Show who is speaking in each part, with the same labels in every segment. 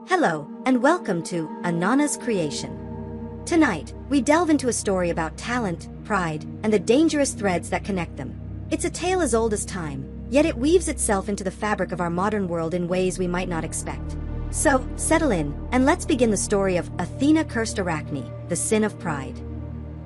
Speaker 1: Hello, and welcome to Anonna's Creation. Tonight, we delve into a story about talent, pride, and the dangerous threads that connect them. It's a tale as old as time, yet it weaves itself into the fabric of our modern world in ways we might not expect. So, settle in, and let's begin the story of Athena cursed Arachne, the sin of pride.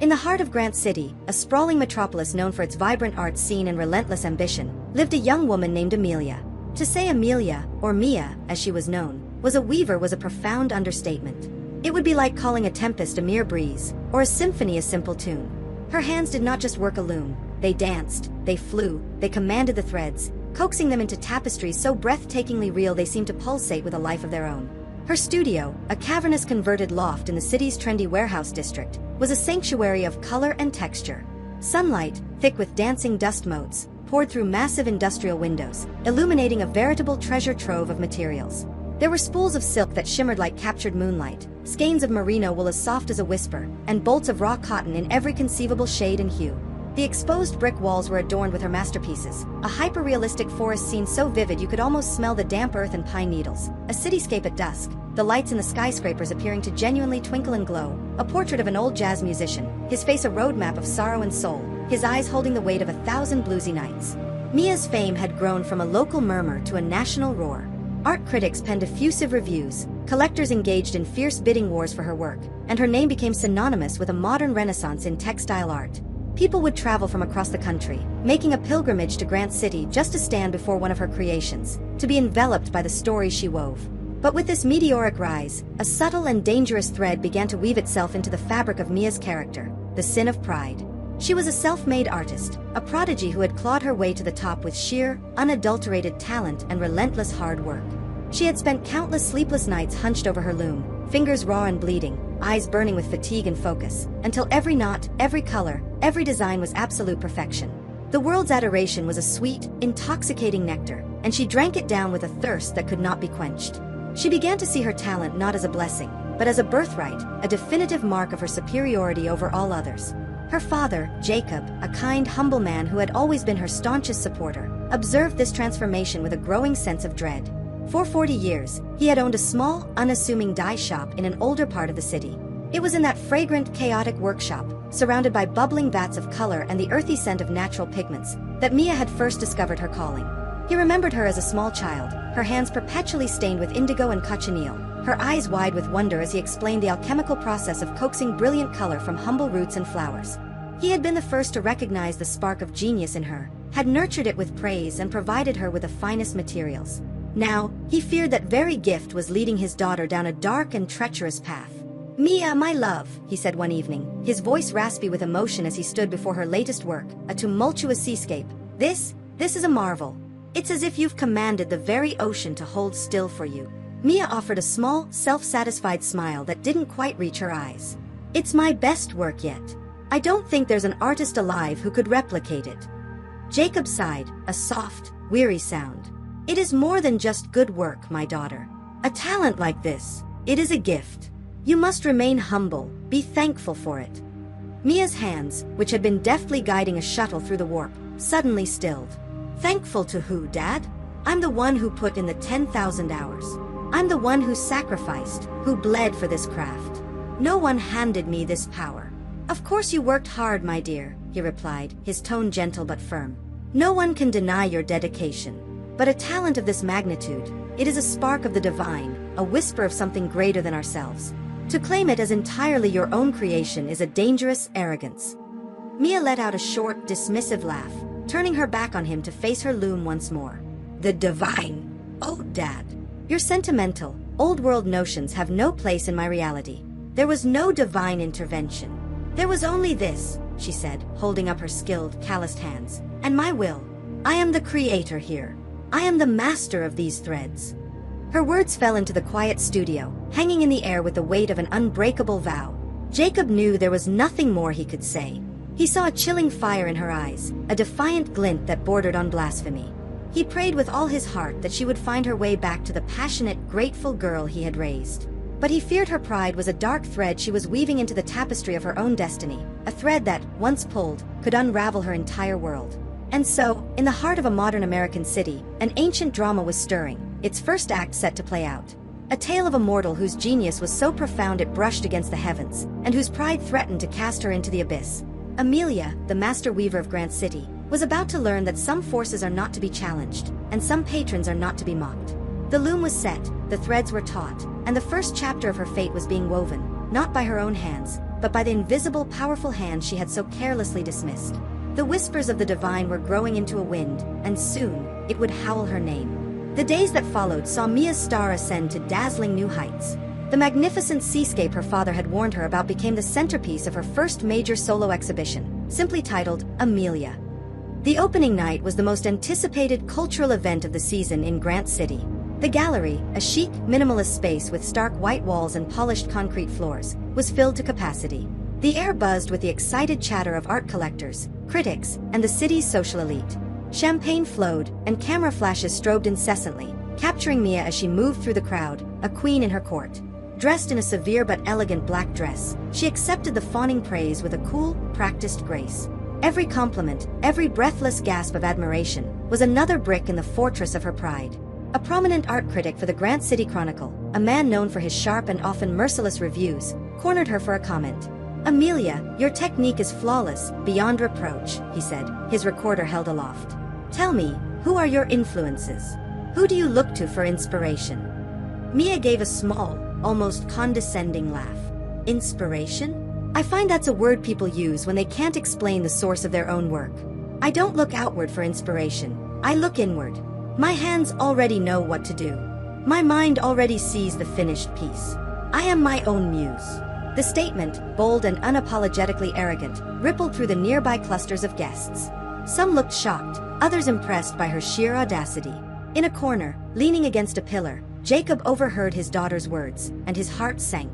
Speaker 1: In the heart of Grant City, a sprawling metropolis known for its vibrant art scene and relentless ambition, lived a young woman named Amelia. To say Amelia, or Mia, as she was known, was a weaver was a profound understatement. It would be like calling a tempest a mere breeze, or a symphony a simple tune. Her hands did not just work a loom, they danced, they flew, they commanded the threads, coaxing them into tapestries so breathtakingly real they seemed to pulsate with a life of their own. Her studio, a cavernous converted loft in the city's trendy warehouse district, was a sanctuary of color and texture. Sunlight, thick with dancing dust motes, poured through massive industrial windows, illuminating a veritable treasure trove of materials. There were spools of silk that shimmered like captured moonlight, skeins of merino wool as soft as a whisper, and bolts of raw cotton in every conceivable shade and hue. The exposed brick walls were adorned with her masterpieces, a hyper-realistic forest scene so vivid you could almost smell the damp earth and pine needles, a cityscape at dusk, the lights in the skyscrapers appearing to genuinely twinkle and glow, a portrait of an old jazz musician, his face a roadmap of sorrow and soul, his eyes holding the weight of 1,000 bluesy nights. Mia's fame had grown from a local murmur to a national roar. Art critics penned effusive reviews, collectors engaged in fierce bidding wars for her work, and her name became synonymous with a modern renaissance in textile art. People would travel from across the country, making a pilgrimage to Grant City just to stand before one of her creations, to be enveloped by the stories she wove. But with this meteoric rise, a subtle and dangerous thread began to weave itself into the fabric of Mia's character, the sin of pride. She was a self-made artist, a prodigy who had clawed her way to the top with sheer, unadulterated talent and relentless hard work. She had spent countless sleepless nights hunched over her loom, fingers raw and bleeding, eyes burning with fatigue and focus, until every knot, every color, every design was absolute perfection. The world's adoration was a sweet, intoxicating nectar, and she drank it down with a thirst that could not be quenched. She began to see her talent not as a blessing, but as a birthright, a definitive mark of her superiority over all others. Her father, Jacob, a kind, humble man who had always been her staunchest supporter, observed this transformation with a growing sense of dread. For 40 years, he had owned a small, unassuming dye shop in an older part of the city. It was in that fragrant, chaotic workshop, surrounded by bubbling vats of color and the earthy scent of natural pigments, that Mia had first discovered her calling. He remembered her as a small child, her hands perpetually stained with indigo and cochineal, her eyes wide with wonder as he explained the alchemical process of coaxing brilliant color from humble roots and flowers. He had been the first to recognize the spark of genius in her, had nurtured it with praise and provided her with the finest materials. Now, he feared that very gift was leading his daughter down a dark and treacherous path. "Mia, my love," he said one evening, his voice raspy with emotion as he stood before her latest work, a tumultuous seascape. This is a marvel. It's as if you've commanded the very ocean to hold still for you." Mia offered a small, self-satisfied smile that didn't quite reach her eyes. "It's my best work yet. I don't think there's an artist alive who could replicate it." Jacob sighed, a soft, weary sound. "It is more than just good work, my daughter. A talent like this, it is a gift. You must remain humble, be thankful for it." Mia's hands, which had been deftly guiding a shuttle through the warp, suddenly stilled. "Thankful to who, Dad? I'm the one who put in the 10,000 hours. I'm the one who sacrificed, who bled for this craft. No one handed me this power." "Of course you worked hard, my dear," he replied, his tone gentle but firm. "No one can deny your dedication. But a talent of this magnitude, it is a spark of the divine, a whisper of something greater than ourselves. To claim it as entirely your own creation is a dangerous arrogance." Mia let out a short, dismissive laugh, turning her back on him to face her loom once more. "The divine? Oh, Dad. Your sentimental, old-world notions have no place in my reality. There was no divine intervention. There was only this," she said, holding up her skilled, calloused hands, "and my will. I am the creator here. I am the master of these threads." Her words fell into the quiet studio, hanging in the air with the weight of an unbreakable vow. Jacob knew there was nothing more he could say. He saw a chilling fire in her eyes, a defiant glint that bordered on blasphemy. He prayed with all his heart that she would find her way back to the passionate, grateful girl he had raised. But he feared her pride was a dark thread she was weaving into the tapestry of her own destiny, a thread that, once pulled, could unravel her entire world. And so, in the heart of a modern American city, an ancient drama was stirring, its first act set to play out. A tale of a mortal whose genius was so profound it brushed against the heavens, and whose pride threatened to cast her into the abyss. Amelia, the master weaver of Grant City, was about to learn that some forces are not to be challenged, and some patrons are not to be mocked. The loom was set, the threads were taut, and the first chapter of her fate was being woven, not by her own hands, but by the invisible, powerful hand she had so carelessly dismissed. The whispers of the divine were growing into a wind, and soon, it would howl her name. The days that followed saw Mia's star ascend to dazzling new heights. The magnificent seascape her father had warned her about became the centerpiece of her first major solo exhibition, simply titled Amelia. The opening night was the most anticipated cultural event of the season in Grant City. The gallery, a chic, minimalist space with stark white walls and polished concrete floors, was filled to capacity. The air buzzed with the excited chatter of art collectors, critics, and the city's social elite. Champagne flowed, and camera flashes strobed incessantly, capturing Mia as she moved through the crowd, a queen in her court. Dressed in a severe but elegant black dress, she accepted the fawning praise with a cool, practiced grace. Every compliment, every breathless gasp of admiration, was another brick in the fortress of her pride. A prominent art critic for the Grant City Chronicle, a man known for his sharp and often merciless reviews, cornered her for a comment. "Amelia, your technique is flawless, beyond reproach," he said, his recorder held aloft. "Tell me, who are your influences? Who do you look to for inspiration?" Mia gave a small, almost condescending laugh. "Inspiration? I find that's a word people use when they can't explain the source of their own work. I don't look outward for inspiration, I look inward. My hands already know what to do. My mind already sees the finished piece. I am my own muse." The statement, bold and unapologetically arrogant, rippled through the nearby clusters of guests. Some looked shocked, others impressed by her sheer audacity. In a corner, leaning against a pillar, Jacob overheard his daughter's words, and his heart sank.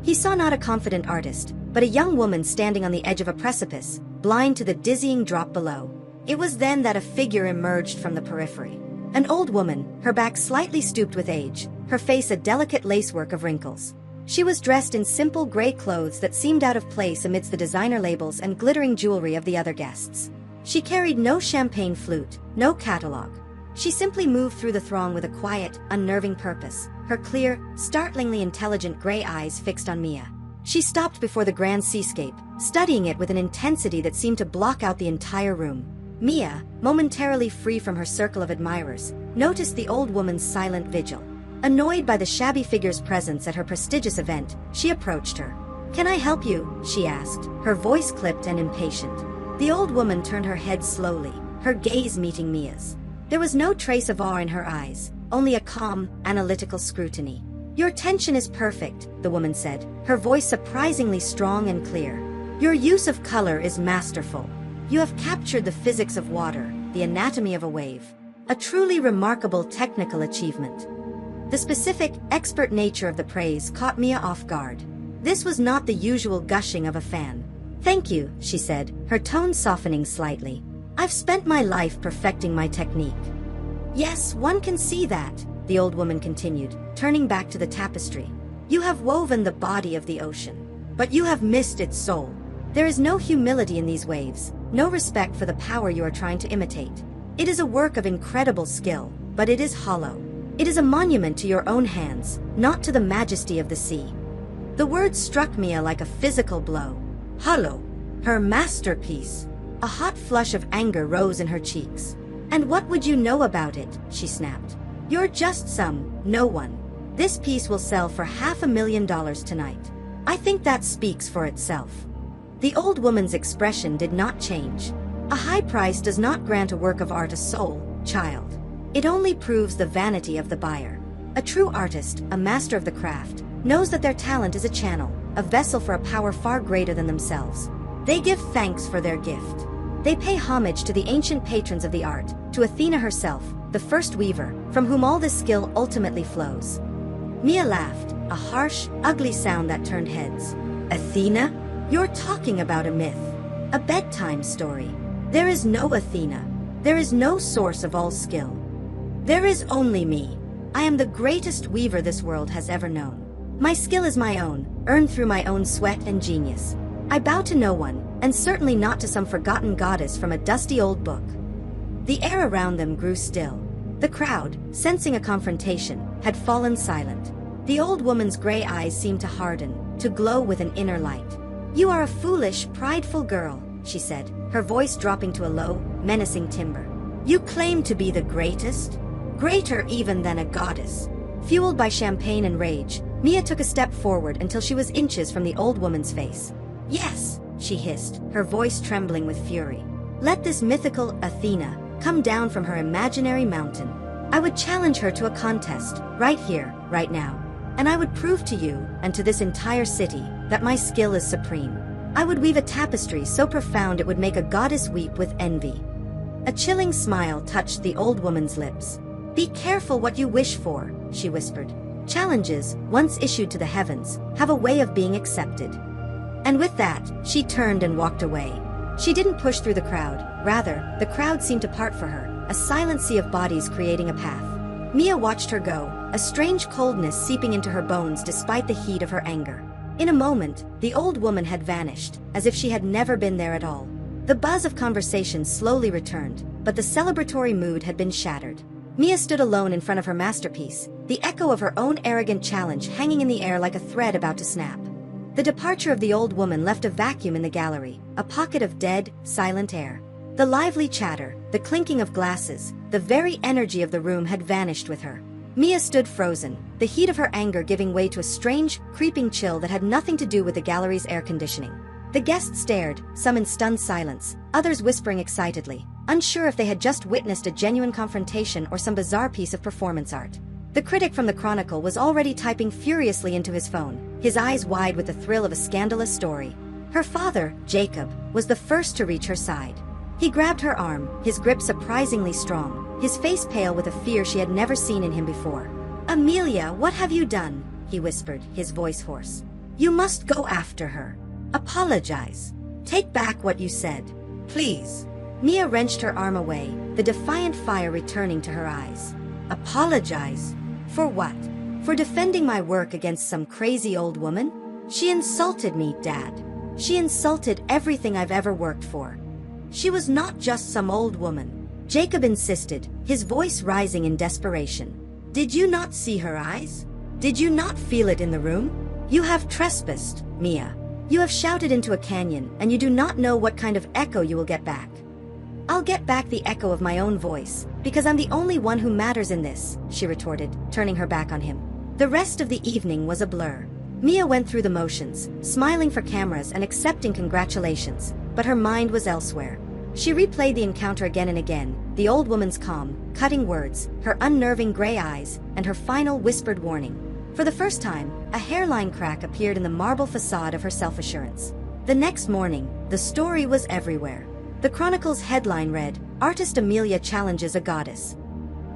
Speaker 1: He saw not a confident artist, but a young woman standing on the edge of a precipice, blind to the dizzying drop below. It was then that a figure emerged from the periphery. An old woman, her back slightly stooped with age, her face a delicate lacework of wrinkles. She was dressed in simple gray clothes that seemed out of place amidst the designer labels and glittering jewelry of the other guests. She carried no champagne flute, no catalogue. She simply moved through the throng with a quiet, unnerving purpose, her clear, startlingly intelligent gray eyes fixed on Mia. She stopped before the grand seascape, studying it with an intensity that seemed to block out the entire room. Mia, momentarily free from her circle of admirers, noticed the old woman's silent vigil. Annoyed by the shabby figure's presence at her prestigious event, she approached her. "Can I help you?" she asked, her voice clipped and impatient. The old woman turned her head slowly, her gaze meeting Mia's. There was no trace of awe in her eyes, only a calm, analytical scrutiny. "Your tension is perfect," the woman said, her voice surprisingly strong and clear. "Your use of color is masterful. You have captured the physics of water, the anatomy of a wave. A truly remarkable technical achievement." The specific, expert nature of the praise caught Mia off guard. This was not the usual gushing of a fan. "Thank you," she said, her tone softening slightly. "I've spent my life perfecting my technique." "Yes, one can see that," the old woman continued, turning back to the tapestry. "You have woven the body of the ocean, but you have missed its soul. There is no humility in these waves, no respect for the power you are trying to imitate. It is a work of incredible skill, but it is hollow. It is a monument to your own hands, not to the majesty of the sea." The words struck Mia like a physical blow. Hollow. Her masterpiece. A hot flush of anger rose in her cheeks. "And what would you know about it?" she snapped. "You're just no one. This piece will sell for $500,000 tonight. I think that speaks for itself." The old woman's expression did not change. A high price does not grant a work of art a soul, child. It only proves the vanity of the buyer. A true artist, a master of the craft, knows that their talent is a channel, a vessel for a power far greater than themselves. They give thanks for their gift. They pay homage to the ancient patrons of the art, to Athena herself, the first weaver, from whom all this skill ultimately flows. Mia laughed, a harsh, ugly sound that turned heads. "Athena? You're talking about a myth. A bedtime story. There is no Athena. There is no source of all skill. There is only me. I am the greatest weaver this world has ever known. My skill is my own, earned through my own sweat and genius. I bow to no one, and certainly not to some forgotten goddess from a dusty old book." The air around them grew still. The crowd, sensing a confrontation, had fallen silent. The old woman's gray eyes seemed to harden, to glow with an inner light. "You are a foolish, prideful girl," she said, her voice dropping to a low, menacing timbre. "You claim to be the greatest? Greater even than a goddess." Fueled by champagne and rage, Mia took a step forward until she was inches from the old woman's face. "Yes," she hissed, her voice trembling with fury. "Let this mythical Athena come down from her imaginary mountain. I would challenge her to a contest, right here, right now. And I would prove to you, and to this entire city, that my skill is supreme. I would weave a tapestry so profound it would make a goddess weep with envy." A chilling smile touched the old woman's lips. "Be careful what you wish for," she whispered. "Challenges, once issued to the heavens, have a way of being accepted." And with that, she turned and walked away. She didn't push through the crowd, rather, the crowd seemed to part for her, a silent sea of bodies creating a path. Mia watched her go, a strange coldness seeping into her bones despite the heat of her anger. In a moment, the old woman had vanished, as if she had never been there at all. The buzz of conversation slowly returned, but the celebratory mood had been shattered. Mia stood alone in front of her masterpiece, the echo of her own arrogant challenge hanging in the air like a thread about to snap. The departure of the old woman left a vacuum in the gallery, a pocket of dead, silent air. The lively chatter, the clinking of glasses, the very energy of the room had vanished with her. Mia stood frozen, the heat of her anger giving way to a strange, creeping chill that had nothing to do with the gallery's air conditioning. The guests stared, some in stunned silence, others whispering excitedly, unsure if they had just witnessed a genuine confrontation or some bizarre piece of performance art. The critic from the Chronicle was already typing furiously into his phone, his eyes wide with the thrill of a scandalous story. Her father, Jacob, was the first to reach her side. He grabbed her arm, his grip surprisingly strong, his face pale with a fear she had never seen in him before. "Amelia, what have you done?" he whispered, his voice hoarse. "You must go after her. Apologize. Take back what you said. Please." Mia wrenched her arm away, the defiant fire returning to her eyes. "Apologize? For what? For defending my work against some crazy old woman? She insulted me, Dad. She insulted everything I've ever worked for. She was not just some old woman," Jacob insisted, his voice rising in desperation. "Did you not see her eyes? Did you not feel it in the room? You have trespassed, Mia. You have shouted into a canyon, and you do not know what kind of echo you will get back." "I'll get back the echo of my own voice, because I'm the only one who matters in this," she retorted, turning her back on him. The rest of the evening was a blur. Mia went through the motions, smiling for cameras and accepting congratulations, but her mind was elsewhere. She replayed the encounter again and again, the old woman's calm, cutting words, her unnerving gray eyes, and her final whispered warning. For the first time, a hairline crack appeared in the marble facade of her self-assurance. The next morning, the story was everywhere. The Chronicle's headline read, "Artist Amelia challenges a goddess."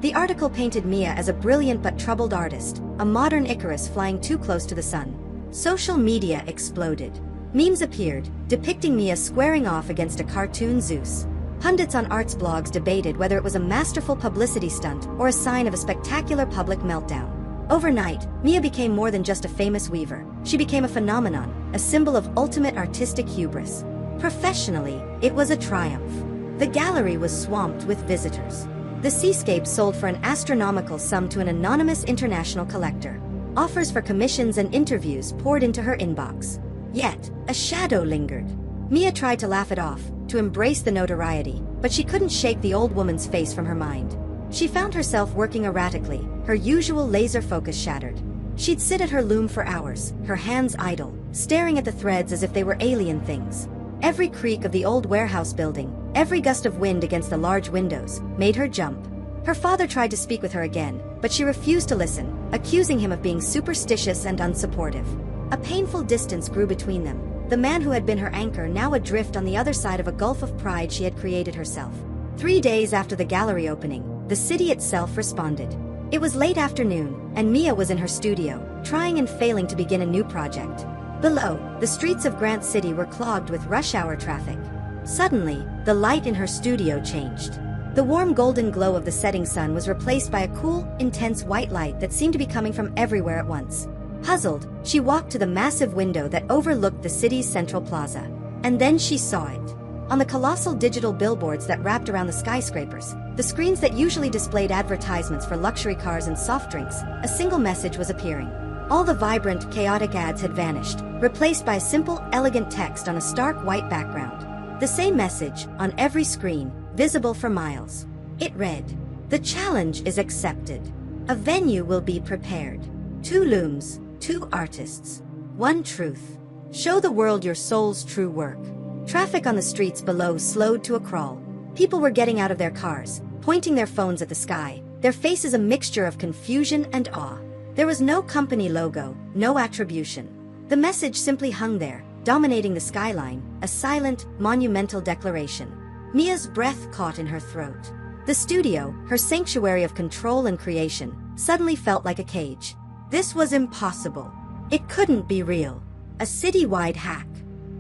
Speaker 1: The article painted Mia as a brilliant but troubled artist, a modern Icarus flying too close to the sun. Social media exploded. Memes appeared, depicting Mia squaring off against a cartoon Zeus. Pundits on arts blogs debated whether it was a masterful publicity stunt or a sign of a spectacular public meltdown. Overnight, Mia became more than just a famous weaver. She became a phenomenon, a symbol of ultimate artistic hubris. Professionally, it was a triumph. The gallery was swamped with visitors. The seascape sold for an astronomical sum to an anonymous international collector. Offers for commissions and interviews poured into her inbox. Yet, a shadow lingered. Mia tried to laugh it off, to embrace the notoriety, but she couldn't shake the old woman's face from her mind. She found herself working erratically, her usual laser focus shattered. She'd sit at her loom for hours, her hands idle, staring at the threads as if they were alien things. Every creak of the old warehouse building, every gust of wind against the large windows, made her jump. Her father tried to speak with her again, but she refused to listen, accusing him of being superstitious and unsupportive. A painful distance grew between them, the man who had been her anchor now adrift on the other side of a gulf of pride she had created herself. 3 days after the gallery opening, the city itself responded. It was late afternoon, and Mia was in her studio, trying and failing to begin a new project. Below, the streets of Grant City were clogged with rush hour traffic. Suddenly, the light in her studio changed. The warm golden glow of the setting sun was replaced by a cool, intense white light that seemed to be coming from everywhere at once. Puzzled, she walked to the massive window that overlooked the city's central plaza. And then she saw it. On the colossal digital billboards that wrapped around the skyscrapers, the screens that usually displayed advertisements for luxury cars and soft drinks, a single message was appearing. All the vibrant, chaotic ads had vanished, replaced by simple, elegant text on a stark white background. The same message, on every screen, visible for miles. It read, "The challenge is accepted. A venue will be prepared. 2 looms, 2 artists. 1 truth. Show the world your soul's true work." Traffic on the streets below slowed to a crawl. People were getting out of their cars, pointing their phones at the sky, their faces a mixture of confusion and awe. There was no company logo, no attribution. The message simply hung there, dominating the skyline, a silent, monumental declaration. Mia's breath caught in her throat. The studio, her sanctuary of control and creation, suddenly felt like a cage. This was impossible. It couldn't be real. A city-wide hack.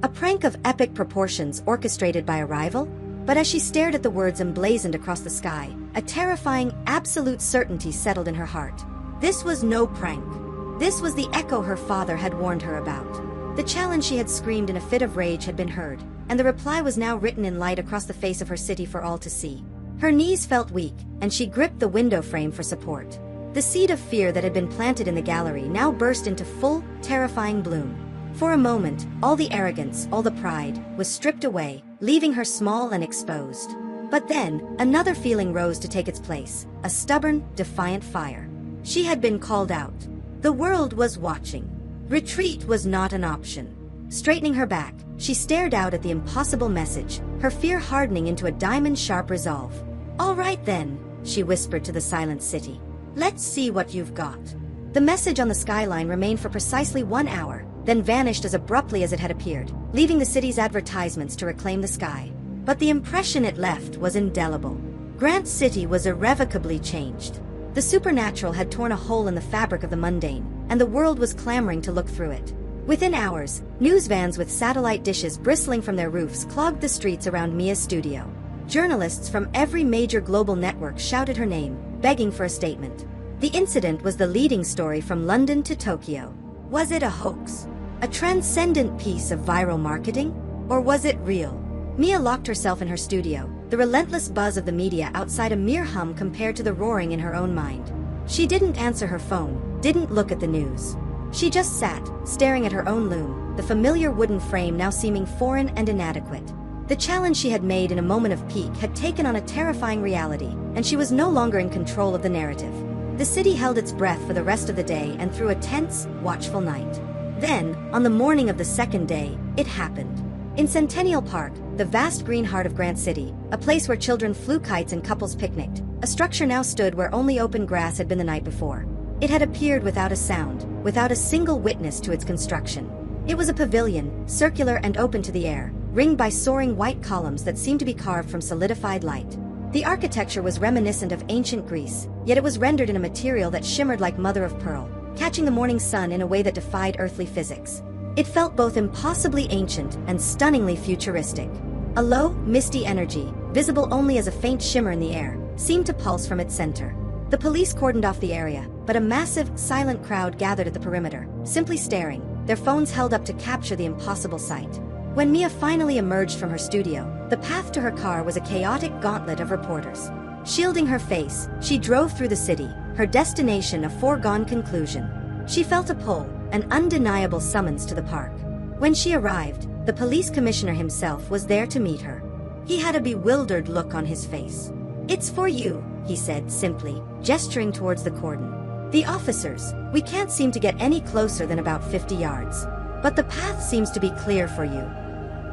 Speaker 1: A prank of epic proportions orchestrated by a rival? But as she stared at the words emblazoned across the sky, a terrifying, absolute certainty settled in her heart. This was no prank. This was the echo her father had warned her about. The challenge she had screamed in a fit of rage had been heard, and the reply was now written in light across the face of her city for all to see. Her knees felt weak, and she gripped the window frame for support. The seed of fear that had been planted in the gallery now burst into full, terrifying bloom. For a moment, all the arrogance, all the pride, was stripped away, leaving her small and exposed. But then, another feeling rose to take its place, a stubborn, defiant fire. She had been called out. The world was watching. Retreat was not an option. Straightening her back, she stared out at the impossible message, her fear hardening into a diamond-sharp resolve. "All right then," she whispered to the silent city. "Let's see what you've got." The message on the skyline remained for precisely 1 hour, then vanished as abruptly as it had appeared, leaving the city's advertisements to reclaim the sky. But the impression it left was indelible. Grant City was irrevocably changed. The supernatural had torn a hole in the fabric of the mundane, and the world was clamoring to look through it. Within hours, news vans with satellite dishes bristling from their roofs clogged the streets around Mia's studio. Journalists from every major global network shouted her name, begging for a statement. The incident was the leading story from London to Tokyo. Was it a hoax? A transcendent piece of viral marketing? Or was it real? Mia locked herself in her studio, the relentless buzz of the media outside a mere hum compared to the roaring in her own mind. She didn't answer her phone, didn't look at the news. She just sat, staring at her own loom, the familiar wooden frame now seeming foreign and inadequate. The challenge she had made in a moment of pique had taken on a terrifying reality, and she was no longer in control of the narrative. The city held its breath for the rest of the day and through a tense, watchful night. Then, on the morning of the second day, it happened. In Centennial Park, the vast green heart of Grant City, a place where children flew kites and couples picnicked, a structure now stood where only open grass had been the night before. It had appeared without a sound, without a single witness to its construction. It was a pavilion, circular and open to the air, ringed by soaring white columns that seemed to be carved from solidified light. The architecture was reminiscent of ancient Greece, yet it was rendered in a material that shimmered like mother of pearl, catching the morning sun in a way that defied earthly physics. It felt both impossibly ancient and stunningly futuristic. A low, misty energy, visible only as a faint shimmer in the air, seemed to pulse from its center. The police cordoned off the area, but a massive, silent crowd gathered at the perimeter, simply staring, their phones held up to capture the impossible sight. When Mia finally emerged from her studio, the path to her car was a chaotic gauntlet of reporters. Shielding her face, she drove through the city, her destination a foregone conclusion. She felt a pull, an undeniable summons to the park. When she arrived, the police commissioner himself was there to meet her. He had a bewildered look on his face. "It's for you," he said simply, gesturing towards the cordon. "The officers, we can't seem to get any closer than about 50 yards. But the path seems to be clear for you."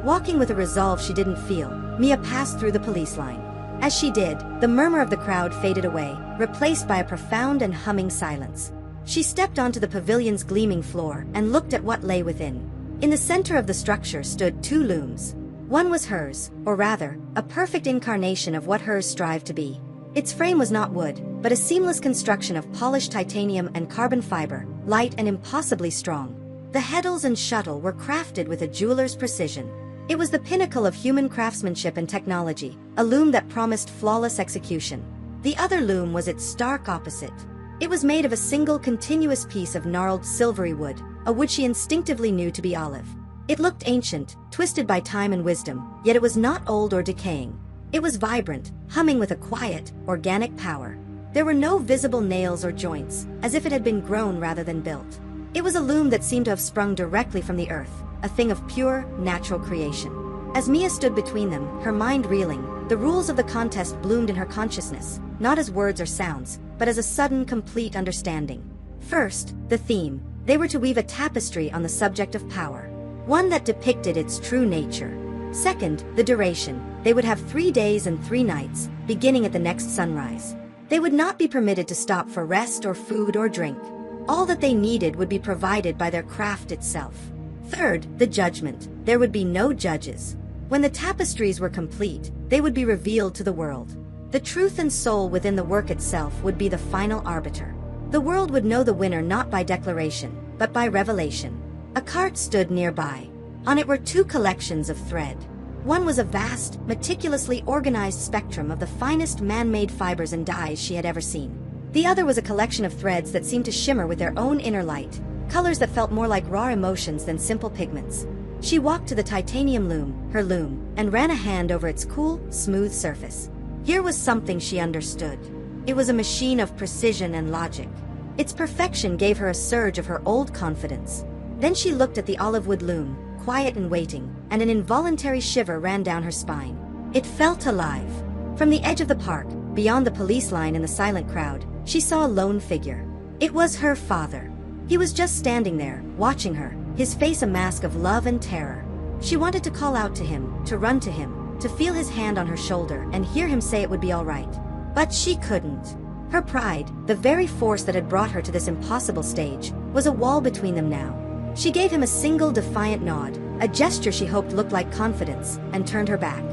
Speaker 1: Walking with a resolve she didn't feel, Mia passed through the police line. As she did, the murmur of the crowd faded away, replaced by a profound and humming silence. She stepped onto the pavilion's gleaming floor and looked at what lay within. In the center of the structure stood 2 looms. One was hers, or rather, a perfect incarnation of what hers strived to be. Its frame was not wood, but a seamless construction of polished titanium and carbon fiber, light and impossibly strong. The heddles and shuttle were crafted with a jeweler's precision. It was the pinnacle of human craftsmanship and technology, a loom that promised flawless execution. The other loom was its stark opposite. It was made of a single continuous piece of gnarled silvery wood, a wood she instinctively knew to be olive. It looked ancient, twisted by time and wisdom, yet it was not old or decaying. It was vibrant, humming with a quiet, organic power. There were no visible nails or joints, as if it had been grown rather than built. It was a loom that seemed to have sprung directly from the earth, a thing of pure, natural creation. As Mia stood between them, her mind reeling, the rules of the contest bloomed in her consciousness, not as words or sounds, but as a sudden, complete understanding. First, the theme. They were to weave a tapestry on the subject of power, one that depicted its true nature. Second, the duration. They would have 3 days and 3 nights, beginning at the next sunrise. They would not be permitted to stop for rest or food or drink. All that they needed would be provided by their craft itself. Third, the judgment. There would be no judges. When the tapestries were complete, they would be revealed to the world. The truth and soul within the work itself would be the final arbiter. The world would know the winner not by declaration, but by revelation. A cart stood nearby. On it were 2 collections of thread. One was a vast, meticulously organized spectrum of the finest man-made fibers and dyes she had ever seen. The other was a collection of threads that seemed to shimmer with their own inner light, colors that felt more like raw emotions than simple pigments. She walked to the titanium loom, her loom, and ran a hand over its cool, smooth surface. Here was something she understood. It was a machine of precision and logic. Its perfection gave her a surge of her old confidence. Then she looked at the olive wood loom, quiet and waiting, and an involuntary shiver ran down her spine. It felt alive. From the edge of the park, beyond the police line and the silent crowd, she saw a lone figure. It was her father. He was just standing there, watching her, his face a mask of love and terror. She wanted to call out to him, to run to him, to feel his hand on her shoulder and hear him say it would be all right. But she couldn't. Her pride, the very force that had brought her to this impossible stage, was a wall between them now. She gave him a single defiant nod, a gesture she hoped looked like confidence, and turned her back.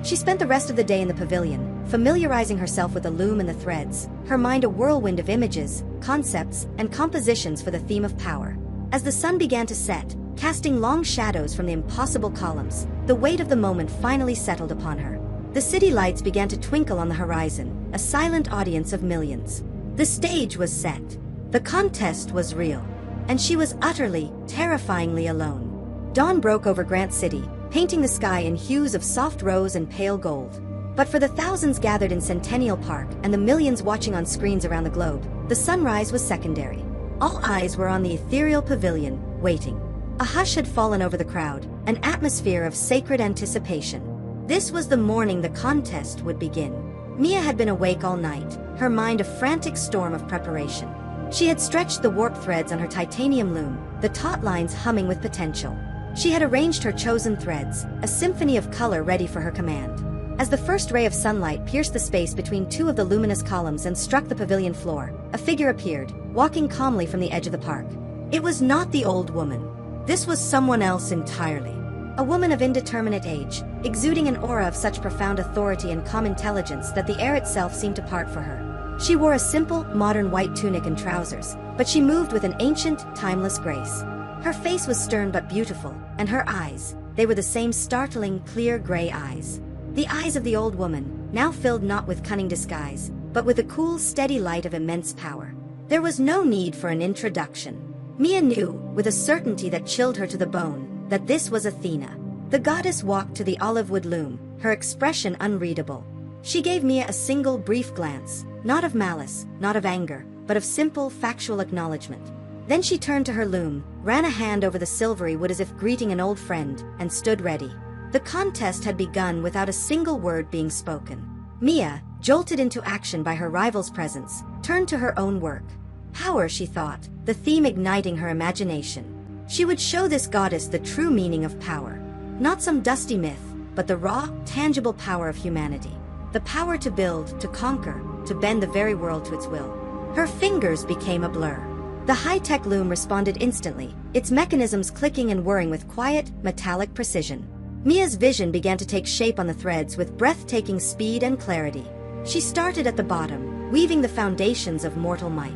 Speaker 1: She spent the rest of the day in the pavilion, familiarizing herself with the loom and the threads, her mind a whirlwind of images, concepts, and compositions for the theme of power. As the sun began to set, casting long shadows from the impossible columns, the weight of the moment finally settled upon her. The city lights began to twinkle on the horizon, a silent audience of millions. The stage was set. The contest was real. And she was utterly, terrifyingly alone. Dawn broke over Grant City, painting the sky in hues of soft rose and pale gold. But for the thousands gathered in Centennial Park and the millions watching on screens around the globe, the sunrise was secondary. All eyes were on the ethereal pavilion, waiting. A hush had fallen over the crowd, an atmosphere of sacred anticipation. This was the morning the contest would begin. Mia had been awake all night, her mind a frantic storm of preparation. She had stretched the warp threads on her titanium loom, the taut lines humming with potential. She had arranged her chosen threads, a symphony of color ready for her command. As the first ray of sunlight pierced the space between 2 of the luminous columns and struck the pavilion floor, a figure appeared, walking calmly from the edge of the park. It was not the old woman. This was someone else entirely. A woman of indeterminate age, exuding an aura of such profound authority and calm intelligence that the air itself seemed to part for her. She wore a simple, modern white tunic and trousers, but she moved with an ancient, timeless grace. Her face was stern but beautiful, and her eyes, they were the same startling, clear gray eyes. The eyes of the old woman, now filled not with cunning disguise, but with the cool, steady light of immense power. There was no need for an introduction. Mia knew, with a certainty that chilled her to the bone, that this was Athena. The goddess walked to the olive wood loom, her expression unreadable. She gave Mia a single brief glance, not of malice, not of anger, but of simple, factual acknowledgement. Then she turned to her loom, ran a hand over the silvery wood as if greeting an old friend, and stood ready. The contest had begun without a single word being spoken. Mia, jolted into action by her rival's presence, turned to her own work. Power, she thought, the theme igniting her imagination. She would show this goddess the true meaning of power. Not some dusty myth, but the raw, tangible power of humanity. The power to build, to conquer, to bend the very world to its will. Her fingers became a blur. The high-tech loom responded instantly, its mechanisms clicking and whirring with quiet, metallic precision. Mia's vision began to take shape on the threads with breathtaking speed and clarity. She started at the bottom, weaving the foundations of mortal might.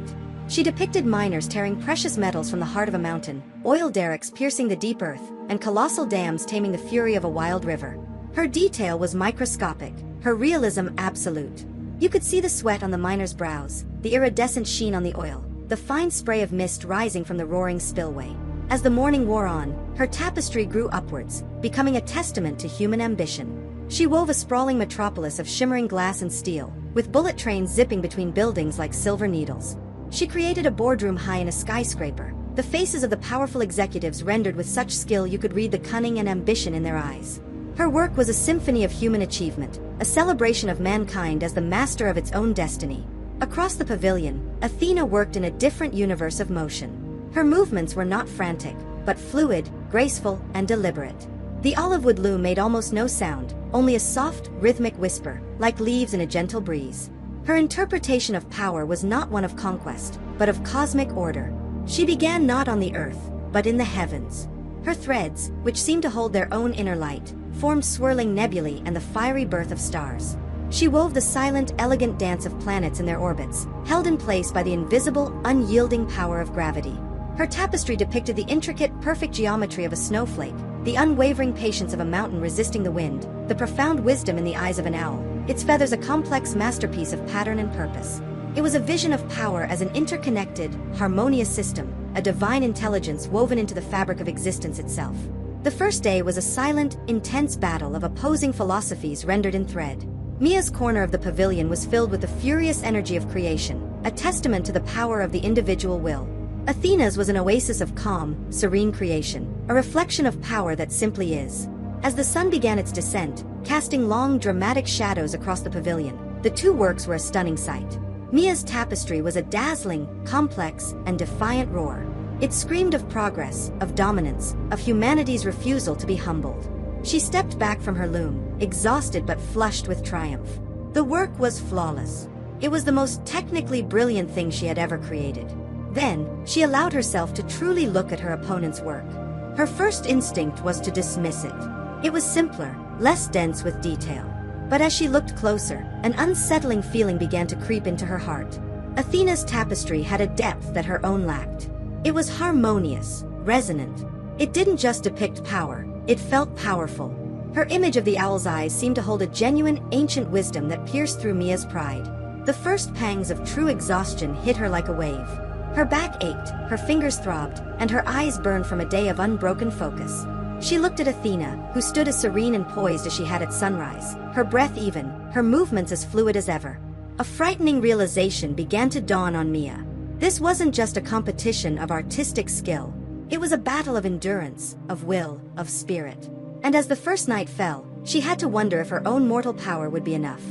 Speaker 1: She depicted miners tearing precious metals from the heart of a mountain, oil derricks piercing the deep earth, and colossal dams taming the fury of a wild river. Her detail was microscopic, her realism absolute. You could see the sweat on the miners' brows, the iridescent sheen on the oil, the fine spray of mist rising from the roaring spillway. As the morning wore on, her tapestry grew upwards, becoming a testament to human ambition. She wove a sprawling metropolis of shimmering glass and steel, with bullet trains zipping between buildings like silver needles. She created a boardroom high in a skyscraper, the faces of the powerful executives rendered with such skill you could read the cunning and ambition in their eyes. Her work was a symphony of human achievement, a celebration of mankind as the master of its own destiny. Across the pavilion, Athena worked in a different universe of motion. Her movements were not frantic, but fluid, graceful, and deliberate. The olive wood loom made almost no sound, only a soft, rhythmic whisper, like leaves in a gentle breeze. Her interpretation of power was not one of conquest, but of cosmic order. She began not on the earth, but in the heavens. Her threads, which seemed to hold their own inner light, formed swirling nebulae and the fiery birth of stars. She wove the silent, elegant dance of planets in their orbits, held in place by the invisible, unyielding power of gravity. Her tapestry depicted the intricate, perfect geometry of a snowflake, the unwavering patience of a mountain resisting the wind, the profound wisdom in the eyes of an owl, its feathers a complex masterpiece of pattern and purpose. It was a vision of power as an interconnected, harmonious system, a divine intelligence woven into the fabric of existence itself. The first day was a silent, intense battle of opposing philosophies rendered in thread. Mia's corner of the pavilion was filled with the furious energy of creation, a testament to the power of the individual will. Athena's was an oasis of calm, serene creation, a reflection of power that simply is. As the sun began its descent, casting long, dramatic shadows across the pavilion, the two works were a stunning sight. Mia's tapestry was a dazzling, complex, and defiant roar. It screamed of progress, of dominance, of humanity's refusal to be humbled. She stepped back from her loom, exhausted but flushed with triumph. The work was flawless. It was the most technically brilliant thing she had ever created. Then, she allowed herself to truly look at her opponent's work. Her first instinct was to dismiss it. It was simpler, less dense with detail. But as she looked closer, an unsettling feeling began to creep into her heart. Athena's tapestry had a depth that her own lacked. It was harmonious, resonant. It didn't just depict power, it felt powerful. Her image of the owl's eyes seemed to hold a genuine, ancient wisdom that pierced through Mia's pride. The first pangs of true exhaustion hit her like a wave. Her back ached, her fingers throbbed, and her eyes burned from a day of unbroken focus. She looked at Athena, who stood as serene and poised as she had at sunrise, her breath even, her movements as fluid as ever. A frightening realization began to dawn on Mia. This wasn't just a competition of artistic skill. It was a battle of endurance, of will, of spirit. And as the first night fell, she had to wonder if her own mortal power would be enough.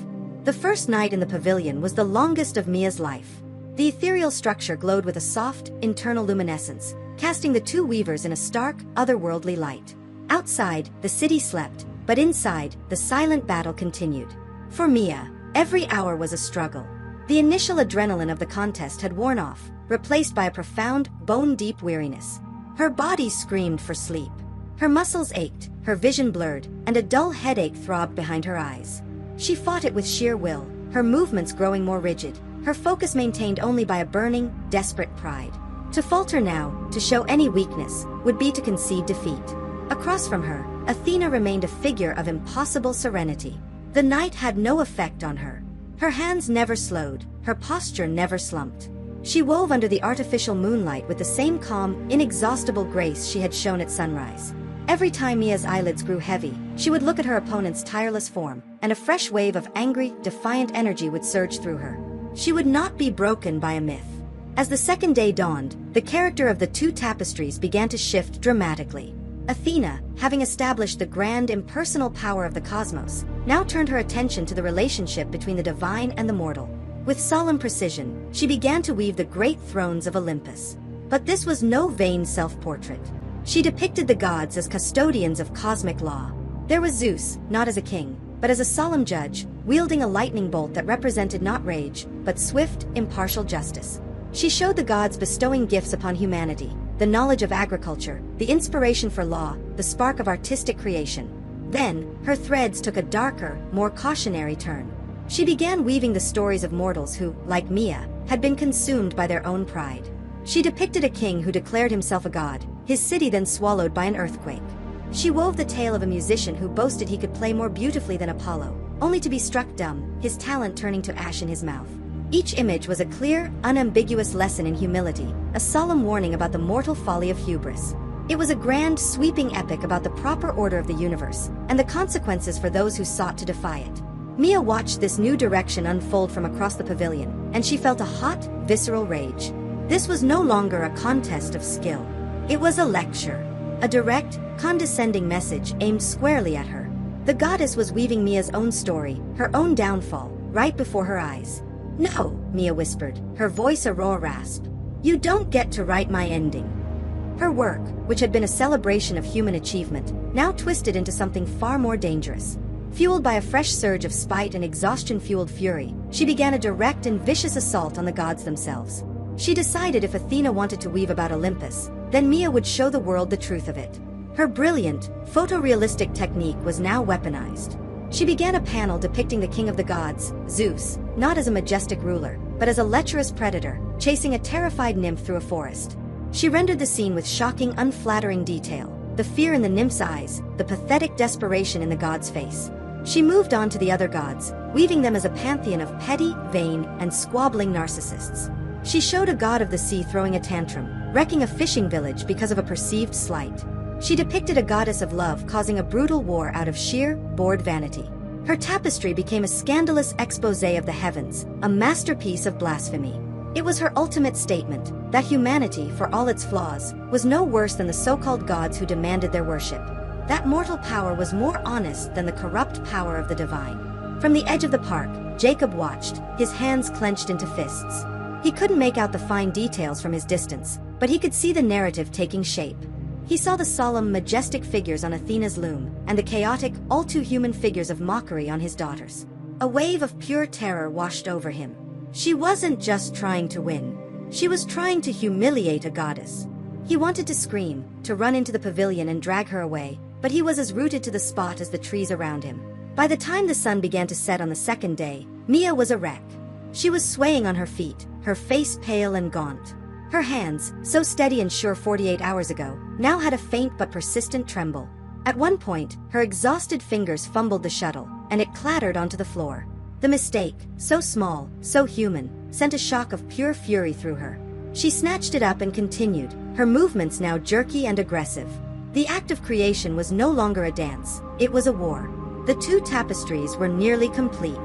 Speaker 1: The first night in the pavilion was the longest of Mia's life. The ethereal structure glowed with a soft, internal luminescence, casting the two weavers in a stark, otherworldly light. Outside, the city slept, but inside, the silent battle continued. For Mia, every hour was a struggle. The initial adrenaline of the contest had worn off, replaced by a profound, bone-deep weariness. Her body screamed for sleep. Her muscles ached, her vision blurred, and a dull headache throbbed behind her eyes. She fought it with sheer will, her movements growing more rigid, her focus maintained only by a burning, desperate pride. To falter now, to show any weakness, would be to concede defeat. Across from her, Athena remained a figure of impossible serenity. The night had no effect on her. Her hands never slowed, her posture never slumped. She wove under the artificial moonlight with the same calm, inexhaustible grace she had shown at sunrise. Every time Mia's eyelids grew heavy, she would look at her opponent's tireless form, and a fresh wave of angry, defiant energy would surge through her. She would not be broken by a myth. As the second day dawned, the character of the two tapestries began to shift dramatically. Athena, having established the grand, impersonal power of the cosmos, now turned her attention to the relationship between the divine and the mortal. With solemn precision, she began to weave the great thrones of Olympus. But this was no vain self-portrait. She depicted the gods as custodians of cosmic law. There was Zeus, not as a king, but as a solemn judge, wielding a lightning bolt that represented not rage, but swift, impartial justice. She showed the gods bestowing gifts upon humanity, the knowledge of agriculture, the inspiration for law, the spark of artistic creation. Then, her threads took a darker, more cautionary turn. She began weaving the stories of mortals who, like Mia, had been consumed by their own pride. She depicted a king who declared himself a god, his city then swallowed by an earthquake. She wove the tale of a musician who boasted he could play more beautifully than Apollo, only to be struck dumb, his talent turning to ash in his mouth. Each image was a clear, unambiguous lesson in humility, a solemn warning about the mortal folly of hubris. It was a grand, sweeping epic about the proper order of the universe, and the consequences for those who sought to defy it. Mia watched this new direction unfold from across the pavilion, and she felt a hot, visceral rage. This was no longer a contest of skill. It was a lecture. A direct, condescending message aimed squarely at her. The goddess was weaving Mia's own story, her own downfall, right before her eyes. "No," Mia whispered, her voice a raw rasp. "You don't get to write my ending." Her work, which had been a celebration of human achievement, now twisted into something far more dangerous. Fueled by a fresh surge of spite and exhaustion-fueled fury, she began a direct and vicious assault on the gods themselves. She decided if Athena wanted to weave about Olympus, then Mia would show the world the truth of it. Her brilliant, photorealistic technique was now weaponized. She began a panel depicting the king of the gods, Zeus, not as a majestic ruler, but as a lecherous predator, chasing a terrified nymph through a forest. She rendered the scene with shocking, unflattering detail, the fear in the nymph's eyes, the pathetic desperation in the god's face. She moved on to the other gods, weaving them as a pantheon of petty, vain, and squabbling narcissists. She showed a god of the sea throwing a tantrum, wrecking a fishing village because of a perceived slight. She depicted a goddess of love causing a brutal war out of sheer, bored vanity. Her tapestry became a scandalous exposé of the heavens, a masterpiece of blasphemy. It was her ultimate statement that humanity, for all its flaws, was no worse than the so-called gods who demanded their worship. That mortal power was more honest than the corrupt power of the divine. From the edge of the park, Jacob watched, his hands clenched into fists. He couldn't make out the fine details from his distance, but he could see the narrative taking shape. He saw the solemn, majestic figures on Athena's loom, and the chaotic, all-too-human figures of mockery on his daughters. A wave of pure terror washed over him. She wasn't just trying to win. She was trying to humiliate a goddess. He wanted to scream, to run into the pavilion and drag her away, but he was as rooted to the spot as the trees around him. By the time the sun began to set on the second day, Mia was a wreck. She was swaying on her feet, her face pale and gaunt. Her hands, so steady and sure 48 hours ago, now had a faint but persistent tremble. At one point, her exhausted fingers fumbled the shuttle, and it clattered onto the floor. The mistake, so small, so human, sent a shock of pure fury through her. She snatched it up and continued, her movements now jerky and aggressive. The act of creation was no longer a dance, it was a war. The two tapestries were nearly complete.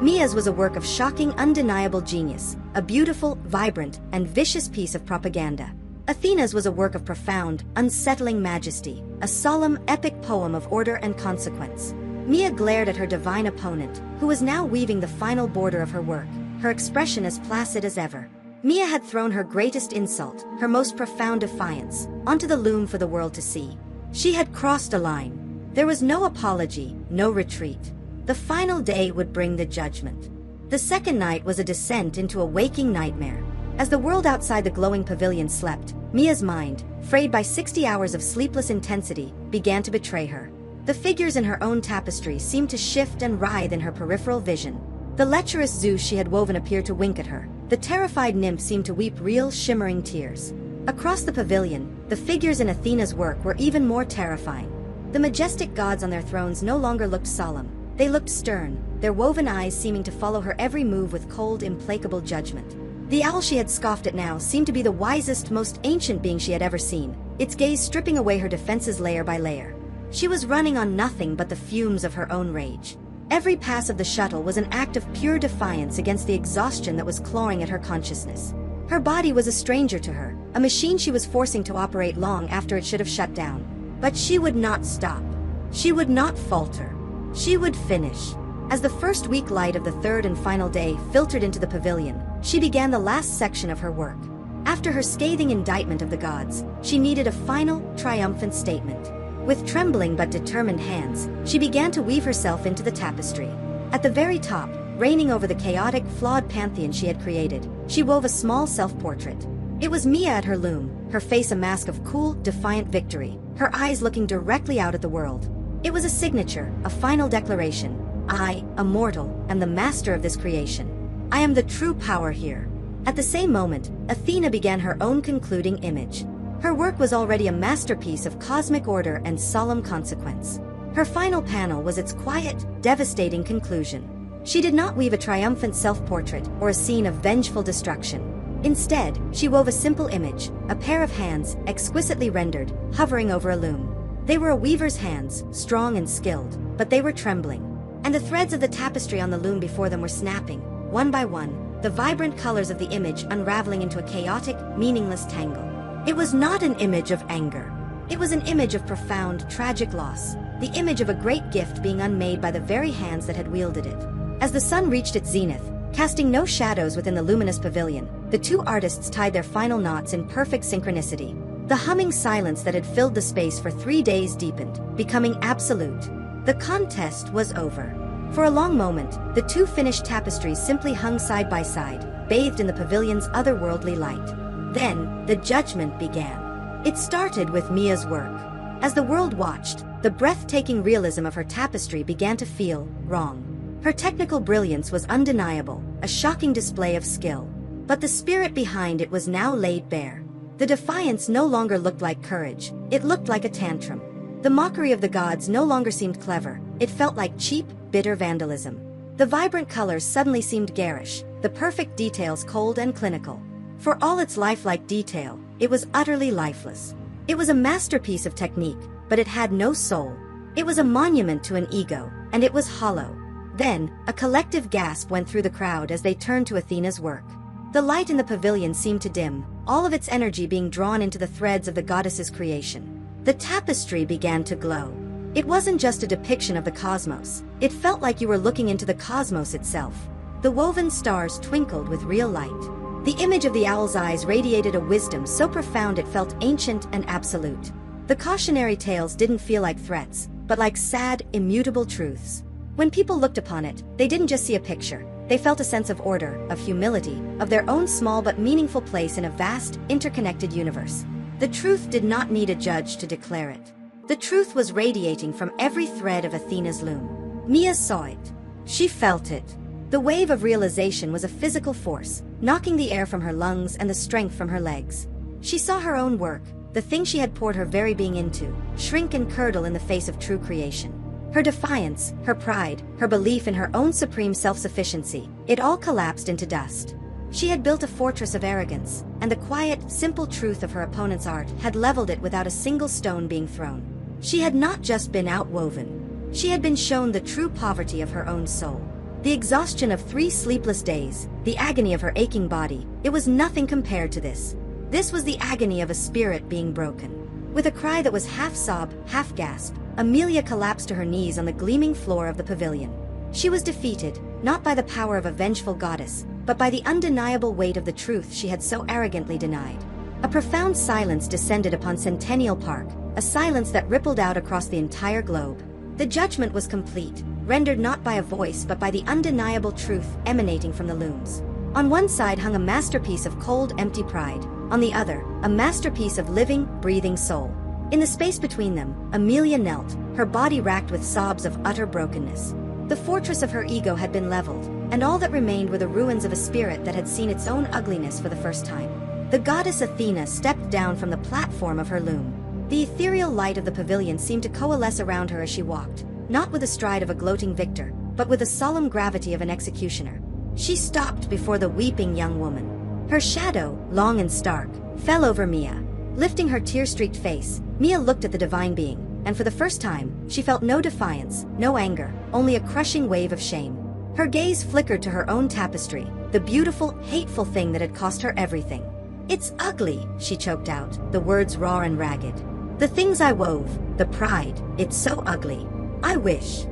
Speaker 1: Mia's was a work of shocking, undeniable genius, a beautiful, vibrant, and vicious piece of propaganda. Athena's was a work of profound, unsettling majesty, a solemn, epic poem of order and consequence. Mia glared at her divine opponent, who was now weaving the final border of her work, her expression as placid as ever. Mia had thrown her greatest insult, her most profound defiance, onto the loom for the world to see. She had crossed a line. There was no apology, no retreat. The final day would bring the judgment. The second night was a descent into a waking nightmare. As the world outside the glowing pavilion slept, Mia's mind, frayed by 60 hours of sleepless intensity, began to betray her. The figures in her own tapestry seemed to shift and writhe in her peripheral vision. The lecherous Zeus she had woven appeared to wink at her. The terrified nymph seemed to weep real, shimmering tears. Across the pavilion, the figures in Athena's work were even more terrifying. The majestic gods on their thrones no longer looked solemn. They looked stern, their woven eyes seeming to follow her every move with cold, implacable judgment. The owl she had scoffed at now seemed to be the wisest, most ancient being she had ever seen, its gaze stripping away her defenses layer by layer. She was running on nothing but the fumes of her own rage. Every pass of the shuttle was an act of pure defiance against the exhaustion that was clawing at her consciousness. Her body was a stranger to her, a machine she was forcing to operate long after it should have shut down. But she would not stop. She would not falter. She would finish. As the first weak light of the third and final day filtered into the pavilion, she began the last section of her work. After her scathing indictment of the gods, she needed a final, triumphant statement. With trembling but determined hands, she began to weave herself into the tapestry. At the very top, reigning over the chaotic, flawed pantheon she had created, she wove a small self-portrait. It was Mia at her loom, her face a mask of cool, defiant victory, her eyes looking directly out at the world. It was a signature, a final declaration. I, a mortal, am the master of this creation. I am the true power here. At the same moment, Athena began her own concluding image. Her work was already a masterpiece of cosmic order and solemn consequence. Her final panel was its quiet, devastating conclusion. She did not weave a triumphant self-portrait or a scene of vengeful destruction. Instead, she wove a simple image, a pair of hands, exquisitely rendered, hovering over a loom. They were a weaver's hands, strong and skilled, but they were trembling. And the threads of the tapestry on the loom before them were snapping, one by one, the vibrant colors of the image unraveling into a chaotic, meaningless tangle. It was not an image of anger. It was an image of profound, tragic loss, the image of a great gift being unmade by the very hands that had wielded it. As the sun reached its zenith, casting no shadows within the luminous pavilion, the two artists tied their final knots in perfect synchronicity. The humming silence that had filled the space for 3 days deepened, becoming absolute. The contest was over. For a long moment, the two finished tapestries simply hung side by side, bathed in the pavilion's otherworldly light. Then, the judgment began. It started with Mia's work. As the world watched, the breathtaking realism of her tapestry began to feel wrong. Her technical brilliance was undeniable, a shocking display of skill. But the spirit behind it was now laid bare. The defiance no longer looked like courage, it looked like a tantrum. The mockery of the gods no longer seemed clever, it felt like cheap, bitter vandalism. The vibrant colors suddenly seemed garish, the perfect details cold and clinical. For all its lifelike detail, it was utterly lifeless. It was a masterpiece of technique, but it had no soul. It was a monument to an ego, and it was hollow. Then, a collective gasp went through the crowd as they turned to Athena's work. The light in the pavilion seemed to dim, all of its energy being drawn into the threads of the goddess's creation. The tapestry began to glow. It wasn't just a depiction of the cosmos, it felt like you were looking into the cosmos itself. The woven stars twinkled with real light. The image of the owl's eyes radiated a wisdom so profound it felt ancient and absolute. The cautionary tales didn't feel like threats, but like sad, immutable truths. When people looked upon it, they didn't just see a picture. They felt a sense of order, of humility, of their own small but meaningful place in a vast, interconnected universe. The truth did not need a judge to declare it. The truth was radiating from every thread of Athena's loom. Mia saw it. She felt it. The wave of realization was a physical force, knocking the air from her lungs and the strength from her legs. She saw her own work, the thing she had poured her very being into, shrink and curdle in the face of true creation. Her defiance, her pride, her belief in her own supreme self-sufficiency, it all collapsed into dust. She had built a fortress of arrogance, and the quiet, simple truth of her opponent's art had leveled it without a single stone being thrown. She had not just been outwoven. She had been shown the true poverty of her own soul. The exhaustion of 3 sleepless days, the agony of her aching body, it was nothing compared to this. This was the agony of a spirit being broken. With a cry that was half sob, half gasp, Amelia collapsed to her knees on the gleaming floor of the pavilion. She was defeated, not by the power of a vengeful goddess, but by the undeniable weight of the truth she had so arrogantly denied. A profound silence descended upon Centennial Park, a silence that rippled out across the entire globe. The judgment was complete, rendered not by a voice but by the undeniable truth emanating from the looms. On one side hung a masterpiece of cold, empty pride, on the other, a masterpiece of living, breathing soul. In the space between them, Amelia knelt, her body racked with sobs of utter brokenness. The fortress of her ego had been leveled, and all that remained were the ruins of a spirit that had seen its own ugliness for the first time. The goddess Athena stepped down from the platform of her loom. The ethereal light of the pavilion seemed to coalesce around her as she walked, not with the stride of a gloating victor, but with the solemn gravity of an executioner. She stopped before the weeping young woman. Her shadow, long and stark, fell over Mia. Lifting her tear-streaked face, Mia looked at the divine being, and for the first time, she felt no defiance, no anger, only a crushing wave of shame. Her gaze flickered to her own tapestry, the beautiful, hateful thing that had cost her everything. "It's ugly," she choked out, the words raw and ragged. "The things I wove, the pride, it's so ugly. I wish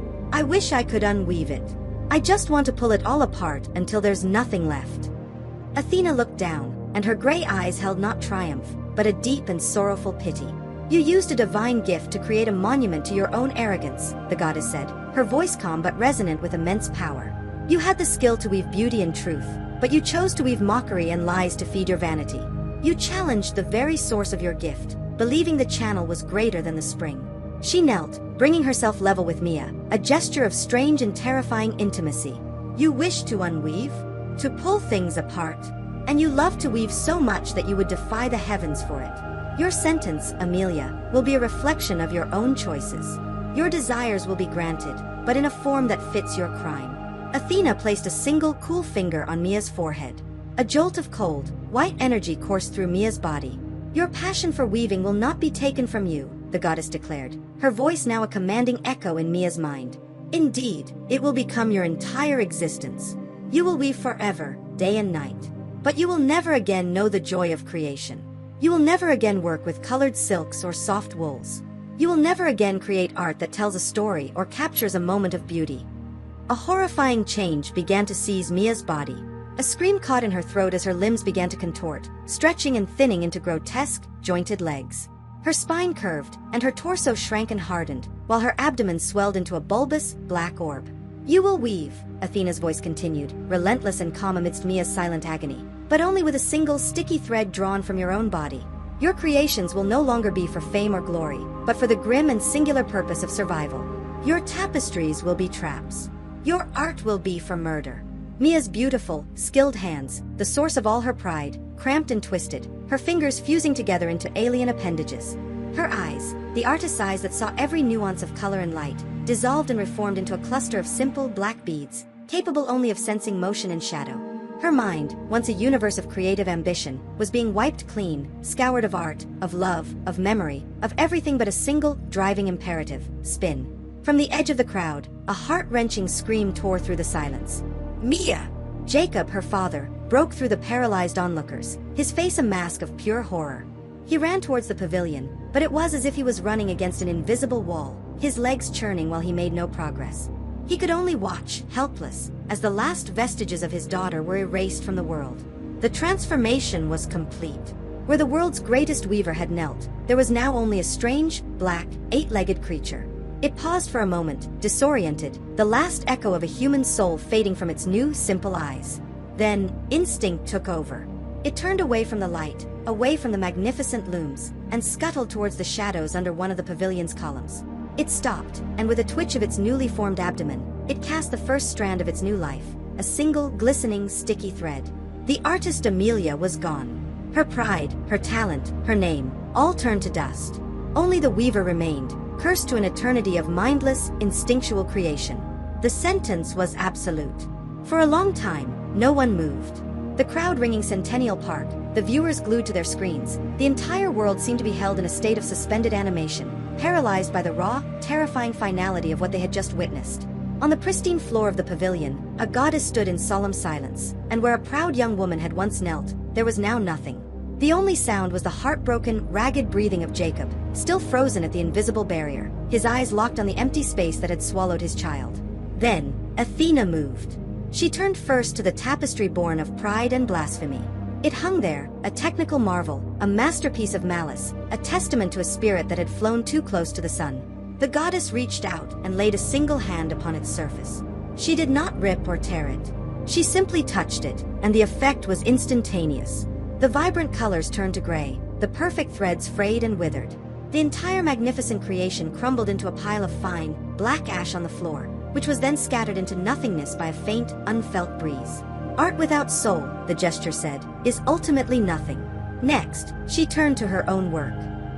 Speaker 1: I could unweave it. I just want to pull it all apart until there's nothing left." Athena looked down, and her gray eyes held not triumph, but a deep and sorrowful pity. "You used a divine gift to create a monument to your own arrogance," the goddess said, her voice calm but resonant with immense power. "You had the skill to weave beauty and truth, but you chose to weave mockery and lies to feed your vanity. You challenged the very source of your gift, believing the channel was greater than the spring." She knelt, bringing herself level with Mia, a gesture of strange and terrifying intimacy. "You wished to unweave? To pull things apart? And you loved to weave so much that you would defy the heavens for it. Your sentence, Amelia, will be a reflection of your own choices. Your desires will be granted, but in a form that fits your crime." Athena placed a single cool finger on Mia's forehead. A jolt of cold, white energy coursed through Mia's body. "Your passion for weaving will not be taken from you," the goddess declared, her voice now a commanding echo in Mia's mind. "Indeed, it will become your entire existence." You will weave forever, day and night. But you will never again know the joy of creation. You will never again work with colored silks or soft wools. You will never again create art that tells a story or captures a moment of beauty. A horrifying change began to seize Mia's body. A scream caught in her throat as her limbs began to contort, stretching and thinning into grotesque, jointed legs. Her spine curved, and her torso shrank and hardened, while her abdomen swelled into a bulbous, black orb. You will weave, Athena's voice continued, relentless and calm amidst Mia's silent agony, but only with a single sticky thread drawn from your own body. Your creations will no longer be for fame or glory, but for the grim and singular purpose of survival. Your tapestries will be traps. Your art will be for murder. Mia's beautiful, skilled hands, the source of all her pride, cramped and twisted, her fingers fusing together into alien appendages. Her eyes, the artist's eyes that saw every nuance of color and light, dissolved and reformed into a cluster of simple black beads, capable only of sensing motion and shadow. Her mind, once a universe of creative ambition, was being wiped clean, scoured of art, of love, of memory, of everything but a single, driving imperative: spin. From the edge of the crowd, a heart-wrenching scream tore through the silence. Mia! Jacob, her father, broke through the paralyzed onlookers, his face a mask of pure horror. He ran towards the pavilion, but it was as if he was running against an invisible wall, his legs churning while he made no progress. He could only watch, helpless, as the last vestiges of his daughter were erased from the world. The transformation was complete. Where the world's greatest weaver had knelt, there was now only a strange, black, eight-legged creature. It paused for a moment, disoriented, the last echo of a human soul fading from its new, simple eyes. Then, instinct took over. It turned away from the light, away from the magnificent looms, and scuttled towards the shadows under one of the pavilion's columns. It stopped, and with a twitch of its newly formed abdomen, it cast the first strand of its new life, a single, glistening, sticky thread. The artist Amelia was gone. Her pride, her talent, her name, all turned to dust. Only the weaver remained, cursed to an eternity of mindless, instinctual creation. The sentence was absolute. For a long time, no one moved. The crowd ringing Centennial Park, the viewers glued to their screens, the entire world seemed to be held in a state of suspended animation, paralyzed by the raw, terrifying finality of what they had just witnessed. On the pristine floor of the pavilion, a goddess stood in solemn silence, and where a proud young woman had once knelt, there was now nothing. The only sound was the heartbroken, ragged breathing of Jacob, still frozen at the invisible barrier, his eyes locked on the empty space that had swallowed his child. Then, Athena moved. She turned first to the tapestry born of pride and blasphemy. It hung there, a technical marvel, a masterpiece of malice, a testament to a spirit that had flown too close to the sun. The goddess reached out and laid a single hand upon its surface. She did not rip or tear it. She simply touched it, and the effect was instantaneous. The vibrant colors turned to gray, the perfect threads frayed and withered. The entire magnificent creation crumbled into a pile of fine, black ash on the floor, which was then scattered into nothingness by a faint, unfelt breeze. Art without soul, the gesture said, is ultimately nothing. Next, she turned to her own work.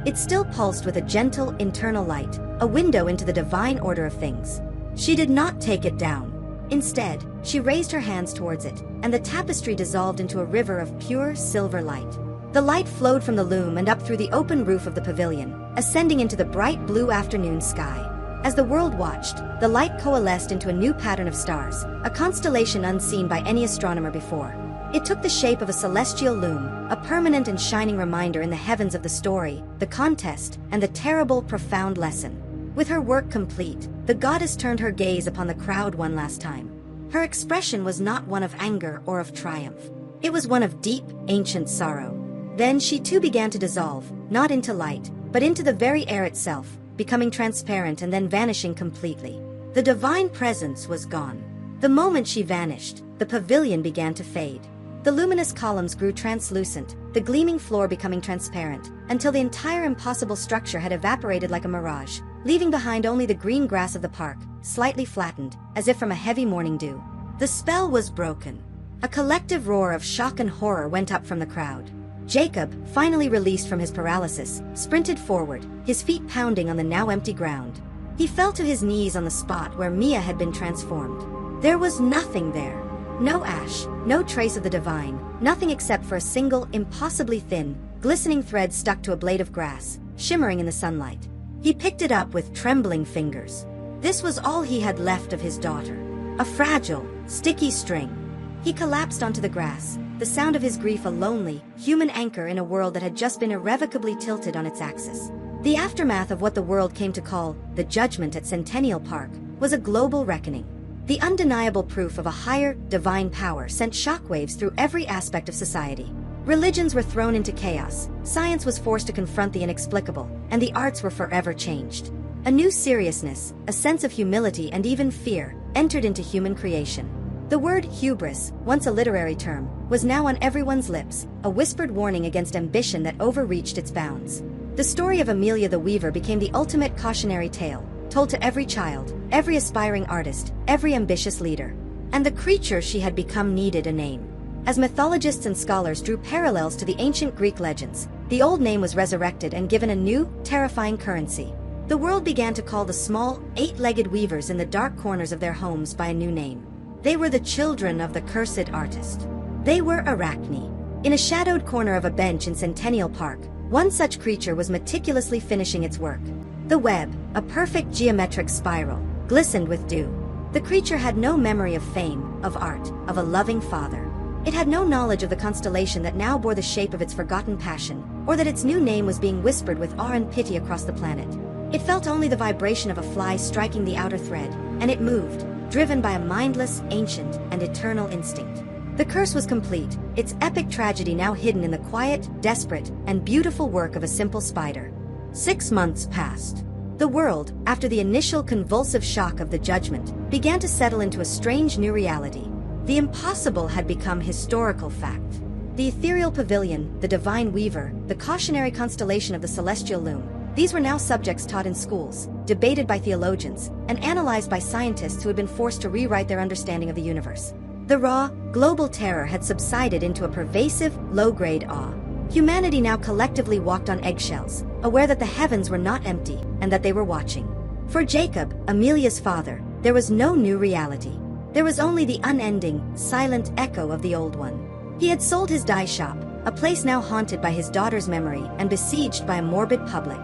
Speaker 1: It still pulsed with a gentle, internal light, a window into the divine order of things. She did not take it down. Instead, she raised her hands towards it, and the tapestry dissolved into a river of pure, silver light. The light flowed from the loom and up through the open roof of the pavilion, ascending into the bright blue afternoon sky. As the world watched, the light coalesced into a new pattern of stars, a constellation unseen by any astronomer before. It took the shape of a celestial loom, a permanent and shining reminder in the heavens of the story, the contest, and the terrible, profound lesson. With her work complete, the goddess turned her gaze upon the crowd one last time. Her expression was not one of anger or of triumph. It was one of deep, ancient sorrow. Then she too began to dissolve, not into light, but into the very air itself, becoming transparent and then vanishing completely. The divine presence was gone. The moment she vanished, the pavilion began to fade. The luminous columns grew translucent, the gleaming floor becoming transparent, until the entire impossible structure had evaporated like a mirage, leaving behind only the green grass of the park, slightly flattened, as if from a heavy morning dew. The spell was broken. A collective roar of shock and horror went up from the crowd. Jacob, finally released from his paralysis, sprinted forward, his feet pounding on the now empty ground. He fell to his knees on the spot where Mia had been transformed. There was nothing there. No ash, no trace of the divine, nothing except for a single, impossibly thin, glistening thread stuck to a blade of grass, shimmering in the sunlight. He picked it up with trembling fingers. This was all he had left of his daughter. A fragile, sticky string. He collapsed onto the grass, the sound of his grief a lonely, human anchor in a world that had just been irrevocably tilted on its axis. The aftermath of what the world came to call the Judgment at Centennial Park was a global reckoning. The undeniable proof of a higher, divine power sent shockwaves through every aspect of society. Religions were thrown into chaos, science was forced to confront the inexplicable, and the arts were forever changed. A new seriousness, a sense of humility and even fear, entered into human creation. The word hubris, once a literary term, was now on everyone's lips, a whispered warning against ambition that overreached its bounds. The story of Amelia the Weaver became the ultimate cautionary tale, told to every child, every aspiring artist, every ambitious leader. And the creature she had become needed a name. As mythologists and scholars drew parallels to the ancient Greek legends, the old name was resurrected and given a new, terrifying currency. The world began to call the small, eight-legged weavers in the dark corners of their homes by a new name. They were the children of the cursed artist. They were Arachne. In a shadowed corner of a bench in Centennial Park, one such creature was meticulously finishing its work. The web, a perfect geometric spiral, glistened with dew. The creature had no memory of fame, of art, of a loving father. It had no knowledge of the constellation that now bore the shape of its forgotten passion, or that its new name was being whispered with awe and pity across the planet. It felt only the vibration of a fly striking the outer thread, and it moved, driven by a mindless, ancient, and eternal instinct. The curse was complete, its epic tragedy now hidden in the quiet, desperate, and beautiful work of a simple spider. 6 months passed. The world, after the initial convulsive shock of the Judgment, began to settle into a strange new reality. The impossible had become historical fact. The ethereal pavilion, the divine weaver, the cautionary constellation of the celestial loom, these were now subjects taught in schools, debated by theologians, and analyzed by scientists who had been forced to rewrite their understanding of the universe. The raw, global terror had subsided into a pervasive, low-grade awe. Humanity now collectively walked on eggshells, aware that the heavens were not empty, and that they were watching. For Jacob, Amelia's father, there was no new reality. There was only the unending, silent echo of the old one. He had sold his dye shop, a place now haunted by his daughter's memory and besieged by a morbid public.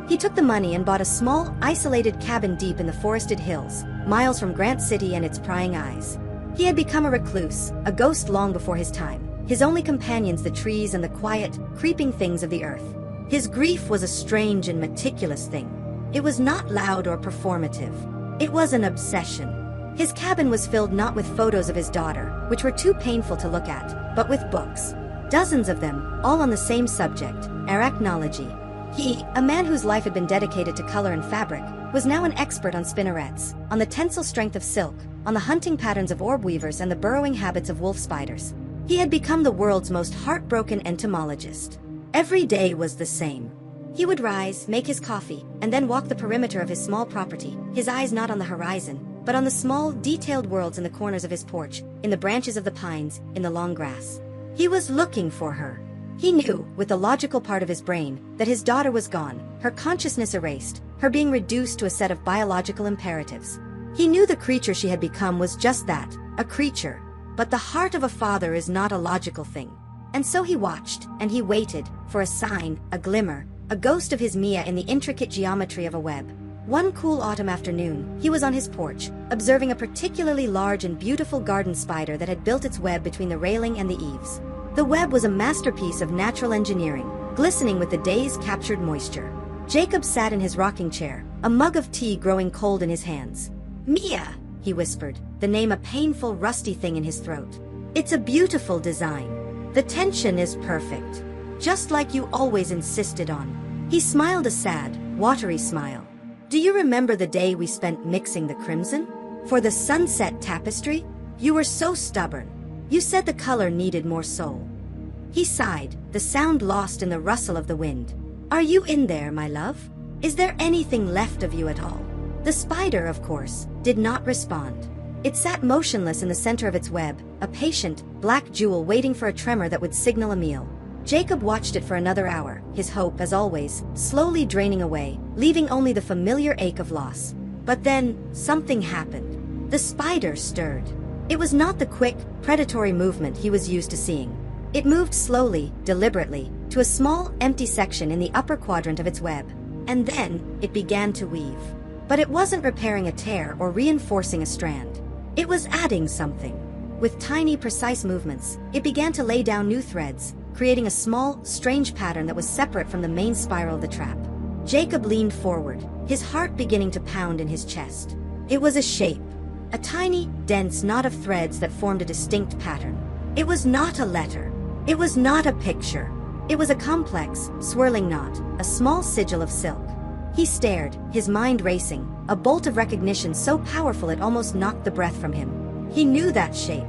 Speaker 1: He took the money and bought a small, isolated cabin deep in the forested hills, miles from Grant City and its prying eyes. He had become a recluse, a ghost long before his time, his only companions the trees and the quiet, creeping things of the earth. His grief was a strange and meticulous thing. It was not loud or performative. It was an obsession. His cabin was filled not with photos of his daughter, which were too painful to look at, but with books. Dozens of them, all on the same subject, arachnology. He, a man whose life had been dedicated to color and fabric, was now an expert on spinnerets, on the tensile strength of silk, on the hunting patterns of orb weavers and the burrowing habits of wolf spiders. He had become the world's most heartbroken entomologist. Every day was the same. He would rise, make his coffee, and then walk the perimeter of his small property, his eyes not on the horizon, but on the small, detailed worlds in the corners of his porch, in the branches of the pines, in the long grass. He was looking for her. He knew, with the logical part of his brain, that his daughter was gone, her consciousness erased, her being reduced to a set of biological imperatives. He knew the creature she had become was just that, a creature. But the heart of a father is not a logical thing. And so he watched, and he waited, for a sign, a glimmer, a ghost of his Mia in the intricate geometry of a web. One cool autumn afternoon, he was on his porch, observing a particularly large and beautiful garden spider that had built its web between the railing and the eaves. The web was a masterpiece of natural engineering, glistening with the day's captured moisture. Jacob sat in his rocking chair, a mug of tea growing cold in his hands. "Mia," he whispered, the name a painful, rusty thing in his throat. "It's a beautiful design. The tension is perfect. Just like you always insisted on." He smiled a sad, watery smile. "Do you remember the day we spent mixing the crimson? For the sunset tapestry? You were so stubborn. You said the color needed more soul." He sighed, the sound lost in the rustle of the wind. "Are you in there, my love? Is there anything left of you at all?" The spider, of course, did not respond. It sat motionless in the center of its web, a patient, black jewel waiting for a tremor that would signal a meal. Jacob watched it for another hour, his hope, as always, slowly draining away, leaving only the familiar ache of loss. But then, something happened. The spider stirred. It was not the quick, predatory movement he was used to seeing. It moved slowly, deliberately, to a small, empty section in the upper quadrant of its web. And then, it began to weave. But it wasn't repairing a tear or reinforcing a strand. It was adding something. With tiny, precise movements, it began to lay down new threads, creating a small, strange pattern that was separate from the main spiral of the trap. Jacob leaned forward, his heart beginning to pound in his chest. It was a shape. A tiny, dense knot of threads that formed a distinct pattern. It was not a letter. It was not a picture. It was a complex, swirling knot, a small sigil of silk. He stared, his mind racing, a bolt of recognition so powerful it almost knocked the breath from him. He knew that shape.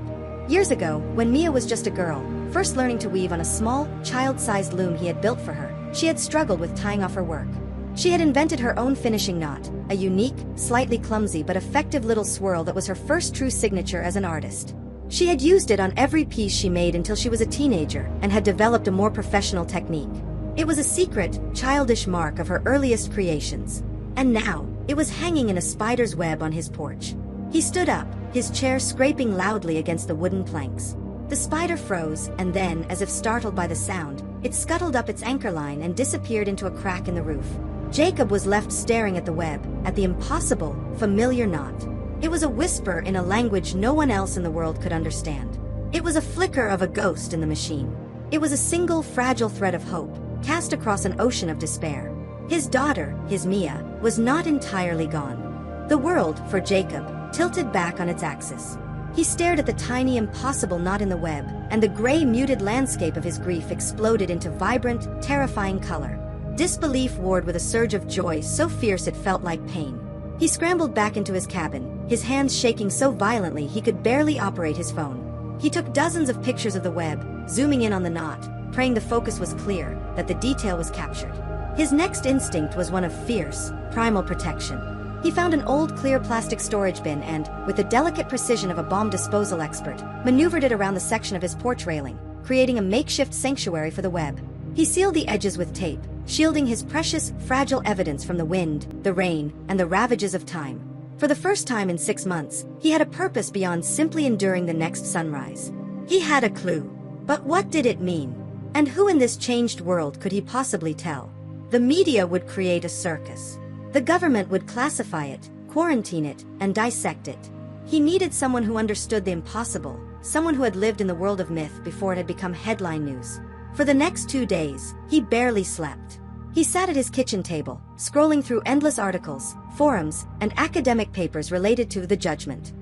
Speaker 1: Years ago, when Mia was just a girl, first learning to weave on a small, child-sized loom he had built for her, she had struggled with tying off her work. She had invented her own finishing knot, a unique, slightly clumsy but effective little swirl that was her first true signature as an artist. She had used it on every piece she made until she was a teenager and had developed a more professional technique. It was a secret, childish mark of her earliest creations. And now, it was hanging in a spider's web on his porch. He stood up, his chair scraping loudly against the wooden planks. The spider froze, and then, as if startled by the sound, it scuttled up its anchor line and disappeared into a crack in the roof. Jacob was left staring at the web, at the impossible, familiar knot. It was a whisper in a language no one else in the world could understand. It was a flicker of a ghost in the machine. It was a single fragile thread of hope, cast across an ocean of despair. His daughter, his Mia, was not entirely gone. The world, for Jacob, tilted back on its axis. He stared at the tiny, impossible knot in the web, and the gray, muted landscape of his grief exploded into vibrant, terrifying color. Disbelief warred with a surge of joy so fierce it felt like pain. He scrambled back into his cabin, his hands shaking so violently he could barely operate his phone. He took dozens of pictures of the web, zooming in on the knot, praying the focus was clear, that the detail was captured. His next instinct was one of fierce, primal protection. He found an old clear plastic storage bin and, with the delicate precision of a bomb disposal expert, maneuvered it around the section of his porch railing, creating a makeshift sanctuary for the web. He sealed the edges with tape, shielding his precious, fragile evidence from the wind, the rain, and the ravages of time. For the first time in 6 months, he had a purpose beyond simply enduring the next sunrise. He had a clue. But what did it mean? And who in this changed world could he possibly tell? The media would create a circus. The government would classify it, quarantine it, and dissect it. He needed someone who understood the impossible, someone who had lived in the world of myth before it had become headline news. For the next 2 days, he barely slept. He sat at his kitchen table, scrolling through endless articles, forums, and academic papers related to the judgment.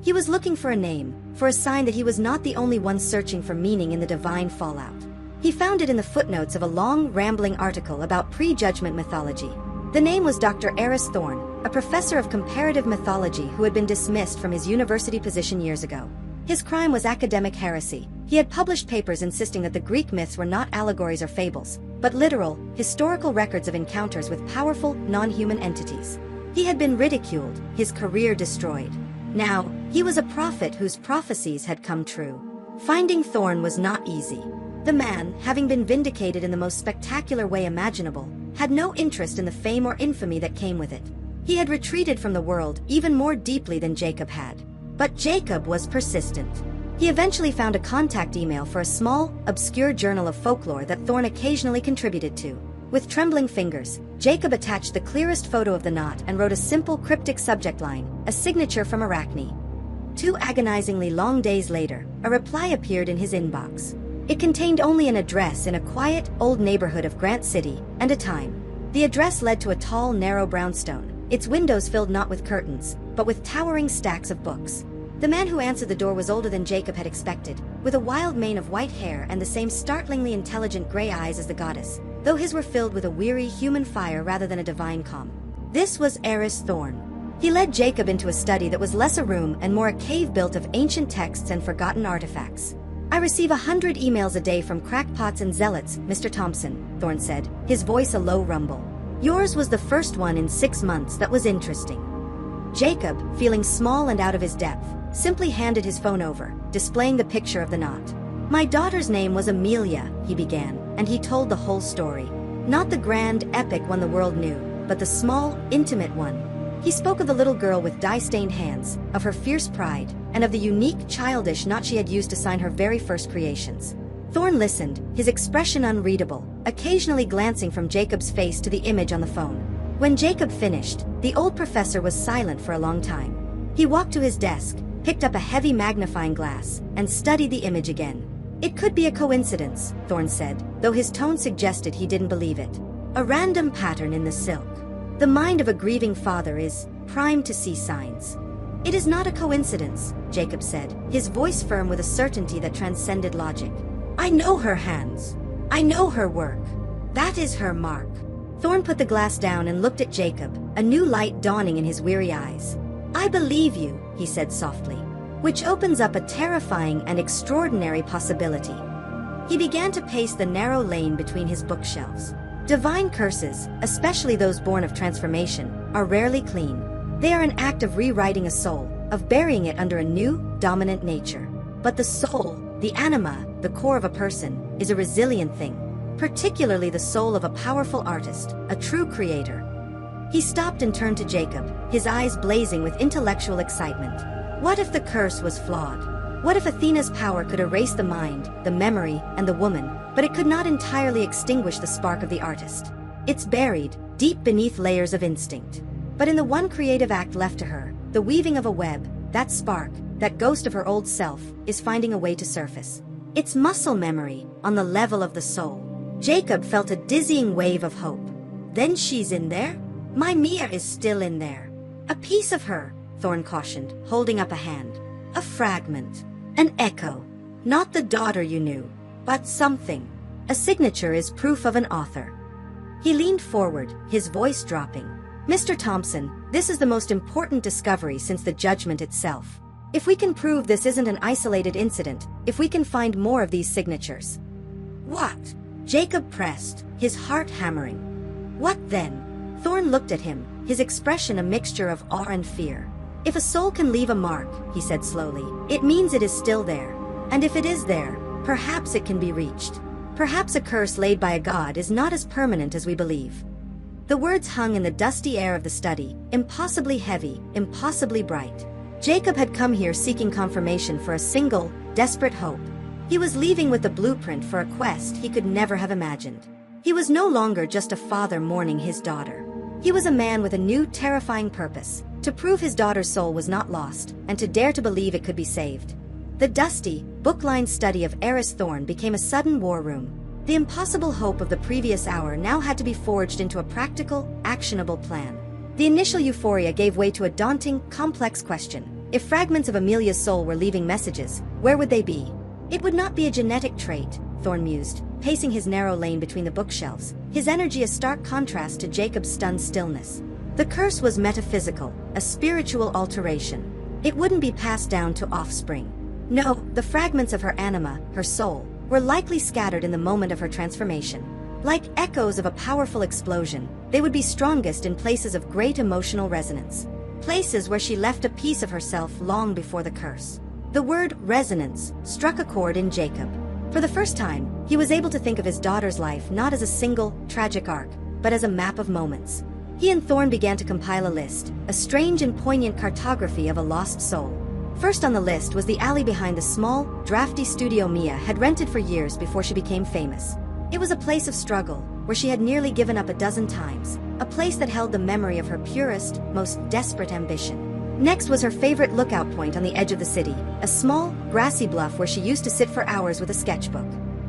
Speaker 1: He was looking for a name, for a sign that he was not the only one searching for meaning in the divine fallout. He found it in the footnotes of a long, rambling article about pre-judgment mythology. The name was Dr. Eris Thorne, a professor of comparative mythology who had been dismissed from his university position years ago. His crime was academic heresy. He had published papers insisting that the Greek myths were not allegories or fables, but literal, historical records of encounters with powerful, non-human entities. He had been ridiculed, his career destroyed. Now, he was a prophet whose prophecies had come true. Finding Thorne was not easy. The man, having been vindicated in the most spectacular way imaginable, had no interest in the fame or infamy that came with it. He had retreated from the world even more deeply than Jacob had. But Jacob was persistent. He eventually found a contact email for a small, obscure journal of folklore that Thorne occasionally contributed to. With trembling fingers, Jacob attached the clearest photo of the knot and wrote a simple cryptic subject line, a signature from Arachne. 2 agonizingly long days later, a reply appeared in his inbox. It contained only an address in a quiet, old neighborhood of Grant City, and a time. The address led to a tall, narrow brownstone, its windows filled not with curtains, but with towering stacks of books. The man who answered the door was older than Jacob had expected, with a wild mane of white hair and the same startlingly intelligent gray eyes as the goddess, though his were filled with a weary human fire rather than a divine calm. This was Eris Thorne. He led Jacob into a study that was less a room and more a cave built of ancient texts and forgotten artifacts. "I receive 100 emails a day from crackpots and zealots, Mr. Thompson," Thorne said, his voice a low rumble. "Yours was the first one in 6 months that was interesting." Jacob, feeling small and out of his depth, simply handed his phone over, displaying the picture of the knot. "My daughter's name was Amelia," he began, and he told the whole story. Not the grand, epic one the world knew, but the small, intimate one. He spoke of the little girl with dye-stained hands, of her fierce pride, and of the unique, childish knot she had used to sign her very first creations. Thorne listened, his expression unreadable, occasionally glancing from Jacob's face to the image on the phone. When Jacob finished, the old professor was silent for a long time. He walked to his desk, picked up a heavy magnifying glass, and studied the image again. It could be a coincidence, Thorn said, though his tone suggested he didn't believe it. A random pattern in the silk. The mind of a grieving father is primed to see signs. It is not a coincidence, Jacob said, his voice firm with a certainty that transcended logic. I know her hands. I know her work. That is her mark. Thorn put the glass down and looked at Jacob, a new light dawning in his weary eyes. I believe you, he said softly, which opens up a terrifying and extraordinary possibility. He began to pace the narrow lane between his bookshelves. Divine curses, especially those born of transformation, are rarely clean. They are an act of rewriting a soul, of burying it under a new, dominant nature. But the soul, the anima, the core of a person, is a resilient thing, particularly the soul of a powerful artist, a true creator. He stopped and turned to Jacob, his eyes blazing with intellectual excitement. What if the curse was flawed? What if Athena's power could erase the mind, the memory, and the woman, but it could not entirely extinguish the spark of the artist? It's buried, deep beneath layers of instinct. But in the one creative act left to her, the weaving of a web, that spark, that ghost of her old self, is finding a way to surface. It's muscle memory, on the level of the soul. Jacob felt a dizzying wave of hope. Then she's in there? My Mia is still in there. A piece of her, Thorn cautioned, holding up a hand. A fragment. An echo. Not the daughter you knew, but something. A signature is proof of an author. He leaned forward, his voice dropping. Mr. Thompson, this is the most important discovery since the judgment itself. If we can prove this isn't an isolated incident, if we can find more of these signatures. What? Jacob pressed, his heart hammering. What then? Thorn looked at him, his expression a mixture of awe and fear. If a soul can leave a mark, he said slowly, it means it is still there. And if it is there, perhaps it can be reached. Perhaps a curse laid by a god is not as permanent as we believe. The words hung in the dusty air of the study, impossibly heavy, impossibly bright. Jacob had come here seeking confirmation for a single, desperate hope. He was leaving with the blueprint for a quest he could never have imagined. He was no longer just a father mourning his daughter. He was a man with a new, terrifying purpose, to prove his daughter's soul was not lost, and to dare to believe it could be saved. The dusty, book-lined study of Eris Thorn became a sudden war room. The impossible hope of the previous hour now had to be forged into a practical, actionable plan. The initial euphoria gave way to a daunting, complex question. If fragments of Amelia's soul were leaving messages, where would they be? It would not be a genetic trait, Thorn mused, pacing his narrow lane between the bookshelves, his energy a stark contrast to Jacob's stunned stillness. The curse was metaphysical, a spiritual alteration. It wouldn't be passed down to offspring. No, the fragments of her anima, her soul, were likely scattered in the moment of her transformation. Like echoes of a powerful explosion, they would be strongest in places of great emotional resonance. Places where she left a piece of herself long before the curse. The word resonance struck a chord in Jacob. For the first time, he was able to think of his daughter's life not as a single, tragic arc, but as a map of moments. He and Thorn began to compile a list, a strange and poignant cartography of a lost soul. First on the list was the alley behind the small, drafty studio Mia had rented for years before she became famous. It was a place of struggle, where she had nearly given up a dozen times, a place that held the memory of her purest, most desperate ambition. Next was her favorite lookout point on the edge of the city, a small, grassy bluff where she used to sit for hours with a sketchbook.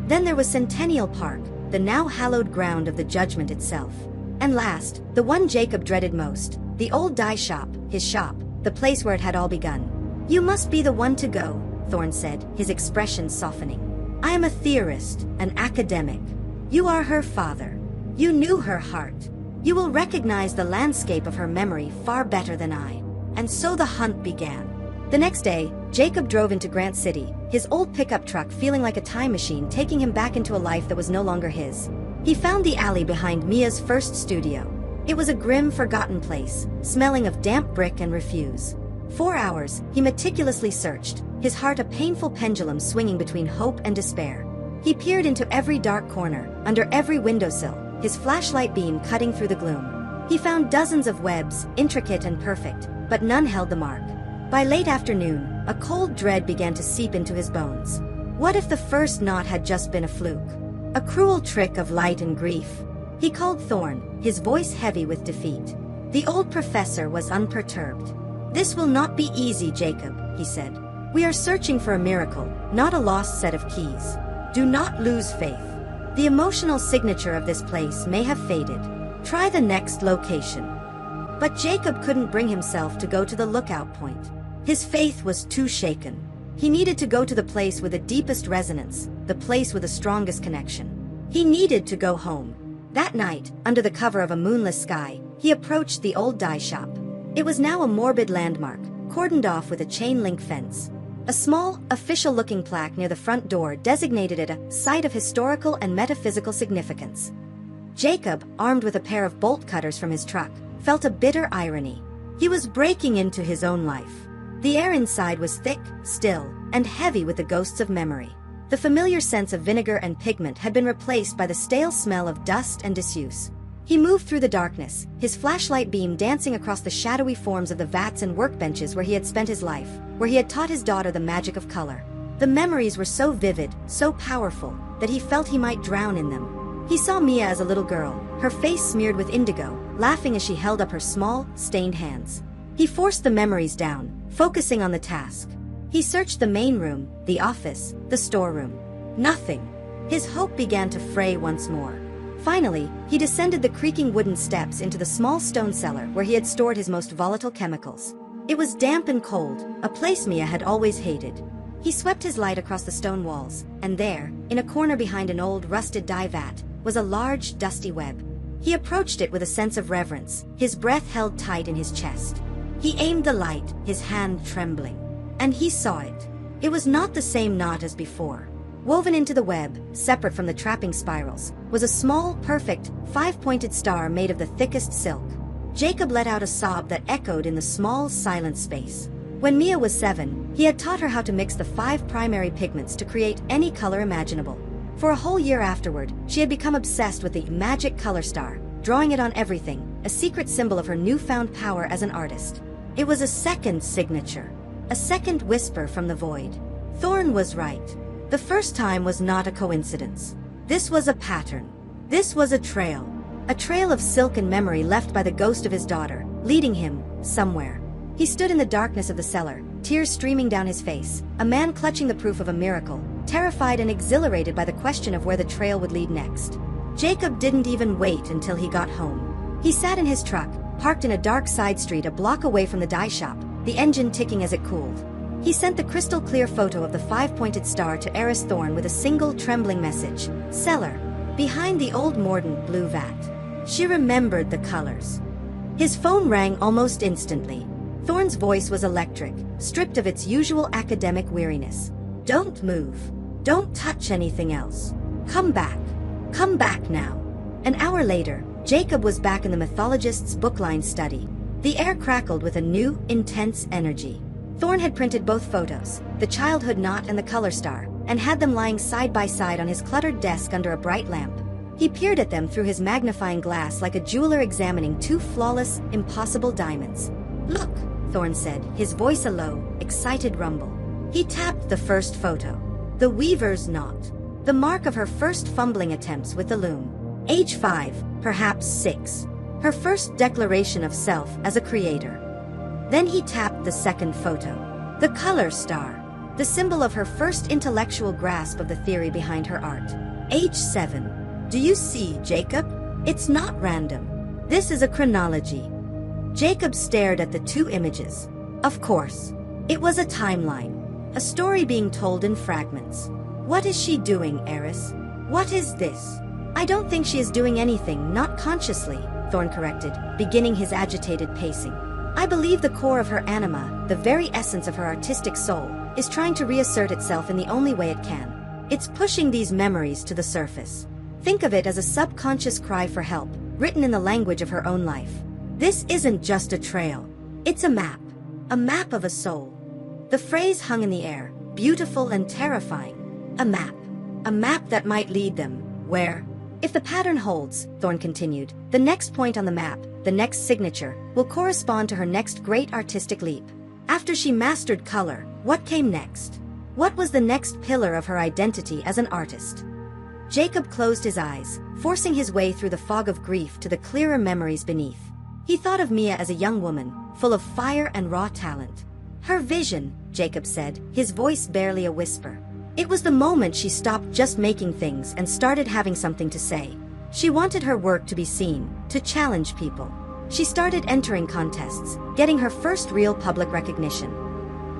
Speaker 1: Then there was Centennial Park, the now hallowed ground of the judgment itself. And last, the one Jacob dreaded most, the old dye shop, his shop, the place where it had all begun. You must be the one to go, Thorn said, his expression softening. I am a theorist, an academic. You are her father. You knew her heart. You will recognize the landscape of her memory far better than I. And so the hunt began. The next day, Jacob drove into Grant City, his old pickup truck feeling like a time machine taking him back into a life that was no longer his. He found the alley behind Mia's first studio. It was a grim, forgotten place, smelling of damp brick and refuse. 4 hours, he meticulously searched, his heart a painful pendulum swinging between hope and despair. He peered into every dark corner, under every windowsill, his flashlight beam cutting through the gloom. He found dozens of webs, intricate and perfect, but none held the mark. By late afternoon, a cold dread began to seep into his bones. What if the first knot had just been a fluke? A cruel trick of light and grief? He called Thorn, his voice heavy with defeat. The old professor was unperturbed. "This will not be easy, Jacob," he said. "We are searching for a miracle, not a lost set of keys. Do not lose faith. The emotional signature of this place may have faded. Try the next location." But Jacob couldn't bring himself to go to the lookout point. His faith was too shaken. He needed to go to the place with the deepest resonance, the place with the strongest connection. He needed to go home. That night, under the cover of a moonless sky, he approached the old dye shop. It was now a morbid landmark, cordoned off with a chain-link fence. A small, official-looking plaque near the front door designated it a site of historical and metaphysical significance. Jacob, armed with a pair of bolt cutters from his truck, felt a bitter irony. He was breaking into his own life. The air inside was thick, still, and heavy with the ghosts of memory. The familiar sense of vinegar and pigment had been replaced by the stale smell of dust and disuse. He moved through the darkness, his flashlight beam dancing across the shadowy forms of the vats and workbenches where he had spent his life, where he had taught his daughter the magic of color. The memories were so vivid, so powerful, that he felt he might drown in them. He saw Mia as a little girl, her face smeared with indigo, laughing as she held up her small, stained hands. He forced the memories down, focusing on the task. He searched the main room, the office, the storeroom. Nothing. His hope began to fray once more. Finally, he descended the creaking wooden steps into the small stone cellar where he had stored his most volatile chemicals. It was damp and cold, a place Mia had always hated. He swept his light across the stone walls, and there, in a corner behind an old rusted dye vat, was a large, dusty web. He approached it with a sense of reverence, his breath held tight in his chest. He aimed the light, his hand trembling. And he saw it. It was not the same knot as before. Woven into the web, separate from the trapping spirals, was a small, perfect, five-pointed star made of the thickest silk. Jacob let out a sob that echoed in the small, silent space. When Mia was 7, he had taught her how to mix the 5 primary pigments to create any color imaginable. For a whole year afterward, she had become obsessed with the magic color star, drawing it on everything, a secret symbol of her newfound power as an artist. It was a second signature. A second whisper from the void. Thorn was right. The first time was not a coincidence. This was a pattern. This was a trail. A trail of silk and memory left by the ghost of his daughter, leading him somewhere. He stood in the darkness of the cellar, tears streaming down his face, a man clutching the proof of a miracle, terrified and exhilarated by the question of where the trail would lead next. Jacob didn't even wait until he got home. He sat in his truck, parked in a dark side street a block away from the dye shop, the engine ticking as it cooled. He sent the crystal-clear photo of the 5-pointed star to Eris Thorne with a single trembling message. Cellar. Behind the old mordant blue vat. She remembered the colors. His phone rang almost instantly. Thorne's voice was electric, stripped of its usual academic weariness. "Don't move. Don't touch anything else. Come back. Come back now." An hour later, Jacob was back in the mythologist's booklined study. The air crackled with a new, intense energy. Thorne had printed both photos, the childhood knot and the color star, and had them lying side by side on his cluttered desk under a bright lamp. He peered at them through his magnifying glass like a jeweler examining 2 flawless, impossible diamonds. "Look," Thorne said, his voice a low, excited rumble. He tapped the first photo. The weaver's knot. The mark of her first fumbling attempts with the loom. Age 5, perhaps 6. Her first declaration of self as a creator. Then he tapped the second photo. The color star. The symbol of her first intellectual grasp of the theory behind her art. Age 7. Do you see, Jacob? It's not random. This is a chronology. Jacob stared at the 2 images. Of course. It was a timeline. A story being told in fragments. What is she doing, Eris? What is this? I don't think she is doing anything, not consciously, Thorne corrected, beginning his agitated pacing. I believe the core of her anima, the very essence of her artistic soul, is trying to reassert itself in the only way it can. It's pushing these memories to the surface. Think of it as a subconscious cry for help, written in the language of her own life. This isn't just a trail. It's a map of a soul. The phrase hung in the air, beautiful and terrifying. A map that might lead them, where? If the pattern holds, Thorne continued, the next point on the map, the next signature, will correspond to her next great artistic leap. After she mastered color, what came next? What was the next pillar of her identity as an artist? Jacob closed his eyes, forcing his way through the fog of grief to the clearer memories beneath. He thought of Mia as a young woman, full of fire and raw talent. Her vision, Jacob said, his voice barely a whisper. It was the moment she stopped just making things and started having something to say. She wanted her work to be seen, to challenge people. She started entering contests, getting her first real public recognition.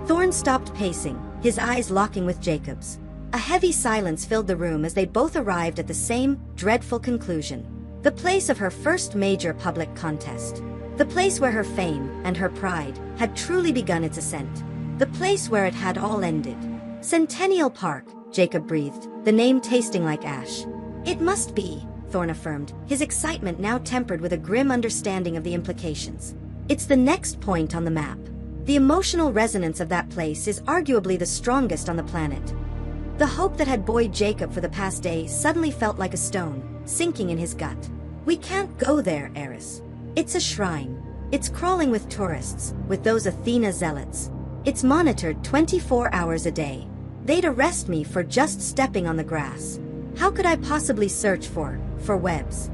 Speaker 1: Thorn stopped pacing, his eyes locking with Jacob's. A heavy silence filled the room as they both arrived at the same dreadful conclusion. The place of her first major public contest. The place where her fame and her pride had truly begun its ascent. The place where it had all ended. Centennial Park, Jacob breathed, the name tasting like ash. It must be, Thorn affirmed, his excitement now tempered with a grim understanding of the implications. It's the next point on the map. The emotional resonance of that place is arguably the strongest on the planet. The hope that had buoyed Jacob for the past day suddenly felt like a stone, sinking in his gut. We can't go there, Eris. It's a shrine. It's crawling with tourists, with those Athena zealots. It's monitored 24 hours a day. They'd arrest me for just stepping on the grass. How could I possibly search for webs?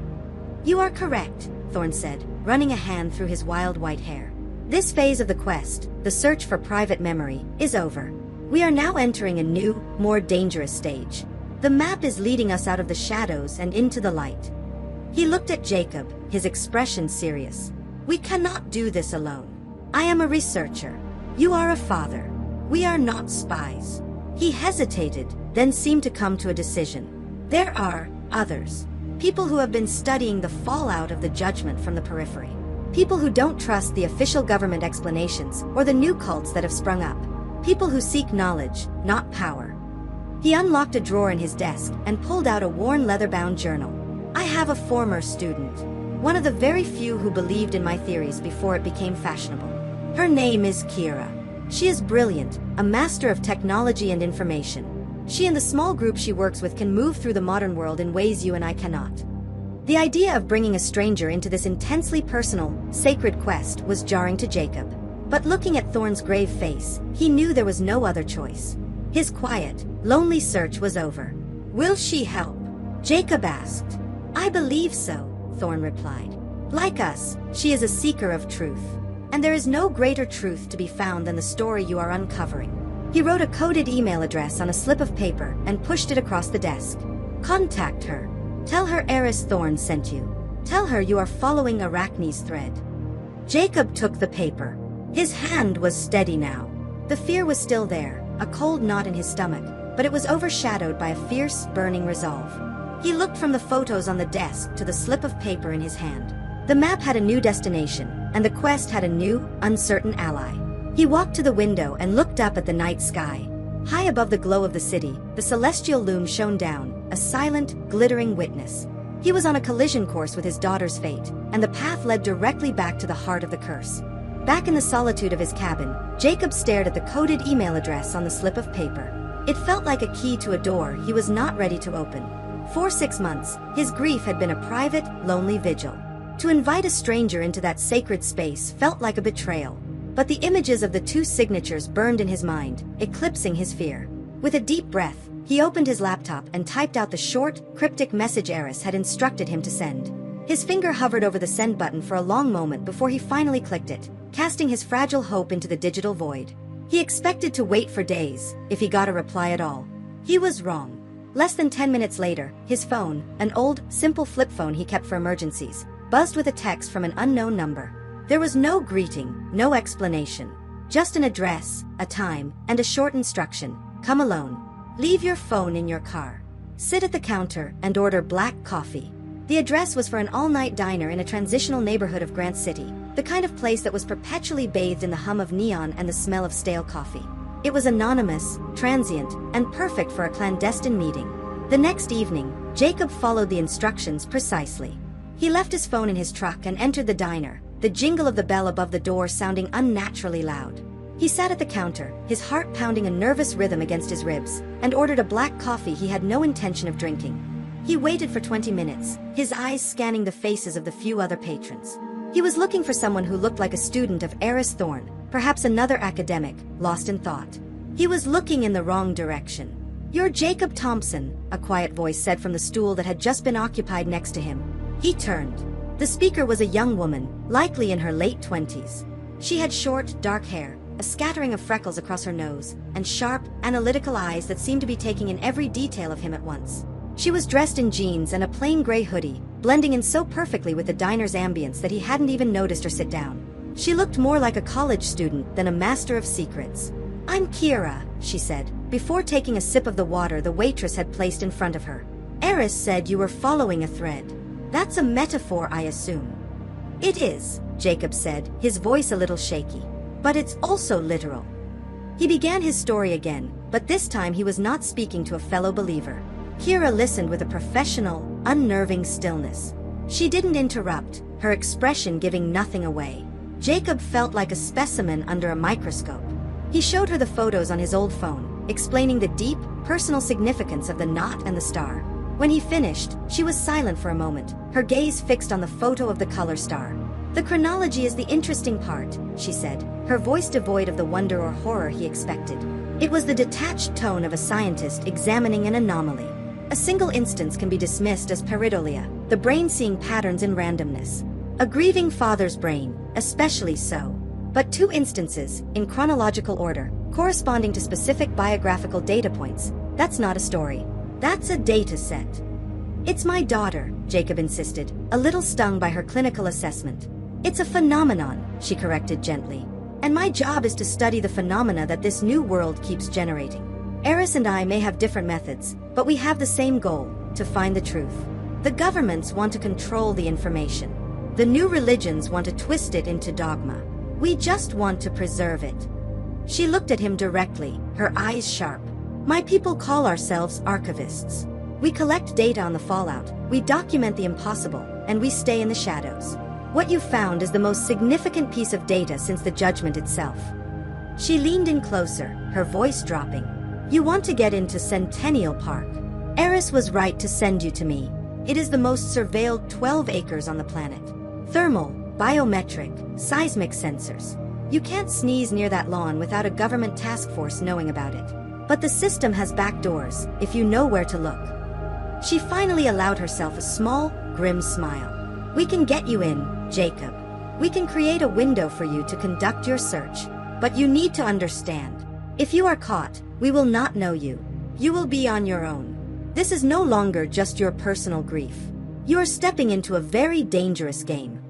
Speaker 1: You are correct, Thorn said, running a hand through his wild white hair. This phase of the quest, the search for private memory, is over. We are now entering a new, more dangerous stage. The map is leading us out of the shadows and into the light. He looked at Jacob, his expression serious. We cannot do this alone. I am a researcher. You are a father. We are not spies. He hesitated, then seemed to come to a decision. There are others. People who have been studying the fallout of the judgment from the periphery. People who don't trust the official government explanations or the new cults that have sprung up. People who seek knowledge, not power. He unlocked a drawer in his desk and pulled out a worn leather-bound journal. I have a former student. One of the very few who believed in my theories before it became fashionable. Her name is Kira. She is brilliant, a master of technology and information. She and the small group she works with can move through the modern world in ways you and I cannot. The idea of bringing a stranger into this intensely personal, sacred quest was jarring to Jacob. But looking at Thorn's grave face, he knew there was no other choice. His quiet, lonely search was over. Will she help? Jacob asked. I believe so, Thorn replied. Like us, she is a seeker of truth. And there is no greater truth to be found than the story you are uncovering. He wrote a coded email address on a slip of paper and pushed it across the desk. Contact her. Tell her Eris Thorn sent you. Tell her you are following Arachne's thread. Jacob took the paper. His hand was steady now. The fear was still there, a cold knot in his stomach, but it was overshadowed by a fierce, burning resolve. He looked from the photos on the desk to the slip of paper in his hand. The map had a new destination, and the quest had a new, uncertain ally. He walked to the window and looked up at the night sky. High above the glow of the city, the celestial loom shone down, a silent, glittering witness. He was on a collision course with his daughter's fate, and the path led directly back to the heart of the curse. Back in the solitude of his cabin, Jacob stared at the coded email address on the slip of paper. It felt like a key to a door he was not ready to open. For 6 months, his grief had been a private, lonely vigil. To invite a stranger into that sacred space felt like a betrayal. But the images of the two signatures burned in his mind, eclipsing his fear. With a deep breath, he opened his laptop and typed out the short, cryptic message Eris had instructed him to send. His finger hovered over the send button for a long moment before he finally clicked it, casting his fragile hope into the digital void. He expected to wait for days, if he got a reply at all. He was wrong. Less than 10 minutes later, his phone, an old, simple flip phone he kept for emergencies, buzzed with a text from an unknown number. There was no greeting, no explanation. Just an address, a time, and a short instruction. Come alone. Leave your phone in your car. Sit at the counter and order black coffee. The address was for an all-night diner in a transitional neighborhood of Grant City, the kind of place that was perpetually bathed in the hum of neon and the smell of stale coffee. It was anonymous, transient, and perfect for a clandestine meeting. The next evening, Jacob followed the instructions precisely. He left his phone in his truck and entered the diner, the jingle of the bell above the door sounding unnaturally loud. He sat at the counter, his heart pounding a nervous rhythm against his ribs, and ordered a black coffee he had no intention of drinking. He waited for 20 minutes, his eyes scanning the faces of the few other patrons. He was looking for someone who looked like a student of Eris Thorn, perhaps another academic, lost in thought. He was looking in the wrong direction. You're Jacob Thompson, a quiet voice said from the stool that had just been occupied next to him. He turned. The speaker was a young woman, likely in her late 20s. She had short, dark hair, a scattering of freckles across her nose, and sharp, analytical eyes that seemed to be taking in every detail of him at once. She was dressed in jeans and a plain gray hoodie, blending in so perfectly with the diner's ambience that he hadn't even noticed her sit down. She looked more like a college student than a master of secrets. "I'm Kira," she said, before taking a sip of the water the waitress had placed in front of her. "Eris said you were following a thread. That's a metaphor, I assume." "It is," Jacob said, his voice a little shaky. "But it's also literal." He began his story again, but this time he was not speaking to a fellow believer. Kira listened with a professional, unnerving stillness. She didn't interrupt, her expression giving nothing away. Jacob felt like a specimen under a microscope. He showed her the photos on his old phone, explaining the deep, personal significance of the knot and the star. When he finished, she was silent for a moment, her gaze fixed on the photo of the color star. "The chronology is the interesting part," she said, her voice devoid of the wonder or horror he expected. It was the detached tone of a scientist examining an anomaly. A single instance can be dismissed as pareidolia, the brain seeing patterns in randomness. A grieving father's brain, especially so. But two instances, in chronological order, corresponding to specific biographical data points, that's not a story. That's a data set. "It's my daughter," Jacob insisted, a little stung by her clinical assessment. "It's a phenomenon," she corrected gently. "And my job is to study the phenomena that this new world keeps generating. Eris and I may have different methods, but we have the same goal, to find the truth. The governments want to control the information. The new religions want to twist it into dogma. We just want to preserve it." She looked at him directly, her eyes sharp. "My people call ourselves archivists. We collect data on the fallout, we document the impossible, and we stay in the shadows. What you found is the most significant piece of data since the judgment itself." She leaned in closer, her voice dropping. "You want to get into Centennial Park. Eris was right to send you to me. It is the most surveilled 12 acres on the planet. Thermal, biometric, seismic sensors. You can't sneeze near that lawn without a government task force knowing about it. But the system has back doors, if you know where to look." She finally allowed herself a small, grim smile. "We can get you in, Jacob. We can create a window for you to conduct your search. But you need to understand. If you are caught, we will not know you. You will be on your own. This is no longer just your personal grief. You are stepping into a very dangerous game."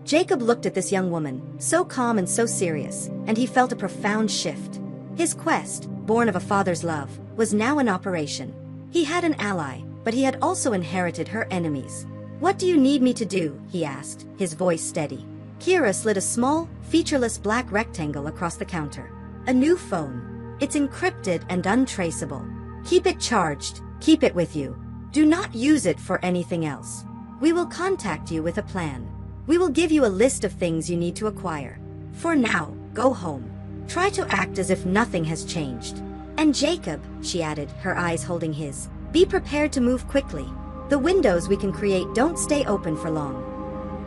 Speaker 1: Jacob looked at this young woman, so calm and so serious, and he felt a profound shift. His quest, born of a father's love, was now in operation. He had an ally, but he had also inherited her enemies. "What do you need me to do?" he asked, his voice steady. Kira slid a small, featureless black rectangle across the counter. "A new phone. It's encrypted and untraceable. Keep it charged, keep it with you. Do not use it for anything else. We will contact you with a plan. We will give you a list of things you need to acquire. For now, go home. Try to act as if nothing has changed. And Jacob," she added, her eyes holding his, "be prepared to move quickly. The windows we can create don't stay open for long."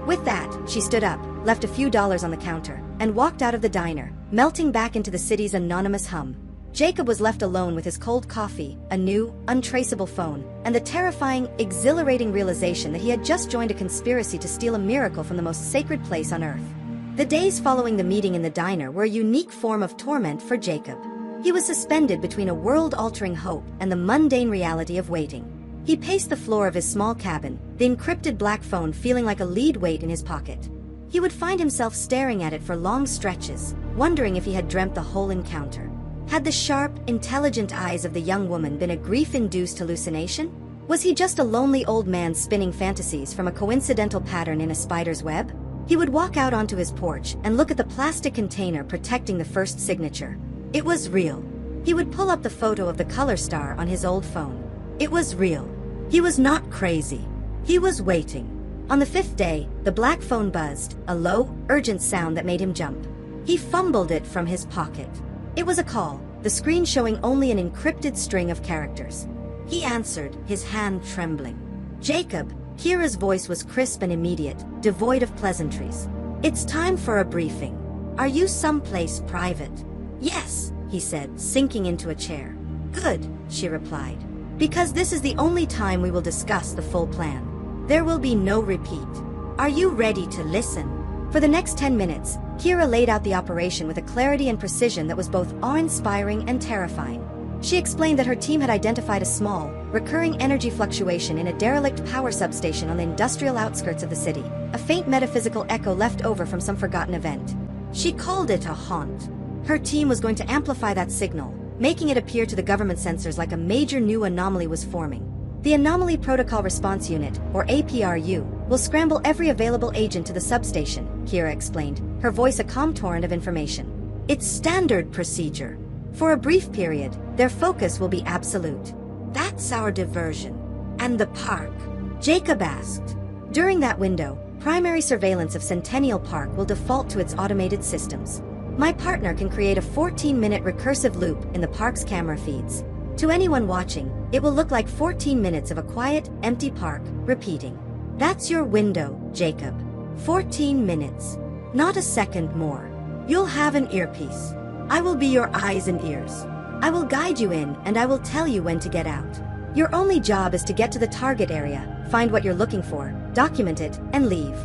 Speaker 1: With that, she stood up, left a few dollars on the counter, and walked out of the diner, melting back into the city's anonymous hum. Jacob was left alone with his cold coffee, a new, untraceable phone, and the terrifying, exhilarating realization that he had just joined a conspiracy to steal a miracle from the most sacred place on earth. The days following the meeting in the diner were a unique form of torment for Jacob. He was suspended between a world-altering hope and the mundane reality of waiting. He paced the floor of his small cabin, the encrypted black phone feeling like a lead weight in his pocket. He would find himself staring at it for long stretches, wondering if he had dreamt the whole encounter. Had the sharp, intelligent eyes of the young woman been a grief-induced hallucination? Was he just a lonely old man spinning fantasies from a coincidental pattern in a spider's web? He would walk out onto his porch and look at the plastic container protecting the first signature. It was real. He would pull up the photo of the color star on his old phone. It was real. He was not crazy. He was waiting. On the 5th day, the black phone buzzed, a low, urgent sound that made him jump. He fumbled it from his pocket. It was a call, the screen showing only an encrypted string of characters. He answered, his hand trembling. "Jacob." Kira's voice was crisp and immediate, devoid of pleasantries. "It's time for a briefing. Are you someplace private?" "Yes," he said, sinking into a chair. "Good," she replied. "Because this is the only time we will discuss the full plan. There will be no repeat. Are you ready to listen? For the next 10 minutes, Kira laid out the operation with a clarity and precision that was both awe-inspiring and terrifying. She explained that her team had identified a small, recurring energy fluctuation in a derelict power substation on the industrial outskirts of the city, a faint metaphysical echo left over from some forgotten event. She called it a haunt. Her team was going to amplify that signal, making it appear to the government sensors like a major new anomaly was forming. The Anomaly Protocol Response Unit, or APRU, will scramble every available agent to the substation, Kira explained, her voice a calm torrent of information. It's standard procedure. For a brief period, their focus will be absolute. That's our diversion. And the park? Jacob asked. During that window, primary surveillance of Centennial Park will default to its automated systems. My partner can create a 14-minute recursive loop in the park's camera feeds. To anyone watching, it will look like 14 minutes of a quiet, empty park, repeating. That's your window, Jacob. 14 minutes. Not a second more. You'll have an earpiece. I will be your eyes and ears. I will guide you in and I will tell you when to get out. Your only job is to get to the target area, find what you're looking for, document it, and leave.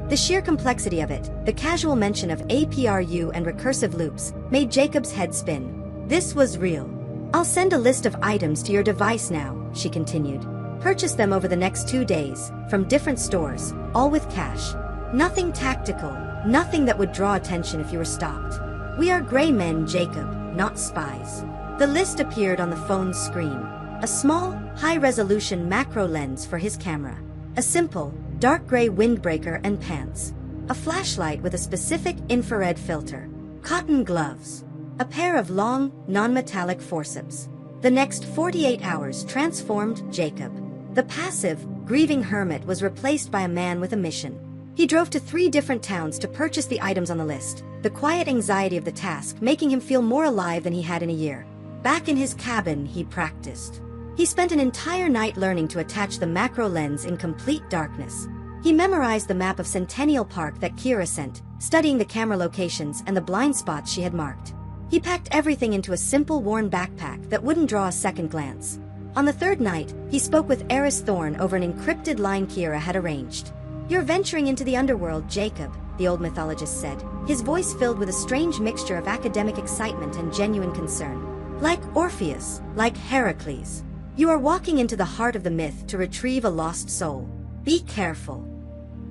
Speaker 1: The sheer complexity of it, the casual mention of APRU and recursive loops, made Jacob's head spin. This was real. I'll send a list of items to your device now, she continued. Purchase them over the next 2 days, from different stores, all with cash. Nothing tactical, nothing that would draw attention if you were stopped. We are gray men, Jacob, not spies. The list appeared on the phone's screen. A small, high-resolution macro lens for his camera. A simple, dark gray windbreaker and pants. A flashlight with a specific infrared filter. Cotton gloves. A pair of long, non-metallic forceps. The next 48 hours transformed Jacob. The passive, grieving hermit was replaced by a man with a mission. He drove to 3 different towns to purchase the items on the list, the quiet anxiety of the task making him feel more alive than he had in a year. Back in his cabin, he practiced. He spent an entire night learning to attach the macro lens in complete darkness. He memorized the map of Centennial Park that Kira sent, studying the camera locations and the blind spots she had marked. He packed everything into a simple worn backpack that wouldn't draw a second glance. On the 3rd night, he spoke with Eris Thorne over an encrypted line Kira had arranged. You're venturing into the underworld, Jacob, the old mythologist said, his voice filled with a strange mixture of academic excitement and genuine concern. Like Orpheus, like Heracles. You are walking into the heart of the myth to retrieve a lost soul. Be careful.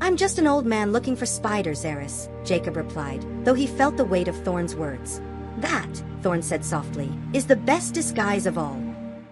Speaker 1: I'm just an old man looking for spiders, Eris, Jacob replied, though he felt the weight of Thorne's words. That, Thorne said softly, is the best disguise of all.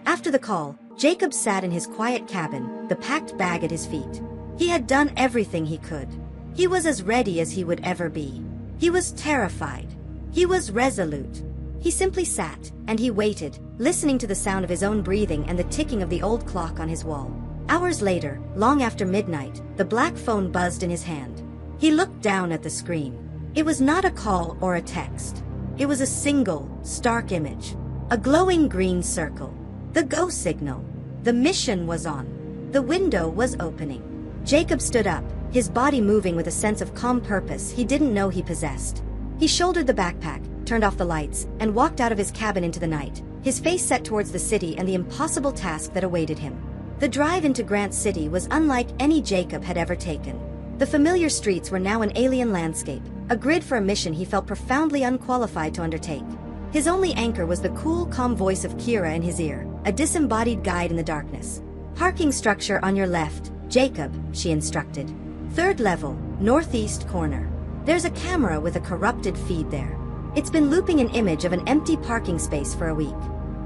Speaker 1: After the call, Jacob sat in his quiet cabin, the packed bag at his feet. He had done everything he could. He was as ready as he would ever be. He was terrified. He was resolute. He simply sat, and he waited, listening to the sound of his own breathing and the ticking of the old clock on his wall. Hours later, long after midnight, the black phone buzzed in his hand. He looked down at the screen. It was not a call or a text. It was a single, stark image. A glowing green circle. The go signal. The mission was on. The window was opening. Jacob stood up, his body moving with a sense of calm purpose he didn't know he possessed. He shouldered the backpack, turned off the lights, and walked out of his cabin into the night, his face set towards the city and the impossible task that awaited him. The drive into Grant City was unlike any Jacob had ever taken. The familiar streets were now an alien landscape, a grid for a mission he felt profoundly unqualified to undertake. His only anchor was the cool, calm voice of Kira in his ear, a disembodied guide in the darkness. Parking structure on your left, Jacob, she instructed. 3rd level, northeast corner. There's a camera with a corrupted feed there. It's been looping an image of an empty parking space for a week.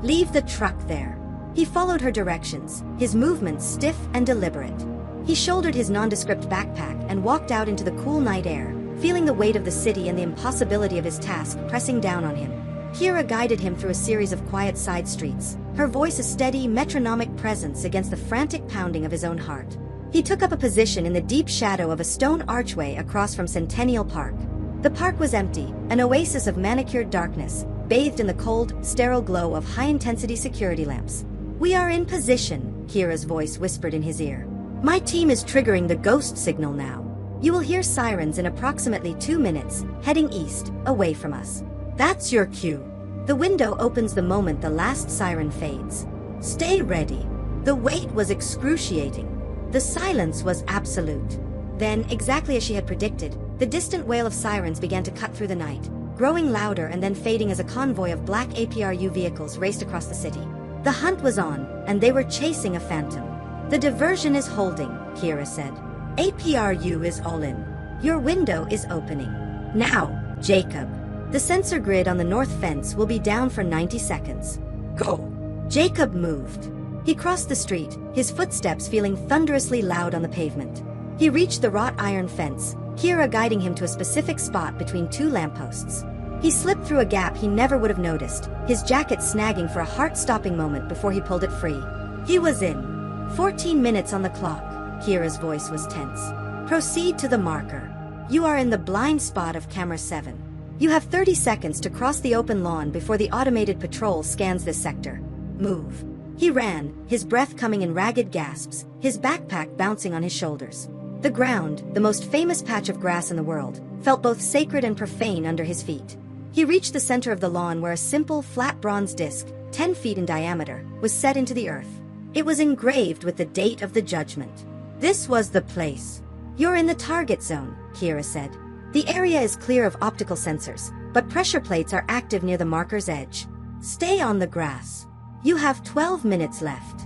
Speaker 1: Leave the truck there. He followed her directions, his movements stiff and deliberate. He shouldered his nondescript backpack and walked out into the cool night air, feeling the weight of the city and the impossibility of his task pressing down on him. Kira guided him through a series of quiet side streets, her voice a steady, metronomic presence against the frantic pounding of his own heart. He took up a position in the deep shadow of a stone archway across from Centennial Park. The park was empty, an oasis of manicured darkness, bathed in the cold, sterile glow of high-intensity security lamps. We are in position, Kira's voice whispered in his ear. My team is triggering the ghost signal now. You will hear sirens in approximately 2 minutes, heading east, away from us. That's your cue. The window opens the moment the last siren fades. Stay ready. The wait was excruciating. The silence was absolute. Then, exactly as she had predicted, the distant wail of sirens began to cut through the night, growing louder and then fading as a convoy of black APRU vehicles raced across the city. The hunt was on, and they were chasing a phantom. "The diversion is holding," Kira said. "APRU is all in. Your window is opening. Now, Jacob. The sensor grid on the north fence will be down for 90 seconds. Go." Jacob moved. He crossed the street, his footsteps feeling thunderously loud on the pavement. He reached the wrought iron fence, Kira guiding him to a specific spot between two lampposts. He slipped through a gap he never would have noticed, his jacket snagging for a heart-stopping moment before he pulled it free. He was in. 14 minutes on the clock. Kira's voice was tense. "Proceed to the marker. You are in the blind spot of camera 7. You have 30 seconds to cross the open lawn before the automated patrol scans this sector. Move." He ran, his breath coming in ragged gasps, his backpack bouncing on his shoulders. The ground, the most famous patch of grass in the world, felt both sacred and profane under his feet. He reached the center of the lawn where a simple, flat bronze disc, 10 feet in diameter, was set into the earth. It was engraved with the date of the judgment. This was the place. "You're in the target zone," Kira said. "The area is clear of optical sensors, but pressure plates are active near the marker's edge. Stay on the grass. You have 12 minutes left."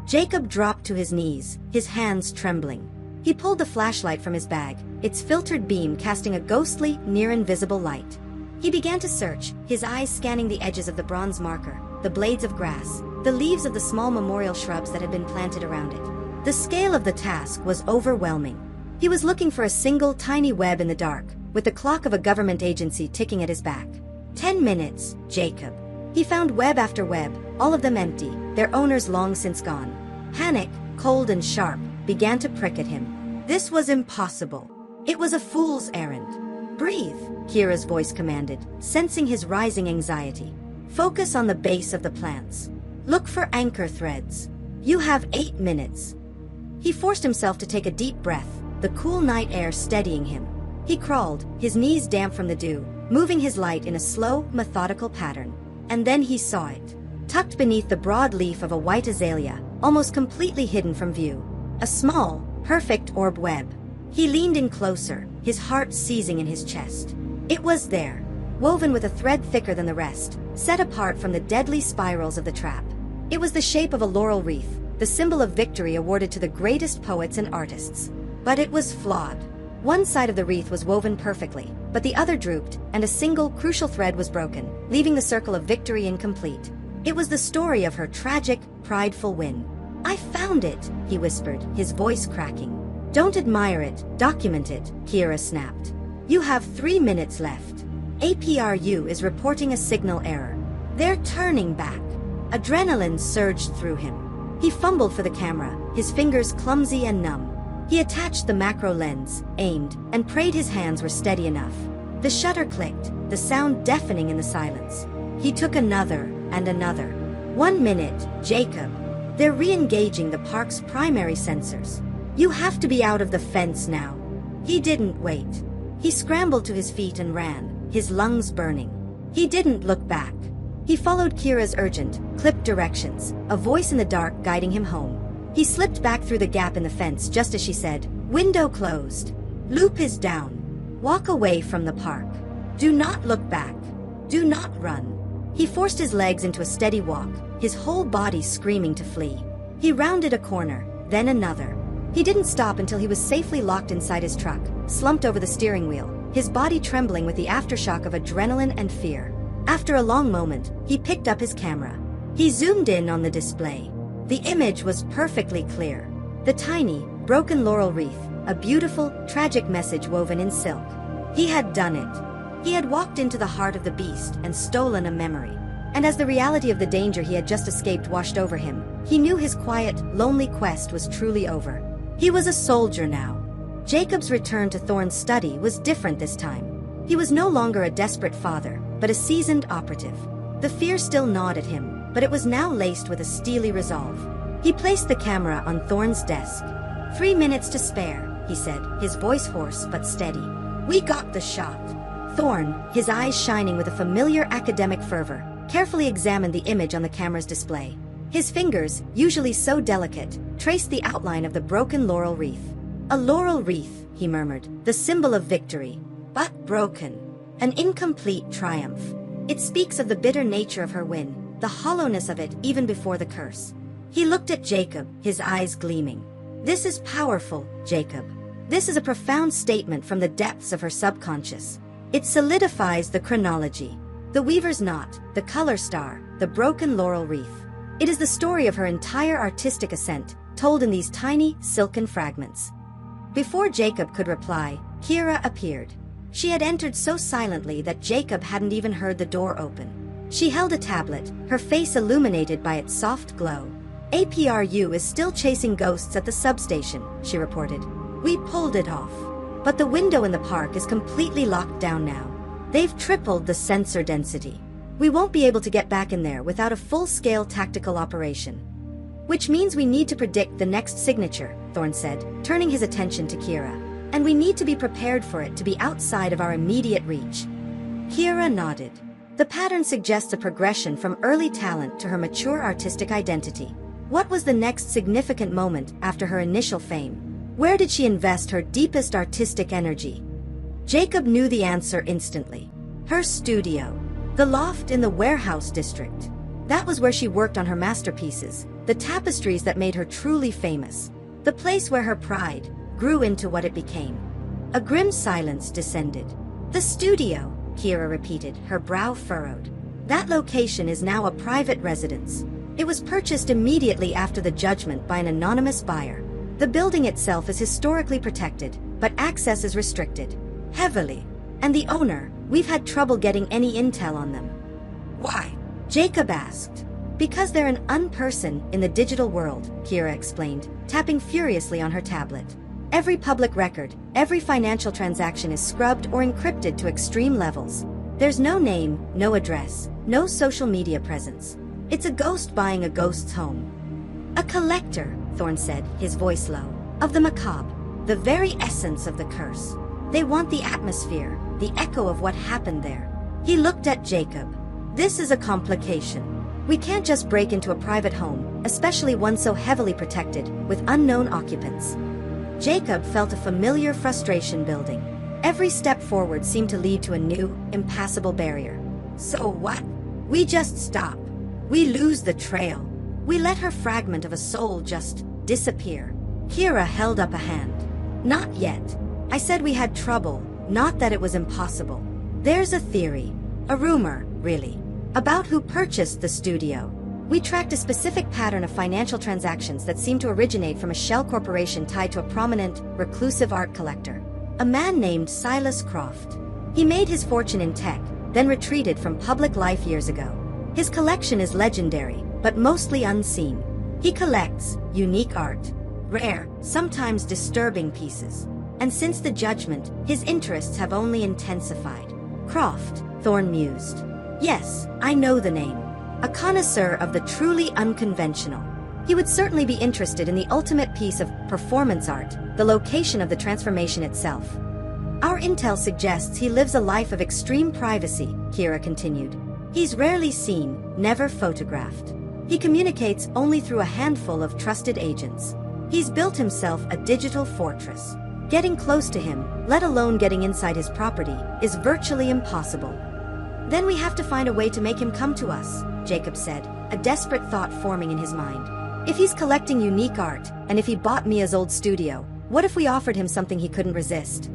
Speaker 1: Jacob dropped to his knees, his hands trembling. He pulled the flashlight from his bag, its filtered beam casting a ghostly, near-invisible light. He began to search, his eyes scanning the edges of the bronze marker, the blades of grass, the leaves of the small memorial shrubs that had been planted around it. The scale of the task was overwhelming. He was looking for a single tiny web in the dark, with the clock of a government agency ticking at his back. 10 minutes, Jacob. He found web after web, all of them empty, their owners long since gone. Panic, cold and sharp, began to prick at him. This was impossible. It was a fool's errand. "Breathe," Kira's voice commanded, sensing his rising anxiety. "Focus on the base of the plants. Look for anchor threads. You have 8 minutes." He forced himself to take a deep breath, the cool night air steadying him. He crawled, his knees damp from the dew, moving his light in a slow, methodical pattern. And then he saw it. Tucked beneath the broad leaf of a white azalea, almost completely hidden from view. A small, perfect orb web. He leaned in closer, his heart seizing in his chest. It was there, woven with a thread thicker than the rest, set apart from the deadly spirals of the trap. It was the shape of a laurel wreath, the symbol of victory awarded to the greatest poets and artists. But it was flawed. One side of the wreath was woven perfectly, but the other drooped, and a single, crucial thread was broken, leaving the circle of victory incomplete. It was the story of her tragic, prideful win. "I found it," he whispered, his voice cracking. "Don't admire it, document it," Kira snapped. "You have 3 minutes left. APRU is reporting a signal error. They're turning back." Adrenaline surged through him. He fumbled for the camera, his fingers clumsy and numb. He attached the macro lens, aimed, and prayed his hands were steady enough. The shutter clicked, the sound deafening in the silence. He took another, and another. 1 minute, Jacob. They're re-engaging the park's primary sensors. You have to be out of the fence now. He didn't wait. He scrambled to his feet and ran, his lungs burning. He didn't look back. He followed Kira's urgent, clipped directions, a voice in the dark guiding him home. He slipped back through the gap in the fence just as she said, "Window closed. Loop is down. Walk away from the park. Do not look back. Do not run." He forced his legs into a steady walk, his whole body screaming to flee. He rounded a corner, then another. He didn't stop until he was safely locked inside his truck, slumped over the steering wheel, his body trembling with the aftershock of adrenaline and fear. After a long moment, he picked up his camera. He zoomed in on the display. The image was perfectly clear. The tiny, broken laurel wreath, a beautiful, tragic message woven in silk. He had done it. He had walked into the heart of the beast and stolen a memory. And as the reality of the danger he had just escaped washed over him, he knew his quiet, lonely quest was truly over. He was a soldier now. Jacob's return to Thorn's study was different this time. He was no longer a desperate father, but a seasoned operative. The fear still gnawed at him, but it was now laced with a steely resolve. He placed the camera on Thorn's desk. 3 minutes to spare, he said, his voice hoarse but steady. "We got the shot." Thorn, his eyes shining with a familiar academic fervor, carefully examined the image on the camera's display. His fingers, usually so delicate, traced the outline of the broken laurel wreath. "A laurel wreath," he murmured, the symbol of victory. But broken. An incomplete triumph. It speaks of the bitter nature of her win, the hollowness of it even before the curse. He looked at Jacob, his eyes gleaming. This is powerful, Jacob. This is a profound statement from the depths of her subconscious. It solidifies the chronology. The weaver's knot, the color star, the broken laurel wreath. It is the story of her entire artistic ascent, told in these tiny, silken fragments. Before Jacob could reply, Kira appeared. She had entered so silently that Jacob hadn't even heard the door open. She held a tablet, her face illuminated by its soft glow. APRU is still chasing ghosts at the substation, she reported. We pulled it off. But the window in the park is completely locked down now. They've tripled the sensor density. We won't be able to get back in there without a full-scale tactical operation. Which means we need to predict the next signature, Thorn said, turning his attention to Kira. And we need to be prepared for it to be outside of our immediate reach. Kira nodded. The pattern suggests a progression from early talent to her mature artistic identity. What was the next significant moment after her initial fame? Where did she invest her deepest artistic energy? Jacob knew the answer instantly. Her studio. The loft in the warehouse district. That was where she worked on her masterpieces, the tapestries that made her truly famous. The place where her pride grew into what it became. A grim silence descended. The studio, Kira repeated, her brow furrowed. That location is now a private residence. It was purchased immediately after the judgment by an anonymous buyer. The building itself is historically protected, but access is restricted. Heavily. And the owner, we've had trouble getting any intel on them. Why? Jacob asked. Because they're an unperson in the digital world, Kira explained, tapping furiously on her tablet. Every public record, every financial transaction is scrubbed or encrypted to extreme levels. There's no name, no address, no social media presence. It's a ghost buying a ghost's home. A collector, Thorn said, his voice low, of the macabre, the very essence of the curse. They want the atmosphere, the echo of what happened there. He looked at Jacob. This is a complication. We can't just break into a private home, especially one so heavily protected, with unknown occupants. Jacob felt a familiar frustration building. Every step forward seemed to lead to a new, impassable barrier. So what? We just stop. We lose the trail. We let her fragment of a soul just disappear. Kira held up a hand. Not yet. I said we had trouble, not that it was impossible. There's a theory, a rumor, really, about who purchased the studio. We tracked a specific pattern of financial transactions that seemed to originate from a shell corporation tied to a prominent, reclusive art collector. A man named Silas Croft. He made his fortune in tech, then retreated from public life years ago. His collection is legendary, but mostly unseen. He collects unique art, rare, sometimes disturbing pieces. And since the judgment, his interests have only intensified. Croft, Thorn mused. Yes, I know the name. A connoisseur of the truly unconventional. He would certainly be interested in the ultimate piece of performance art, the location of the transformation itself. Our intel suggests he lives a life of extreme privacy, Kira continued. He's rarely seen, never photographed. He communicates only through a handful of trusted agents. He's built himself a digital fortress. Getting close to him, let alone getting inside his property, is virtually impossible. Then we have to find a way to make him come to us, Jacob said, a desperate thought forming in his mind. If he's collecting unique art, and if he bought Mia's old studio, what if we offered him something he couldn't resist?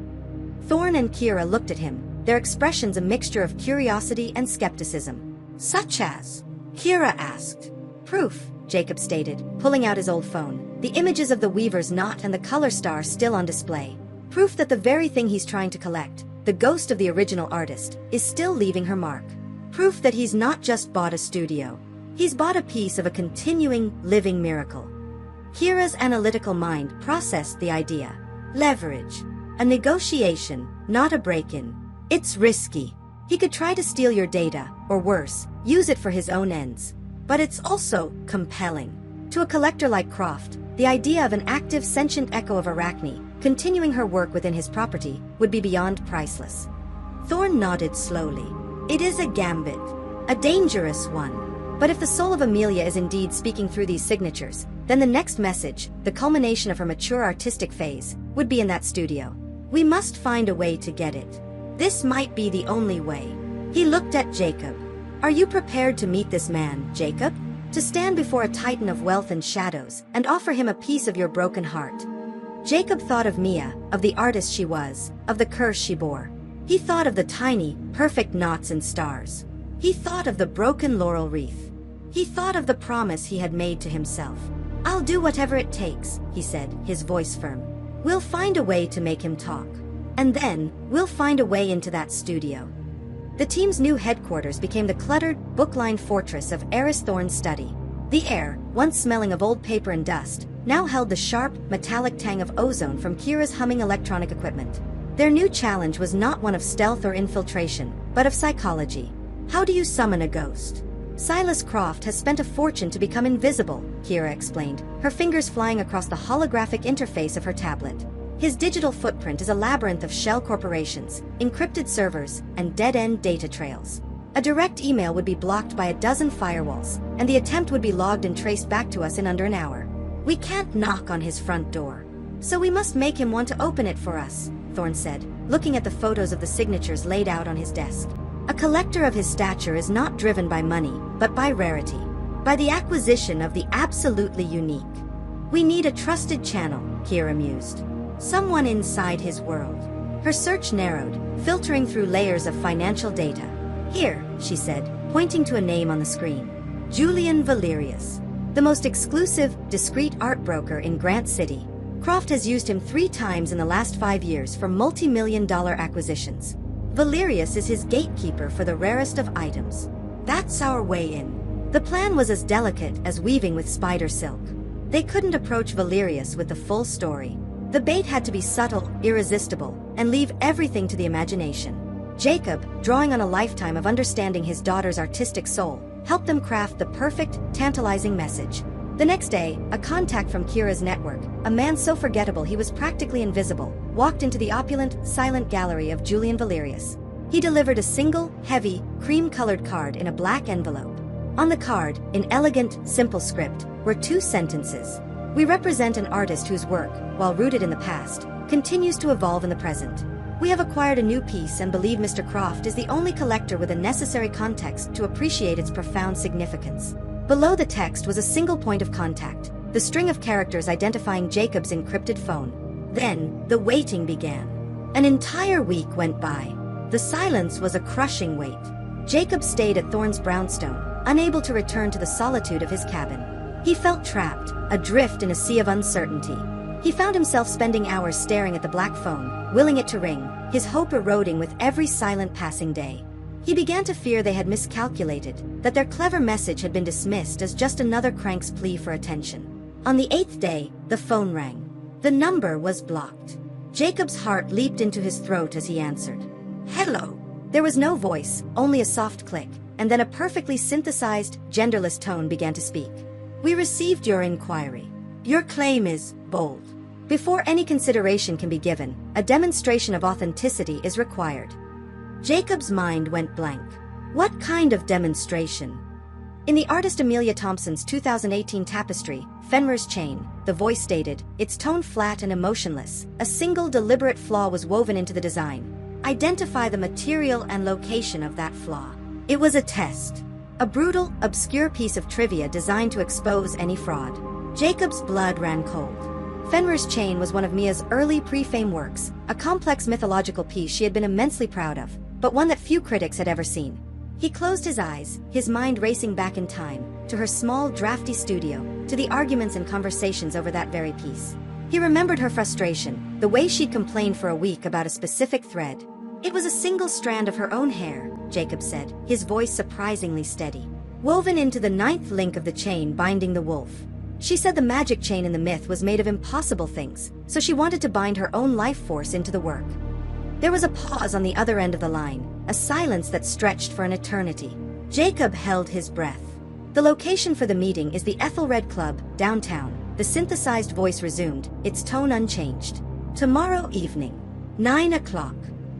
Speaker 1: Thorn and Kira looked at him, their expressions a mixture of curiosity and skepticism. Such as? Kira asked. Proof, Jacob stated, pulling out his old phone. The images of the weaver's knot and the color star still on display. Proof that the very thing he's trying to collect, the ghost of the original artist, is still leaving her mark. Proof that he's not just bought a studio. He's bought a piece of a continuing, living miracle. Kira's analytical mind processed the idea. Leverage. A negotiation, not a break-in. It's risky. He could try to steal your data, or worse, use it for his own ends. But it's also compelling. To a collector like Croft, the idea of an active sentient echo of Arachne, continuing her work within his property, would be beyond priceless. Thorn nodded slowly. It is a gambit. A dangerous one. But if the soul of Amelia is indeed speaking through these signatures, then the next message, the culmination of her mature artistic phase, would be in that studio. We must find a way to get it. This might be the only way. He looked at Jacob. Are you prepared to meet this man, Jacob? To stand before a titan of wealth and shadows, and offer him a piece of your broken heart? Jacob thought of Mia, of the artist she was, of the curse she bore. He thought of the tiny, perfect knots and stars. He thought of the broken laurel wreath. He thought of the promise he had made to himself. I'll do whatever it takes, he said, his voice firm. We'll find a way to make him talk. And then, we'll find a way into that studio. The team's new headquarters became the cluttered, book-lined fortress of Eris Thorne's study. The air, once smelling of old paper and dust, now held the sharp, metallic tang of ozone from Kira's humming electronic equipment. Their new challenge was not one of stealth or infiltration, but of psychology. How do you summon a ghost? Silas Croft has spent a fortune to become invisible, Kira explained, her fingers flying across the holographic interface of her tablet. His digital footprint is a labyrinth of shell corporations, encrypted servers, and dead-end data trails. A direct email would be blocked by a dozen firewalls, and the attempt would be logged and traced back to us in under an hour. We can't knock on his front door. So we must make him want to open it for us, Thorne said, looking at the photos of the signatures laid out on his desk. A collector of his stature is not driven by money, but by rarity. By the acquisition of the absolutely unique. We need a trusted channel, Kira mused. Someone inside his world. Her search narrowed, filtering through layers of financial data. Here, she said, pointing to a name on the screen. Julian Valerius. The most exclusive, discreet art broker in Grant City. Croft has used him 3 times in the last 5 years for multi-million-dollar acquisitions. Valerius is his gatekeeper for the rarest of items. That's our way in. The plan was as delicate as weaving with spider silk. They couldn't approach Valerius with the full story. The bait had to be subtle, irresistible, and leave everything to the imagination. Jacob, drawing on a lifetime of understanding his daughter's artistic soul, helped them craft the perfect, tantalizing message. The next day, a contact from Kira's network, a man so forgettable he was practically invisible, walked into the opulent, silent gallery of Julian Valerius. He delivered a single, heavy, cream-colored card in a black envelope. On the card, in elegant, simple script, were 2 sentences. We represent an artist whose work, while rooted in the past, continues to evolve in the present. We have acquired a new piece and believe Mr. Croft is the only collector with the necessary context to appreciate its profound significance. Below the text was a single point of contact, the string of characters identifying Jacob's encrypted phone. Then, the waiting began. An entire week went by. The silence was a crushing weight. Jacob stayed at Thorne's brownstone, unable to return to the solitude of his cabin. He felt trapped, adrift in a sea of uncertainty. He found himself spending hours staring at the black phone, willing it to ring, his hope eroding with every silent passing day. He began to fear they had miscalculated, that their clever message had been dismissed as just another crank's plea for attention. On the 8th day, the phone rang. The number was blocked. Jacob's heart leaped into his throat as he answered. Hello. There was no voice, only a soft click, and then a perfectly synthesized, genderless tone began to speak. We received your inquiry. Your claim is bold. Before any consideration can be given, a demonstration of authenticity is required. Jacob's mind went blank. What kind of demonstration? In the artist Amelia Thompson's 2018 tapestry, Fenrir's Chain, the voice stated, its tone flat and emotionless. A single deliberate flaw was woven into the design. Identify the material and location of that flaw. It was a test. A brutal, obscure piece of trivia designed to expose any fraud. Jacob's blood ran cold. Fenrir's Chain was one of Mia's early pre-fame works, a complex mythological piece she had been immensely proud of, but one that few critics had ever seen. He closed his eyes, his mind racing back in time, to her small, drafty studio, to the arguments and conversations over that very piece. He remembered her frustration, the way she'd complained for a week about a specific thread. It was a single strand of her own hair, Jacob said, his voice surprisingly steady. Woven into the 9th link of the chain binding the wolf. She said the magic chain in the myth was made of impossible things, so she wanted to bind her own life force into the work. There was a pause on the other end of the line, a silence that stretched for an eternity. Jacob held his breath. The location for the meeting is the Ethelred Club, downtown. The synthesized voice resumed, its tone unchanged. Tomorrow evening, 9 o'clock.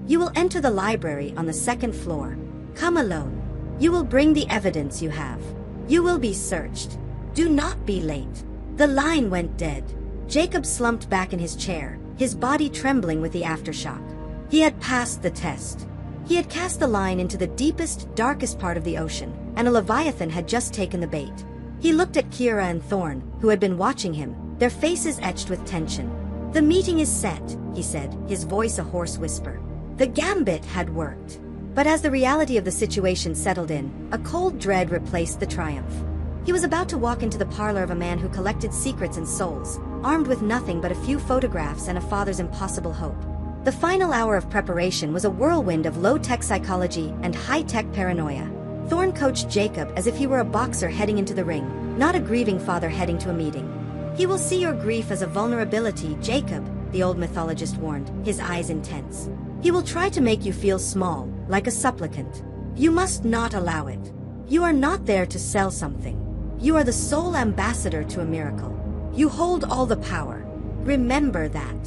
Speaker 1: You will enter the library on the 2nd floor. Come alone. You will bring the evidence you have. You will be searched. Do not be late. The line went dead. Jacob slumped back in his chair, his body trembling with the aftershock. He had passed the test. He had cast the line into the deepest, darkest part of the ocean, and a leviathan had just taken the bait. He looked at Kira and Thorn, who had been watching him, their faces etched with tension. "The meeting is set," he said, his voice a hoarse whisper. The gambit had worked. But as the reality of the situation settled in, a cold dread replaced the triumph. He was about to walk into the parlor of a man who collected secrets and souls, armed with nothing but a few photographs and a father's impossible hope. The final hour of preparation was a whirlwind of low-tech psychology and high-tech paranoia. Thorn coached Jacob as if he were a boxer heading into the ring, not a grieving father heading to a meeting. "He will see your grief as a vulnerability, Jacob," the old mythologist warned, his eyes intense. "He will try to make you feel small, like a supplicant. You must not allow it. You are not there to sell something. You are the sole ambassador to a miracle. You hold all the power. Remember that."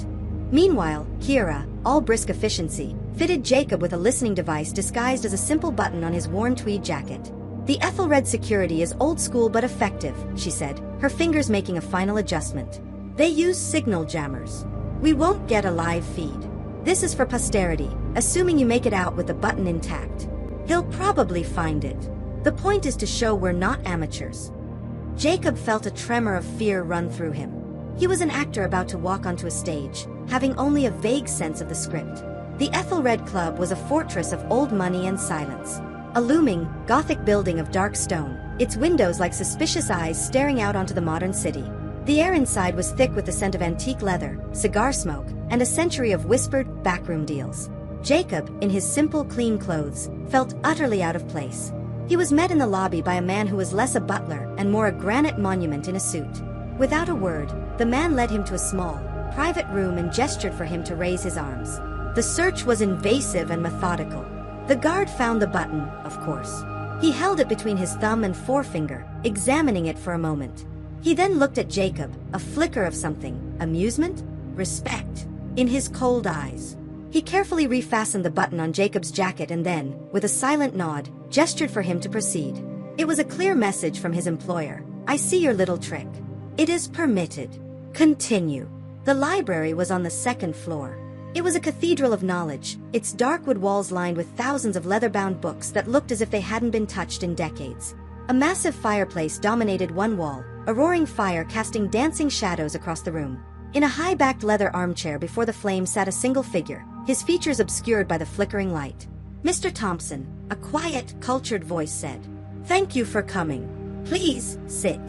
Speaker 1: Meanwhile, Kira, all brisk efficiency, fitted Jacob with a listening device disguised as a simple button on his worn tweed jacket. "The Ethelred security is old school but effective," she said, her fingers making a final adjustment. "They use signal jammers. We won't get a live feed. This is for posterity, assuming you make it out with the button intact. He'll probably find it. The point is to show we're not amateurs." Jacob felt a tremor of fear run through him. He was an actor about to walk onto a stage, having only a vague sense of the script. The Ethelred Club was a fortress of old money and silence. A looming, Gothic building of dark stone, its windows like suspicious eyes staring out onto the modern city. The air inside was thick with the scent of antique leather, cigar smoke, and a century of whispered, backroom deals. Jacob, in his simple, clean clothes, felt utterly out of place. He was met in the lobby by a man who was less a butler and more a granite monument in a suit. Without a word, the man led him to a small, private room and gestured for him to raise his arms. The search was invasive and methodical. The guard found the button, of course. He held it between his thumb and forefinger, examining it for a moment. He then looked at Jacob, a flicker of something, amusement, respect, in his cold eyes. He carefully refastened the button on Jacob's jacket and then, with a silent nod, gestured for him to proceed. It was a clear message from his employer. "I see your little trick. It is permitted. Continue." The library was on the second floor. It was a cathedral of knowledge, its dark wood walls lined with thousands of leather-bound books that looked as if they hadn't been touched in decades. A massive fireplace dominated one wall, a roaring fire casting dancing shadows across the room. In a high-backed leather armchair before the flame sat a single figure, his features obscured by the flickering light. "Mr. Thompson," a quiet, cultured voice said. "Thank you for coming. Please, sit."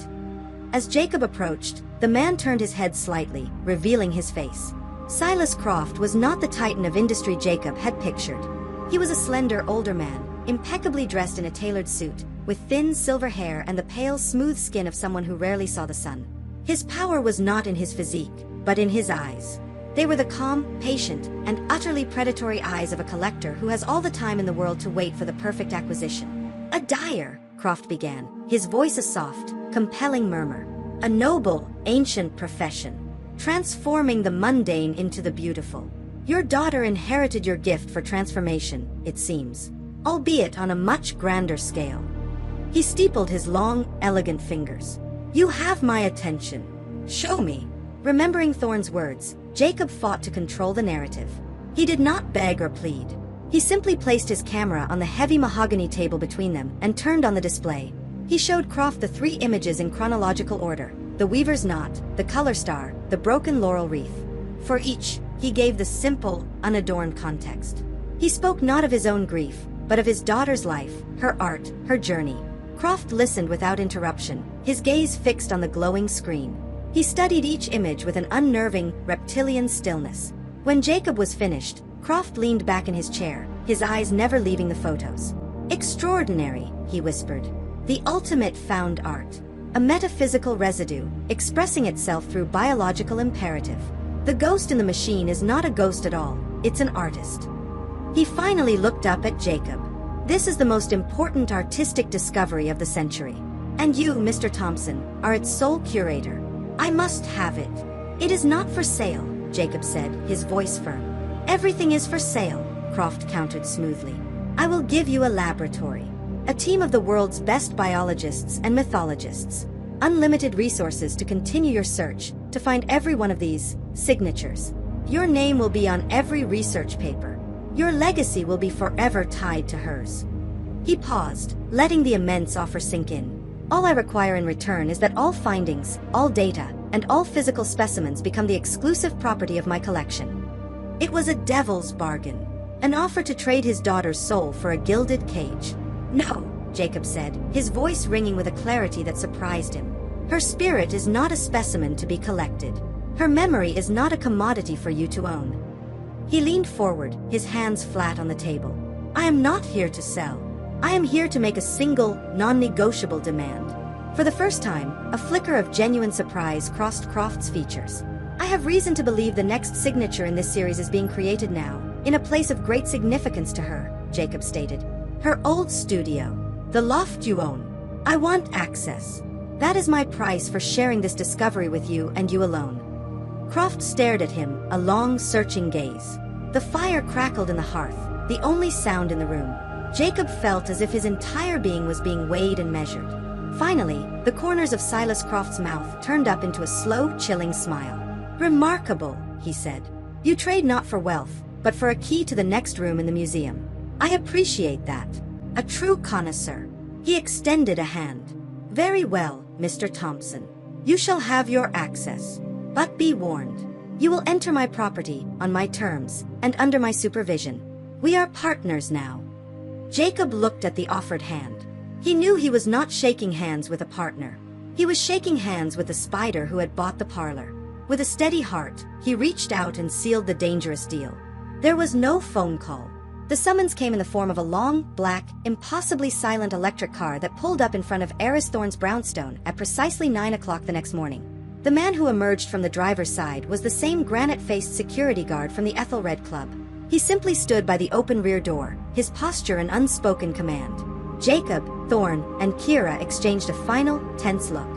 Speaker 1: As Jacob approached, the man turned his head slightly, revealing his face. Silas Croft was not the titan of industry Jacob had pictured. He was a slender, older man, impeccably dressed in a tailored suit, with thin silver hair and the pale, smooth skin of someone who rarely saw the sun. His power was not in his physique, but in his eyes. They were the calm, patient, and utterly predatory eyes of a collector who has all the time in the world to wait for the perfect acquisition. "A dyer," Croft began, his voice a soft, compelling murmur. "A noble, ancient profession, transforming the mundane into the beautiful. Your daughter inherited your gift for transformation, it seems, albeit on a much grander scale." He steepled his long, elegant fingers. "You have my attention. Show me." Remembering Thorn's words, Jacob fought to control the narrative. He did not beg or plead. He simply placed his camera on the heavy mahogany table between them and turned on the display. He showed Croft the 3 images in chronological order: the weaver's knot, the color star, the broken laurel wreath. For each, he gave the simple, unadorned context. He spoke not of his own grief, but of his daughter's life, her art, her journey. Croft listened without interruption, his gaze fixed on the glowing screen. He studied each image with an unnerving, reptilian stillness. When Jacob was finished, Croft leaned back in his chair, his eyes never leaving the photos. "Extraordinary," he whispered. "The ultimate found art. A metaphysical residue, expressing itself through biological imperative. The ghost in the machine is not a ghost at all, it's an artist." He finally looked up at Jacob. "This is the most important artistic discovery of the century. And you, Mr. Thompson, are its sole curator. I must have it." "It is not for sale," Jacob said, his voice firm. "Everything is for sale," Croft countered smoothly. "I will give you a laboratory. A team of the world's best biologists and mythologists. Unlimited resources to continue your search, to find every one of these signatures. Your name will be on every research paper. Your legacy will be forever tied to hers. He paused, letting the immense offer sink in. All I require in return is that all findings, all data, and all physical specimens become the exclusive property of my collection. It was a devil's bargain. An offer to trade his daughter's soul for a gilded cage. No, Jacob said, his voice ringing with a clarity that surprised him. Her spirit is not a specimen to be collected. Her memory is not a commodity for you to own. He leaned forward, his hands flat on the table. I am not here to sell. I am here to make a single, non-negotiable demand. For the first time, a flicker of genuine surprise crossed Croft's features. I have reason to believe the next signature in this series is being created now, in a place of great significance to her, Jacob stated. Her old studio. The loft you own. I want access. That is my price for sharing this discovery with you and you alone. Croft stared at him, a long, searching gaze. The fire crackled in the hearth, the only sound in the room. Jacob felt as if his entire being was being weighed and measured. Finally, the corners of Silas Croft's mouth turned up into a slow, chilling smile. Remarkable, he said. You trade not for wealth, but for a key to the next room in the museum. I appreciate that. A true connoisseur. He extended a hand. Very well, Mr. Thompson. You shall have your access. But be warned. You will enter my property, on my terms, and under my supervision. We are partners now. Jacob looked at the offered hand. He knew he was not shaking hands with a partner. He was shaking hands with the spider who had bought the parlor. With a steady heart, he reached out and sealed the dangerous deal. There was no phone call. The summons came in the form of a long, black, impossibly silent electric car that pulled up in front of Eris Thorne's brownstone at precisely 9 o'clock the next morning. The man who emerged from the driver's side was the same granite-faced security guard from the Ethelred Club. He simply stood by the open rear door, his posture an unspoken command. Jacob, Thorne, and Kira exchanged a final, tense look.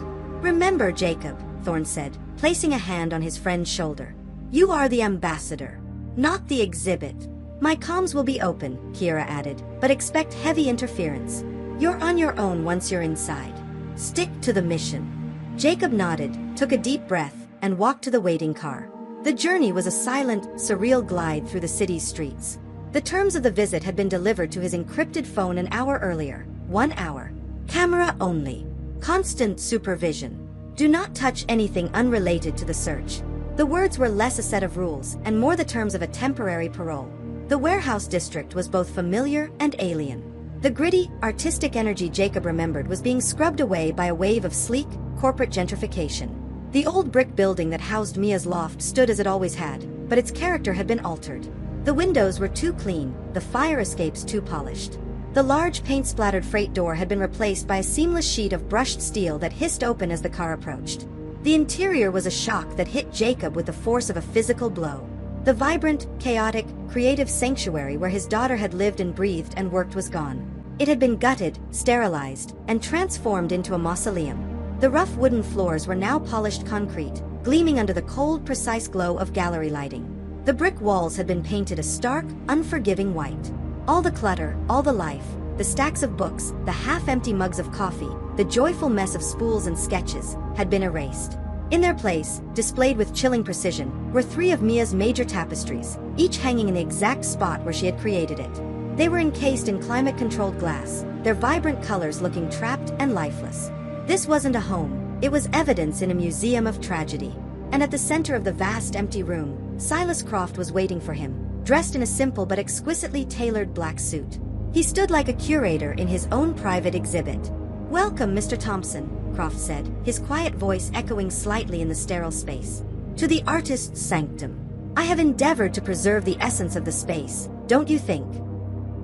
Speaker 1: Remember, Jacob, Thorne said, placing a hand on his friend's shoulder. You are the ambassador, not the exhibit. My comms will be open, Kira added, but expect heavy interference. You're on your own once you're inside. Stick to the mission. Jacob nodded, took a deep breath, and walked to the waiting car. The journey was a silent, surreal glide through the city's streets. The terms of the visit had been delivered to his encrypted phone an hour earlier. 1 hour. Camera only. Constant supervision. Do not touch anything unrelated to the search. The words were less a set of rules and more the terms of a temporary parole. The warehouse district was both familiar and alien. The gritty, artistic energy Jacob remembered was being scrubbed away by a wave of sleek, corporate gentrification. The old brick building that housed Mia's loft stood as it always had, but its character had been altered. The windows were too clean, the fire escapes too polished. The large paint-splattered freight door had been replaced by a seamless sheet of brushed steel that hissed open as the car approached. The interior was a shock that hit Jacob with the force of a physical blow. The vibrant, chaotic, creative sanctuary where his daughter had lived and breathed and worked was gone. It had been gutted, sterilized, and transformed into a mausoleum. The rough wooden floors were now polished concrete, gleaming under the cold, precise glow of gallery lighting. The brick walls had been painted a stark, unforgiving white. All the clutter, all the life, the stacks of books, the half-empty mugs of coffee, the joyful mess of spools and sketches, had been erased. In their place, displayed with chilling precision, were 3 of Mia's major tapestries, each hanging in the exact spot where she had created it. They were encased in climate-controlled glass, their vibrant colors looking trapped and lifeless. This wasn't a home, it was evidence in a museum of tragedy. And at the center of the vast empty room, Silas Croft was waiting for him, dressed in a simple but exquisitely tailored black suit. He stood like a curator in his own private exhibit. Welcome, Mr. Thompson, Croft said, his quiet voice echoing slightly in the sterile space. To the artist's sanctum. I have endeavored to preserve the essence of the space, don't you think?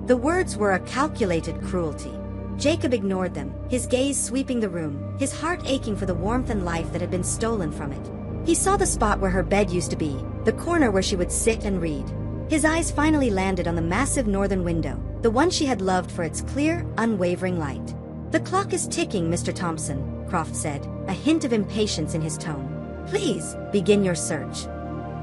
Speaker 1: The words were a calculated cruelty. Jacob ignored them, his gaze sweeping the room, his heart aching for the warmth and life that had been stolen from it. He saw the spot where her bed used to be, the corner where she would sit and read. His eyes finally landed on the massive northern window, the one she had loved for its clear, unwavering light. The clock is ticking, Mr. Thompson, Croft said, a hint of impatience in his tone. Please, begin your search.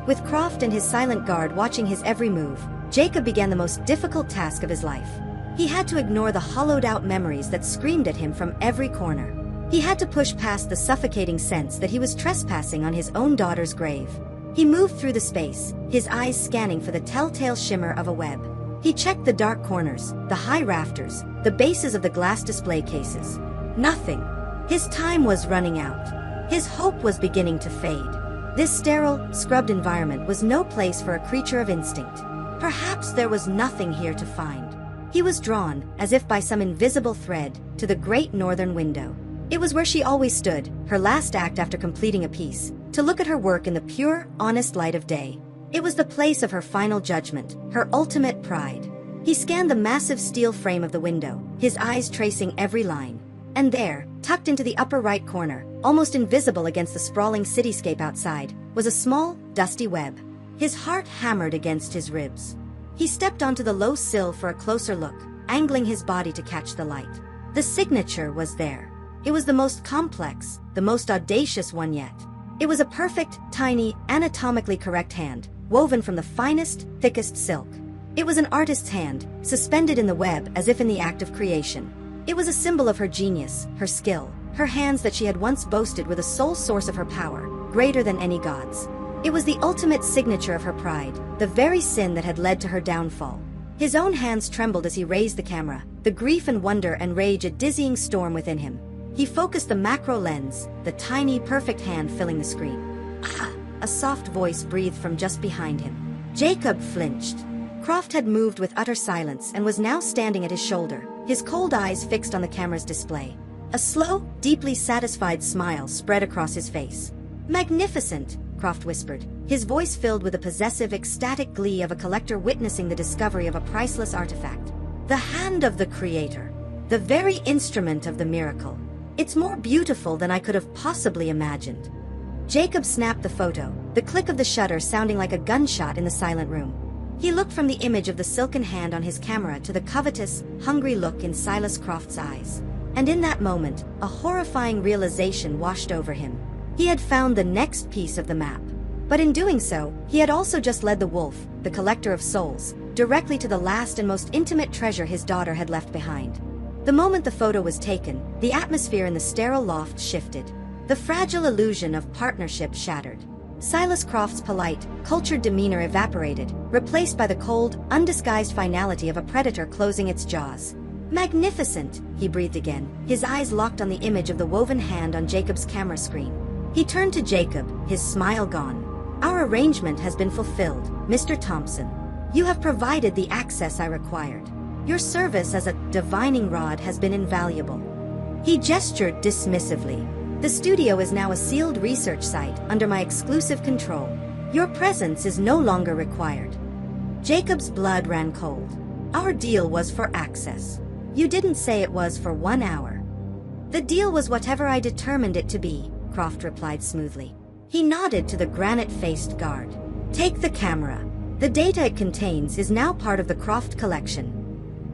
Speaker 1: With Croft and his silent guard watching his every move, Jacob began the most difficult task of his life. He had to ignore the hollowed-out memories that screamed at him from every corner. He had to push past the suffocating sense that he was trespassing on his own daughter's grave. He moved through the space, his eyes scanning for the telltale shimmer of a web. He checked the dark corners, the high rafters, the bases of the glass display cases. Nothing. His time was running out. His hope was beginning to fade. This sterile, scrubbed environment was no place for a creature of instinct. Perhaps there was nothing here to find. He was drawn, as if by some invisible thread, to the great northern window. It was where she always stood, her last act after completing a piece, to look at her work in the pure, honest light of day. It was the place of her final judgment, her ultimate pride. He scanned the massive steel frame of the window, his eyes tracing every line. And there, tucked into the upper right corner, almost invisible against the sprawling cityscape outside, was a small, dusty web. His heart hammered against his ribs. He stepped onto the low sill for a closer look, angling his body to catch the light. The signature was there. It was the most complex, the most audacious one yet. It was a perfect, tiny, anatomically correct hand, woven from the finest, thickest silk. It was an artist's hand, suspended in the web as if in the act of creation. It was a symbol of her genius, her skill, her hands that she had once boasted were the sole source of her power, greater than any god's. It was the ultimate signature of her pride, the very sin that had led to her downfall. His own hands trembled as he raised the camera, the grief and wonder and rage a dizzying storm within him. He focused the macro lens, the tiny, perfect hand filling the screen. Ah! A soft voice breathed from just behind him. Jacob flinched. Croft had moved with utter silence and was now standing at his shoulder, his cold eyes fixed on the camera's display. A slow, deeply satisfied smile spread across his face. "Magnificent," Croft whispered, his voice filled with the possessive, ecstatic glee of a collector witnessing the discovery of a priceless artifact. "The hand of the creator. The very instrument of the miracle. It's more beautiful than I could have possibly imagined." Jacob snapped the photo, the click of the shutter sounding like a gunshot in the silent room. He looked from the image of the silken hand on his camera to the covetous, hungry look in Silas Croft's eyes. And in that moment, a horrifying realization washed over him. He had found the next piece of the map. But in doing so, he had also just led the wolf, the collector of souls, directly to the last and most intimate treasure his daughter had left behind. The moment the photo was taken, the atmosphere in the sterile loft shifted. The fragile illusion of partnership shattered. Silas Croft's polite, cultured demeanor evaporated, replaced by the cold, undisguised finality of a predator closing its jaws. "Magnificent," he breathed again, his eyes locked on the image of the woven hand on Jacob's camera screen. He turned to Jacob, his smile gone. "Our arrangement has been fulfilled, Mr. Thompson. You have provided the access I required. Your service as a divining rod has been invaluable." He gestured dismissively. "The studio is now a sealed research site under my exclusive control. Your presence is no longer required." Jacob's blood ran cold. "Our deal was for access. You didn't say it was for 1 hour." "The deal was whatever I determined it to be," Croft replied smoothly. He nodded to the granite-faced guard. "Take the camera. The data it contains is now part of the Croft collection."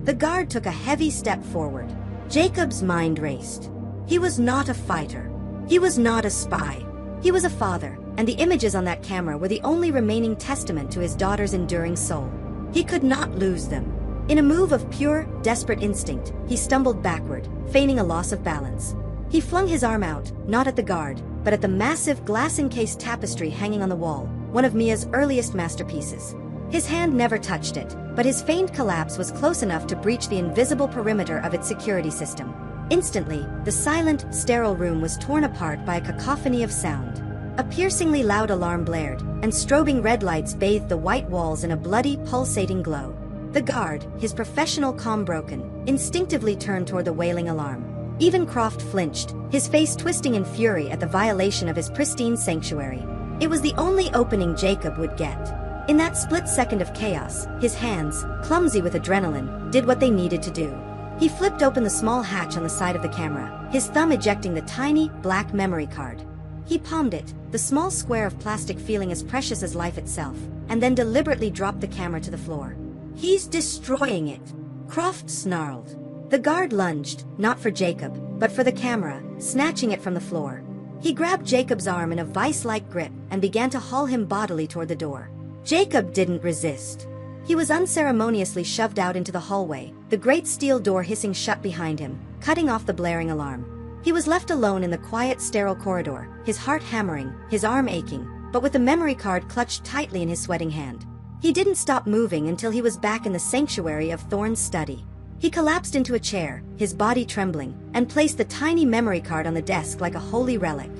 Speaker 1: The guard took a heavy step forward. Jacob's mind raced. He was not a fighter. He was not a spy. He was a father, and the images on that camera were the only remaining testament to his daughter's enduring soul. He could not lose them. In a move of pure, desperate instinct, he stumbled backward, feigning a loss of balance. He flung his arm out, not at the guard, but at the massive glass-encased tapestry hanging on the wall, one of Mia's earliest masterpieces. His hand never touched it, but his feigned collapse was close enough to breach the invisible perimeter of its security system. Instantly, the silent, sterile room was torn apart by a cacophony of sound. A piercingly loud alarm blared, and strobing red lights bathed the white walls in a bloody, pulsating glow. The guard, his professional calm broken, instinctively turned toward the wailing alarm. Even Croft flinched, his face twisting in fury at the violation of his pristine sanctuary. It was the only opening Jacob would get. In that split second of chaos, his hands, clumsy with adrenaline, did what they needed to do. He flipped open the small hatch on the side of the camera, his thumb ejecting the tiny, black memory card. He palmed it, the small square of plastic feeling as precious as life itself, and then deliberately dropped the camera to the floor. "He's destroying it," Croft snarled. The guard lunged, not for Jacob, but for the camera, snatching it from the floor. He grabbed Jacob's arm in a vice-like grip and began to haul him bodily toward the door. Jacob didn't resist. He was unceremoniously shoved out into the hallway, the great steel door hissing shut behind him, cutting off the blaring alarm. He was left alone in the quiet, sterile corridor, his heart hammering, his arm aching, but with the memory card clutched tightly in his sweating hand. He didn't stop moving until he was back in the sanctuary of Thorn's study. He collapsed into a chair, his body trembling, and placed the tiny memory card on the desk like a holy relic.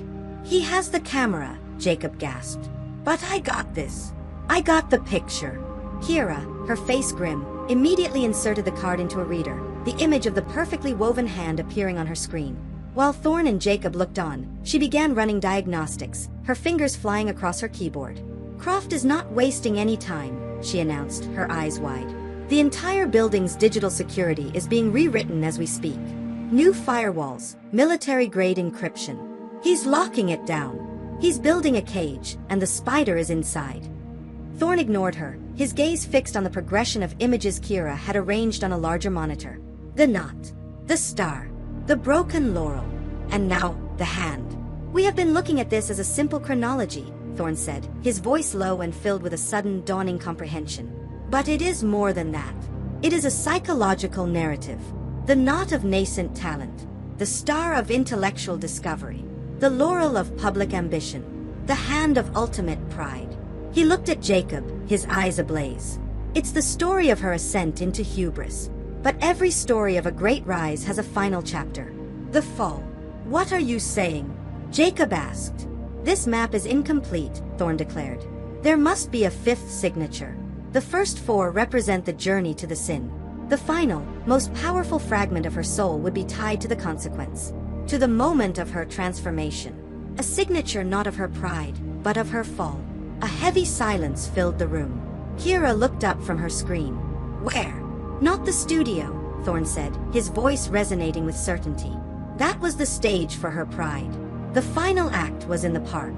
Speaker 1: "He has the camera," Jacob gasped. "But I got this. I got the picture." Kira, her face grim, immediately inserted the card into a reader, the image of the perfectly woven hand appearing on her screen. While Thorn and Jacob looked on, she began running diagnostics, her fingers flying across her keyboard. "Croft is not wasting any time," she announced, her eyes wide. "The entire building's digital security is being rewritten as we speak. New firewalls, military-grade encryption. He's locking it down. He's building a cage, and the spider is inside." Thorn ignored her, his gaze fixed on the progression of images Kira had arranged on a larger monitor. The knot, the star, the broken laurel, and now, the hand. "We have been looking at this as a simple chronology," Thorn said, his voice low and filled with a sudden dawning comprehension. "But it is more than that. It is a psychological narrative. The knot of nascent talent, the star of intellectual discovery, the laurel of public ambition, the hand of ultimate pride." He looked at Jacob, his eyes ablaze. "It's the story of her ascent into hubris. But every story of a great rise has a final chapter. The fall." "What are you saying?" Jacob asked. "This map is incomplete," Thorn declared. "There must be a fifth signature. The first four represent the journey to the sin. The final, most powerful fragment of her soul would be tied to the consequence, to the moment of her transformation. A signature not of her pride, but of her fall." A heavy silence filled the room. Kira looked up from her screen. "Where?" "Not the studio," Thorn said, his voice resonating with certainty. "That was the stage for her pride. The final act was in the park.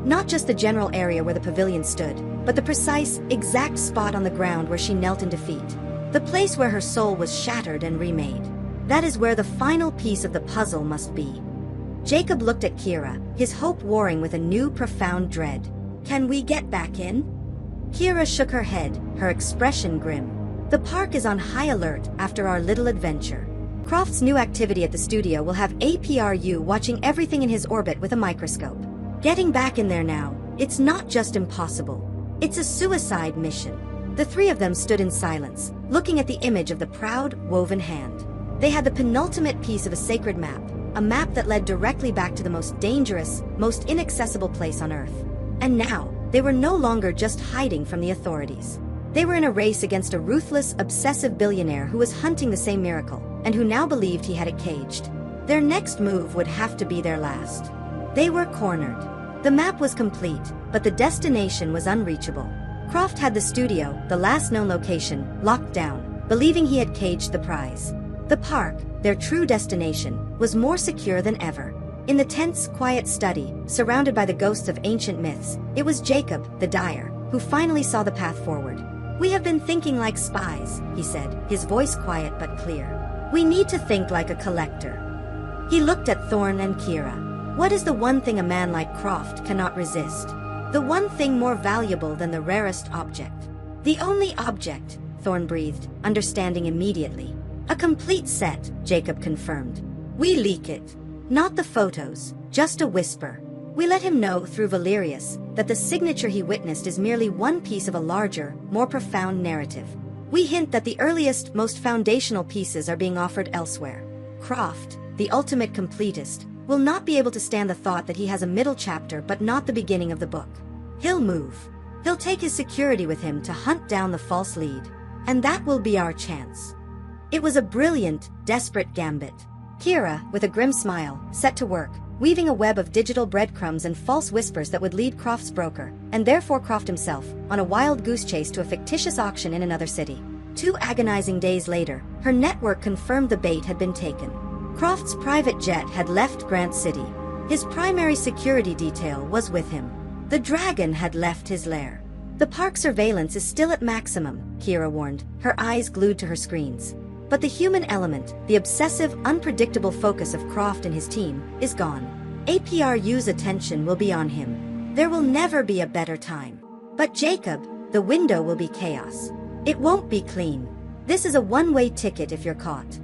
Speaker 1: Not just the general area where the pavilion stood, but the precise, exact spot on the ground where she knelt in defeat. The place where her soul was shattered and remade. That is where the final piece of the puzzle must be." Jacob looked at Kira, his hope warring with a new profound dread. "Can we get back in?" Kira shook her head, her expression grim. "The park is on high alert after our little adventure. Croft's new activity at the studio will have APRU watching everything in his orbit with a microscope. Getting back in there now, it's not just impossible. It's a suicide mission." The three of them stood in silence, looking at the image of the proud, woven hand. They had the penultimate piece of a sacred map, a map that led directly back to the most dangerous, most inaccessible place on Earth. And now, they were no longer just hiding from the authorities. They were in a race against a ruthless, obsessive billionaire who was hunting the same miracle, and who now believed he had it caged. Their next move would have to be their last. They were cornered. The map was complete, but the destination was unreachable. Croft had the studio, the last known location, locked down, believing he had caged the prize. The park, their true destination, was more secure than ever. In the tense, quiet study, surrounded by the ghosts of ancient myths, it was Jacob, the dyer, who finally saw the path forward. "We have been thinking like spies," he said, his voice quiet but clear. "We need to think like a collector." He looked at Thorn and Kira. "What is the one thing a man like Croft cannot resist? The one thing more valuable than the rarest object?" "The only object," Thorn breathed, understanding immediately. "A complete set," Jacob confirmed. "We leak it. Not the photos, just a whisper. We let him know through Valerius that the signature he witnessed is merely one piece of a larger, more profound narrative. We hint that the earliest, most foundational pieces are being offered elsewhere. Croft, the ultimate completist, will not be able to stand the thought that he has a middle chapter but not the beginning of the book. He'll move. He'll take his security with him to hunt down the false lead. And that will be our chance." It was a brilliant, desperate gambit. Kira, with a grim smile, set to work, weaving a web of digital breadcrumbs and false whispers that would lead Croft's broker, and therefore Croft himself, on a wild goose chase to a fictitious auction in another city. 2 agonizing days later, her network confirmed the bait had been taken. Croft's private jet had left Grant City. His primary security detail was with him. The dragon had left his lair. "The park surveillance is still at maximum," Kira warned, her eyes glued to her screens. "But the human element, the obsessive, unpredictable focus of Croft and his team, is gone. APRU's attention will be on him. There will never be a better time. But Jacob, the window will be chaos. It won't be clean. This is a one-way ticket if you're caught."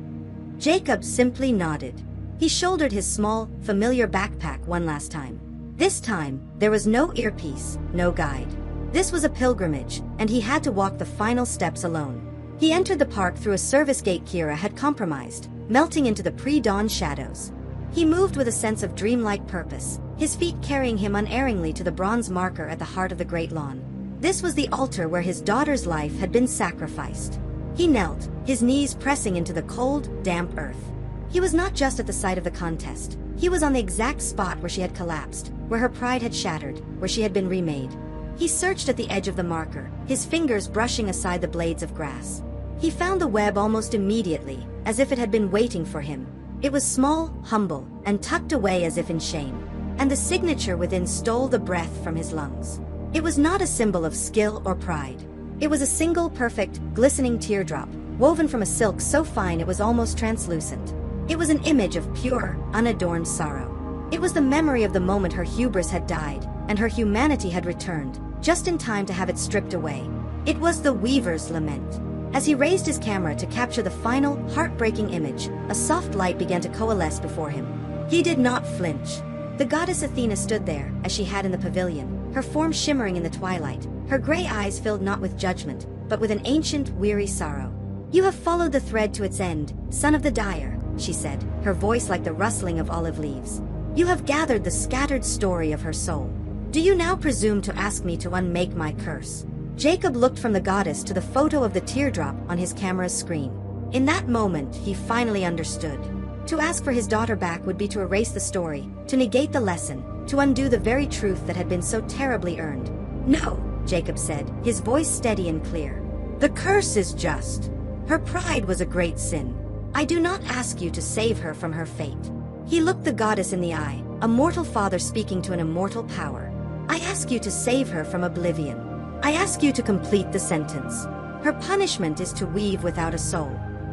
Speaker 1: Jacob simply nodded. He shouldered his small, familiar backpack one last time. This time, there was no earpiece, no guide. This was a pilgrimage, and he had to walk the final steps alone. He entered the park through a service gate Kira had compromised, melting into the pre-dawn shadows. He moved with a sense of dreamlike purpose, his feet carrying him unerringly to the bronze marker at the heart of the Great Lawn. This was the altar where his daughter's life had been sacrificed. He knelt, his knees pressing into the cold, damp earth. He was not just at the site of the contest. He was on the exact spot where she had collapsed, where her pride had shattered, where she had been remade. He searched at the edge of the marker, his fingers brushing aside the blades of grass. He found the web almost immediately, as if it had been waiting for him. It was small, humble, and tucked away as if in shame. And the signature within stole the breath from his lungs. It was not a symbol of skill or pride. It was a single perfect, glistening teardrop, woven from a silk so fine it was almost translucent. It was an image of pure, unadorned sorrow. It was the memory of the moment her hubris had died, and her humanity had returned, just in time to have it stripped away. It was the weaver's lament. As he raised his camera to capture the final, heartbreaking image, a soft light began to coalesce before him. He did not flinch. The goddess Athena stood there, as she had in the pavilion, her form shimmering in the twilight, her gray eyes filled not with judgment, but with an ancient, weary sorrow. "You have followed the thread to its end, son of the dyer," she said, her voice like the rustling of olive leaves. "You have gathered the scattered story of her soul. Do you now presume to ask me to unmake my curse?" Jacob looked from the goddess to the photo of the teardrop on his camera's screen. In that moment, he finally understood. To ask for his daughter back would be to erase the story, to negate the lesson, to undo the very truth that had been so terribly earned. "No," Jacob said, his voice steady and clear. "The curse is just. Her pride was a great sin. I do not ask you to save her from her fate." He looked the goddess in the eye, a mortal father speaking to an immortal power. "I ask you to save her from oblivion. I ask you to complete the sentence. Her punishment is to weave without a soul.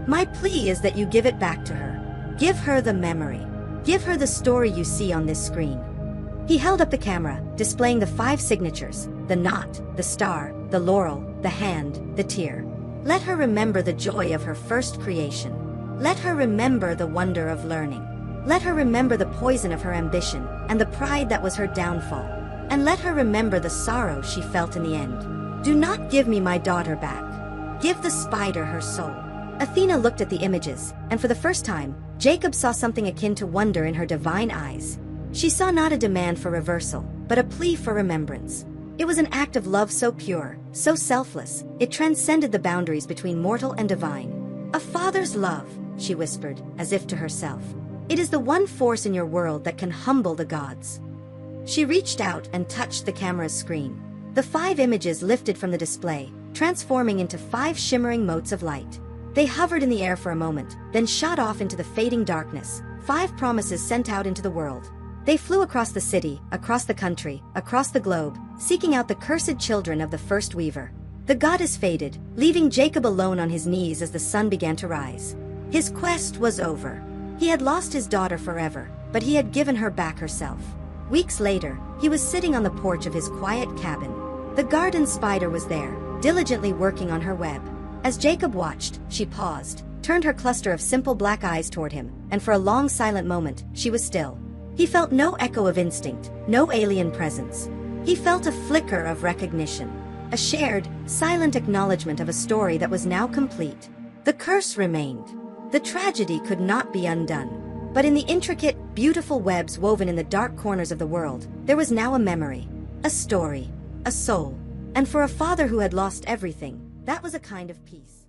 Speaker 1: My plea is that you give it back to her. Give her the memory. Give her the story you see on this screen." He held up the camera, displaying the 5 signatures: the knot, the star, the laurel, the hand, the tear. Let her remember the joy of her first creation. Let her remember the wonder of learning. Let her remember the poison of her ambition, and the pride that was her downfall. And let her remember the sorrow she felt in the end. Do not give me my daughter back. Give the spider her soul. Athena looked at the images, and for the first time, Jacob saw something akin to wonder in her divine eyes. She saw not a demand for reversal, but a plea for remembrance. It was an act of love so pure, so selfless, it transcended the boundaries between mortal and divine. "A father's love," she whispered, as if to herself. "It is the one force in your world that can humble the gods." She reached out and touched the camera's screen. The 5 images lifted from the display, transforming into 5 shimmering motes of light. They hovered in the air for a moment, then shot off into the fading darkness, 5 promises sent out into the world. They flew across the city, across the country, across the globe, seeking out the cursed children of the first weaver. The goddess faded, leaving Jacob alone on his knees as the sun began to rise. His quest was over. He had lost his daughter forever, but he had given her back herself. Weeks later, he was sitting on the porch of his quiet cabin. The garden spider was there, diligently working on her web. As Jacob watched, she paused, turned her cluster of simple black eyes toward him, and for a long silent moment, she was still. He felt no echo of instinct, no alien presence. He felt a flicker of recognition, a shared, silent acknowledgement of a story that was now complete. The curse remained. The tragedy could not be undone. But in the intricate, beautiful webs woven in the dark corners of the world, there was now a memory, a story, a soul. And for a father who had lost everything, that was a kind of peace.